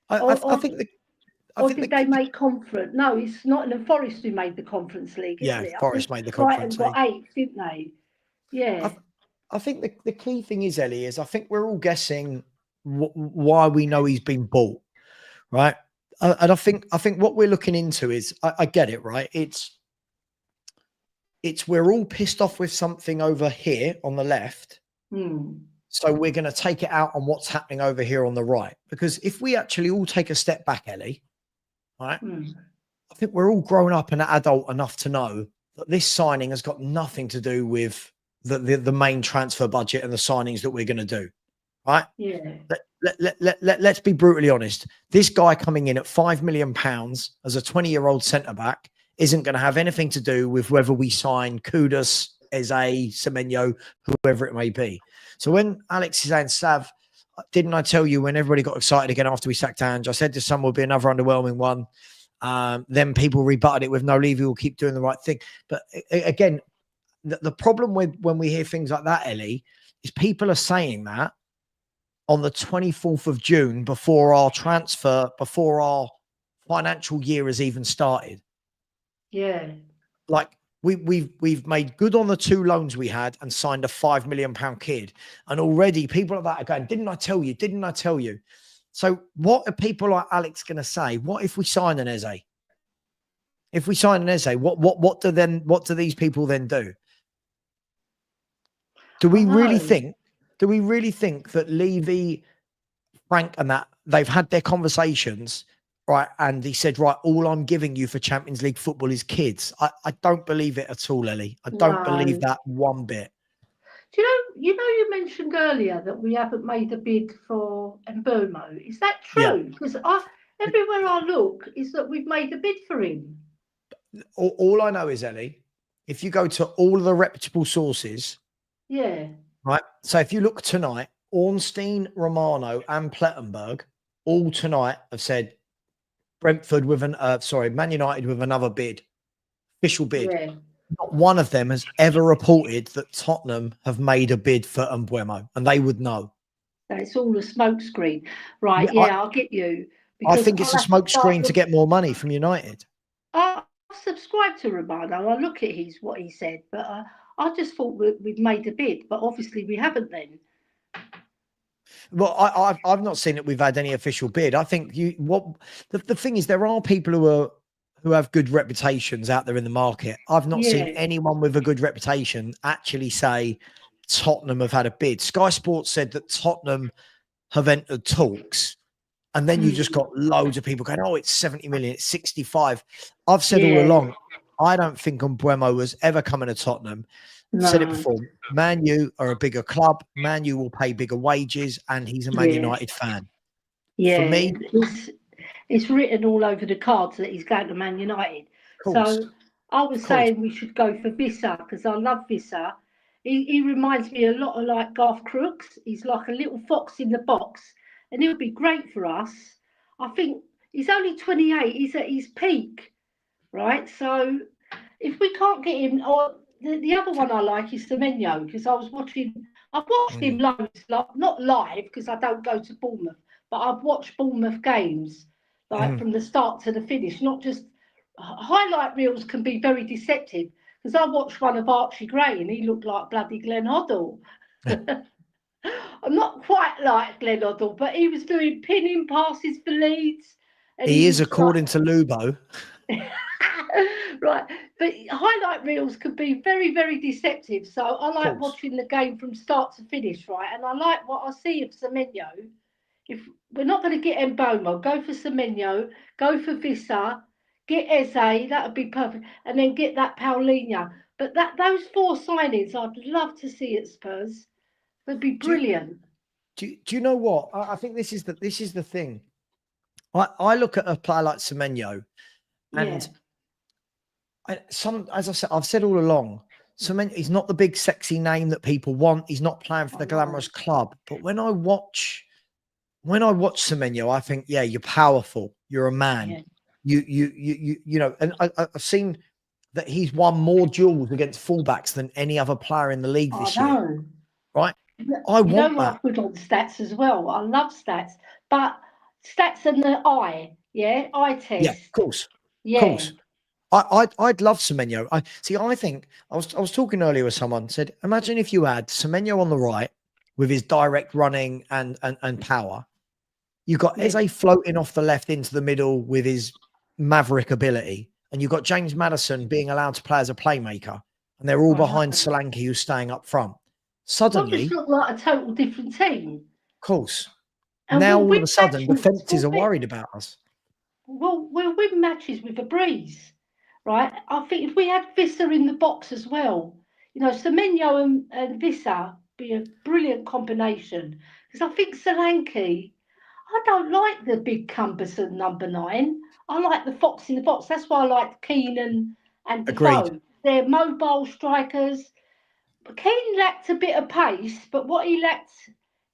I think they make conference? No, it's Nottingham Forest who made the Conference League, isn't it? Forest made the Conference League. Brighton got 8th, didn't they? Yeah. I think the key thing is, Ellie, is I think we're all guessing why we know he's been bought, right? And I think what we're looking into is, I get it, right? It's we're all pissed off with something over here on the left. So we're going to take it out on what's happening over here on the right. Because if we actually all take a step back, Ellie, right? I think we're all grown up and adult enough to know that this signing has got nothing to do with the main transfer budget and the signings that we're going to do, right? Yeah. Let's be brutally honest. This guy coming in at £5 million as a 20-year-old centre back isn't going to have anything to do with whether we sign Kudus, Eze, Semenyo, whoever it may be. So when Alex is saying, Sav, didn't I tell you when everybody got excited again after we sacked Ange? I said this summer will be another underwhelming one. Then people rebutted it with no, Levy will keep doing the right thing. But again, the problem with when we hear things like that, Ellie, is people are saying that on the 24th of June before our financial year has even started. Yeah. Like we've made good on the 2 loans we had and signed a £5 million kid. And already people like that are going, didn't I tell you? Didn't I tell you? So what are people like Alex going to say? What if we sign an Eze? If we sign an Eze, what do these people then do? Do we really think that Levy, Frank and that they've had their conversations, right? And he said, right, all I'm giving you for Champions League football is kids. I don't believe it at all, Ellie. I don't believe that one bit. Do you mentioned earlier that we haven't made a bid for Mbomo. Is that true? Because everywhere I look is that we've made a bid for him. All I know is, Ellie, if you go to all of the reputable sources, yeah, right. So if you look tonight, Ornstein, Romano, and Plettenberg all tonight have said Brentford with Man United with another bid, official bid. Yeah. Not one of them has ever reported that Tottenham have made a bid for Mbuemo, and they would know. It's all a smokescreen, right? Yeah, I'll get you. I think it's a smokescreen to get more money from United. I subscribe to Romano. I look at what he said, but I just thought we'd made a bid, but obviously we haven't then. Well, I've not seen that we've had any official bid. I think the thing is, there are people who have good reputations out there in the market. I've not seen anyone with a good reputation actually say Tottenham have had a bid. Sky Sports said that Tottenham have entered talks, and then you just got loads of people going, oh, it's 70 million, it's 65. I've said all along, I don't think Mbuemo was ever coming to Tottenham. No. Said it before, Man U are a bigger club. Man U will pay bigger wages, and he's a Man United fan. Yeah, for me, it's written all over the cards that he's going to Man United. So I was saying we should go for Vissa because I love Vissa. He reminds me a lot of like Garth Crooks. He's like a little fox in the box, and he'll be great for us. I think he's only 28. He's at his peak, right? So if we can't get him, or the other one I like is Semenyo because I've watched him loads, not live because I don't go to Bournemouth, but I've watched Bournemouth games from the start to the finish. Not just highlight reels can be very deceptive because I watched one of Archie Gray and he looked like bloody Glenn Hoddle. I'm not quite like Glenn Hoddle, but he was doing pinning passes for Leeds. And he is, according to Lubo. Right, but highlight reels could be very, very deceptive. So I like watching the game from start to finish, right? And I like what I see of Semenyo. If we're not going to get Mbomo, go for Semenyo, go for Vissa, get Eze, that would be perfect, and then get that Paulinho. But those 4 signings, I'd love to see at Spurs. They'd be brilliant. Do you know what? I think this is the thing. I look at a player like Semenyo, and as I said, I've said all along, Semenyo, he's not the big sexy name that people want. He's not playing for the glamorous club. But when I watch Semenyo, I think, yeah, you're powerful. You're a man. Yeah. You know, and I've seen that he's won more duels against fullbacks than any other player in the league this year. Right? I want that. I'm good on stats as well. I love stats, but stats and the eye, eye test. Yeah, of course. Yeah. Of course. I'd love Semenyo. I think I was talking earlier with someone said, imagine if you had Semenyo on the right with his direct running and power. You got Eze floating off the left into the middle with his maverick ability, and you've got James Maddison being allowed to play as a playmaker, and they're all behind Solanke, who's staying up front. Suddenly, it looked like a total different team. Of course. And now all of a sudden, the fences are worried about us. Well, we'll win matches with a breeze. Right, I think if we had Vissa in the box as well, Semenyo and Vissa be a brilliant combination. Because I think Solanke, I don't like the big cumbersome number 9. I like the fox in the box. That's why I like Keane and Agreed. Defoe. They're mobile strikers. Keane lacked a bit of pace, but what he lacked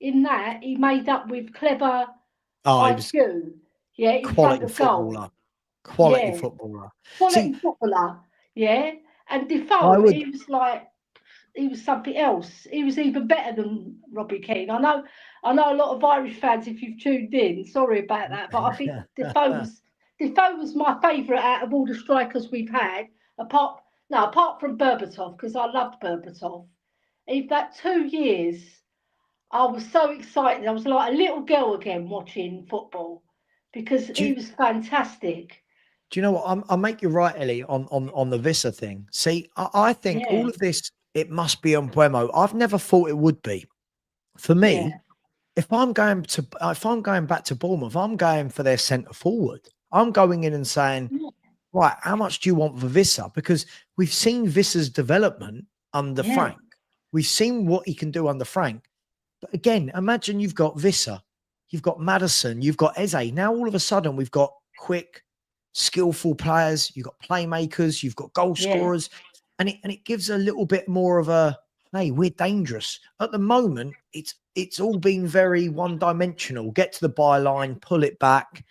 in that, he made up with clever Oh, he was IQ. Yeah, in front quality of goal. footballer. Quality Yeah, footballer. quality See, footballer. Yeah, and I Defoe, would. he was something else. He was even better than Robbie Keane. I know a lot of Irish fans. If you've tuned in, sorry about that, but I think Defoe was my favourite out of all the strikers we've had. Apart from Berbatov, because I loved Berbatov. In that 2 years, I was so excited. I was like a little girl again watching football because do, he you, was fantastic. do you know what? I'll make you right, Ellie, on the Vissa thing. See, I think Yeah, all of this, it must be on Buemo. I've never thought it would be. For yeah, me, if I'm going back to Bournemouth, I'm going for their centre forward. I'm going in and saying, yeah, right, how much do you want for Vissa? Because we've seen Vissa's development under yeah, Frank. We've seen what he can do under Frank. But again, imagine you've got Vissa, you've got Madison, you've got Eze. Now all of a sudden we've got quick, skillful players, you've got playmakers, you've got goal yeah. scorers, and it gives a little bit more of a, hey, we're dangerous. At the moment, it's all been very one-dimensional. Get to the byline, pull it back.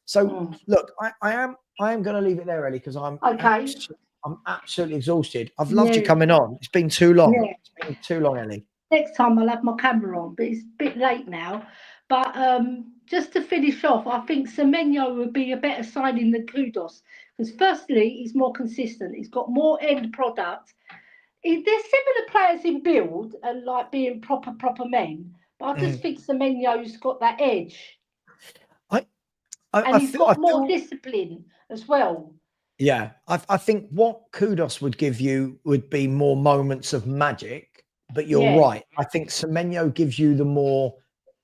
So Mm. look, I am going to leave it there, Ellie, because Okay. I'm absolutely exhausted. I've loved you Yeah, coming on. It's been too long. yeah. It's been too long, Ellie. Next time I'll have my camera on, but it's a bit late now. But just to finish off, I think Semenyo would be a better signing than Kudos because firstly, he's more consistent. He's got more end product. There's similar players in build and like being proper men, but I just Mhm. think Semenyo's got that edge, I, I, and I he's feel, I got more feel, discipline as well. yeah. I think what Kudos would give you would be more moments of magic. But you're Yeah, right. I think Semenyo gives you the more.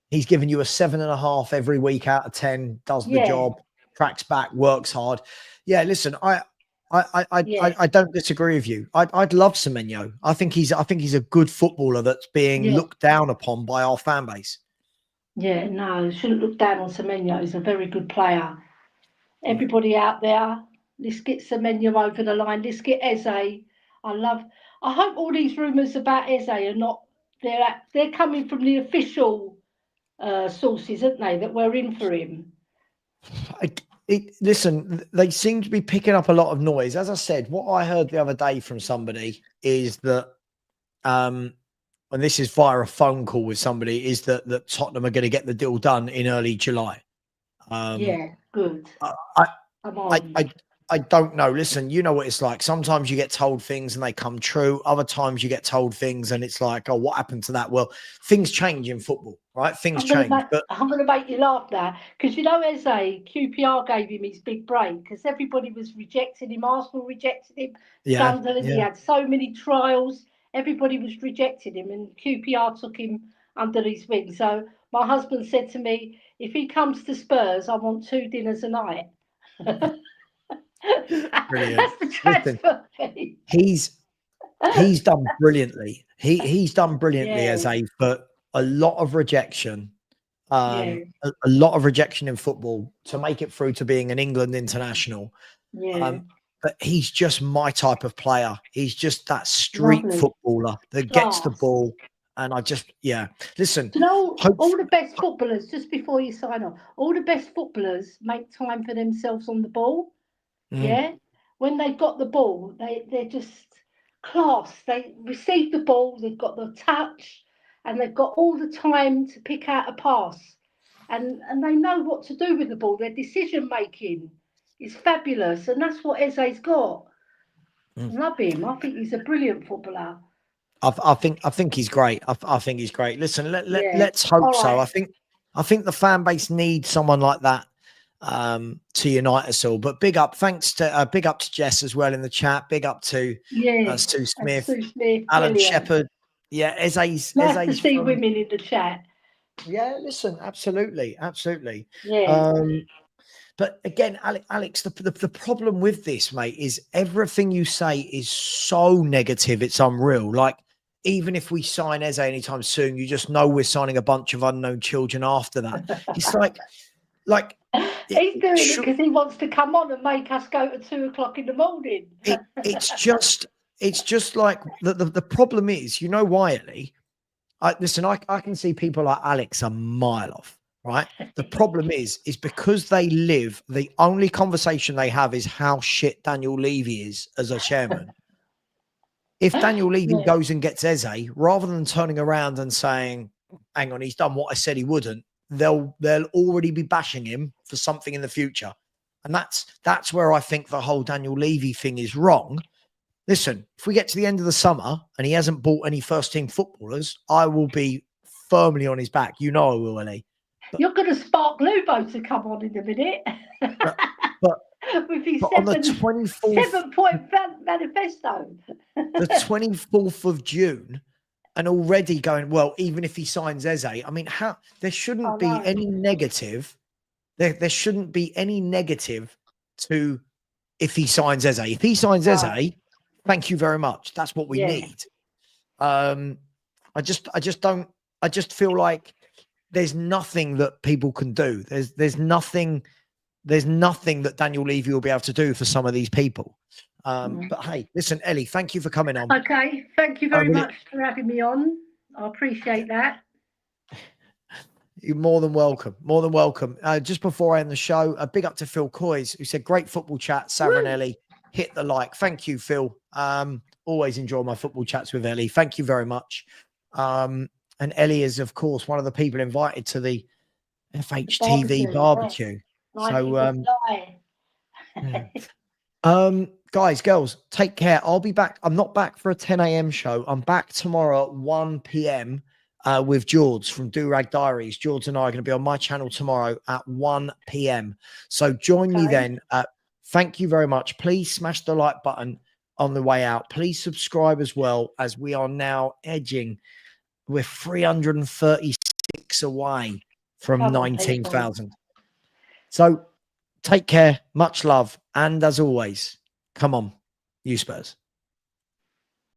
He's given you a 7.5 every week out of 10. Does the yeah, job, tracks back, works hard. Yeah. Listen, yeah, I don't disagree with you. I'd love Semenyo. I think he's a good footballer that's being yeah. looked down upon by our fan base. Yeah, no, shouldn't look down on Semenyo. He's a very good player. Everybody out there, let's get Semenyo over the line. Let's get Eze. I hope all these rumours about Eze are not. They're coming from the official sources, aren't they? That we're in for him. Listen, they seem to be picking up a lot of noise. As I said, what I heard the other day from somebody is that, and this is via a phone call with somebody, is that Tottenham are going to get the deal done in early July. Yeah, good. I, Come I, on. I, I don't know. Listen, you know what it's like. Sometimes you get told things and they come true. Other times you get told things and it's like, oh, what happened to that? Well, things change in football, right? Things change. But I'm gonna make you laugh now because Eze QPR gave him his big break because everybody was rejecting him. Arsenal rejected him. yeah, Sunderland, he yeah. had so many trials. Everybody was rejecting him, and QPR took him under his wing. So my husband said to me, "If he comes to Spurs, I want 2 dinners a night." Brilliant. That's the Listen, transfer fee. he's he's done brilliantly. He's done brilliantly Yeah, as but a lot of rejection. yeah, A lot of rejection in football to make it through to being an England international. yeah. Um, but he's just my type of player. He's just that street Lovely. footballer that gets the Class. ball. And I just, yeah. Listen, Do you know hope. all the best footballers, just before you sign off, all the best footballers make time for themselves on the ball. Mm, Yeah. When they've got the ball, they're just class. They receive the ball, they've got the touch, and they've got all the time to pick out a pass. And they know what to do with the ball. Their decision making is fabulous. And that's what Eze's got. mm. I love him. I think he's a brilliant footballer. I think he's great. I think he's great. Listen, Yeah. let's hope All so. right. I think the fan base needs someone like that to unite us all. But big up, big up to Jess as well in the chat. Big up to Yeah. Sue And Smith, Sue Smith, Alan brilliant. Shepherd. Yeah, Nice to Eze's see from. women in the chat. Yeah, listen, absolutely, absolutely. Yeah. Um, But again, Alex, the problem with this, mate, is everything you say is so negative. It's unreal. Like, even if we sign Eze anytime soon, you just know we're signing a bunch of unknown children after that. It's like he's doing it because he wants to come on and make us go to 2 o'clock in the morning. It's just like the problem is, you know why, Ellie? Listen, I can see people like Alex a mile off, right? The problem is because they live, the only conversation they have is how shit Daniel Levy is as a chairman. If Daniel Levy goes and gets Eze, rather than turning around and saying, hang on, he's done what I said he wouldn't, they'll already be bashing him for something in the future. And that's where I think the whole Daniel Levy thing is wrong. Listen, if we get to the end of the summer and he hasn't bought any first-team footballers, I will be firmly on his back. You know I will, Ellie. You're going to spark Lubo to come on in a minute. But with his on the 24th, 7-point manifesto. The 24th of June, and already going, well, even if he signs Eze, I mean, there shouldn't be any negative. There shouldn't be any negative to if he signs Eze. If he signs Eze, thank you very much. That's what we need. I just feel like there's nothing that people can do. There's nothing that Daniel Levy will be able to do for some of these people. But hey, listen, Ellie, thank you for coming on. Okay, thank you very much for having me on. I appreciate that. You're more than welcome. More than welcome. Just before I end the show, a big up to Phil Coys, who said, great football chat, Sarah and Ellie. Hit the like. Thank you, Phil. Always enjoy my football chats with Ellie. Thank you very much. And Ellie is, of course, one of the people invited to the FHTV barbecue. Guys, girls, take care. I'll be back. I'm not back for a 10 a.m. show. I'm back tomorrow at 1 p.m. With George from Do Rag Diaries. George and I are going to be on my channel tomorrow at 1 p.m. So join me then. Thank you very much. Please smash the like button on the way out. Please subscribe as well, as we are now edging. We're 336 away from 19,000. So take care. Much love. And as always, come on, you Spurs.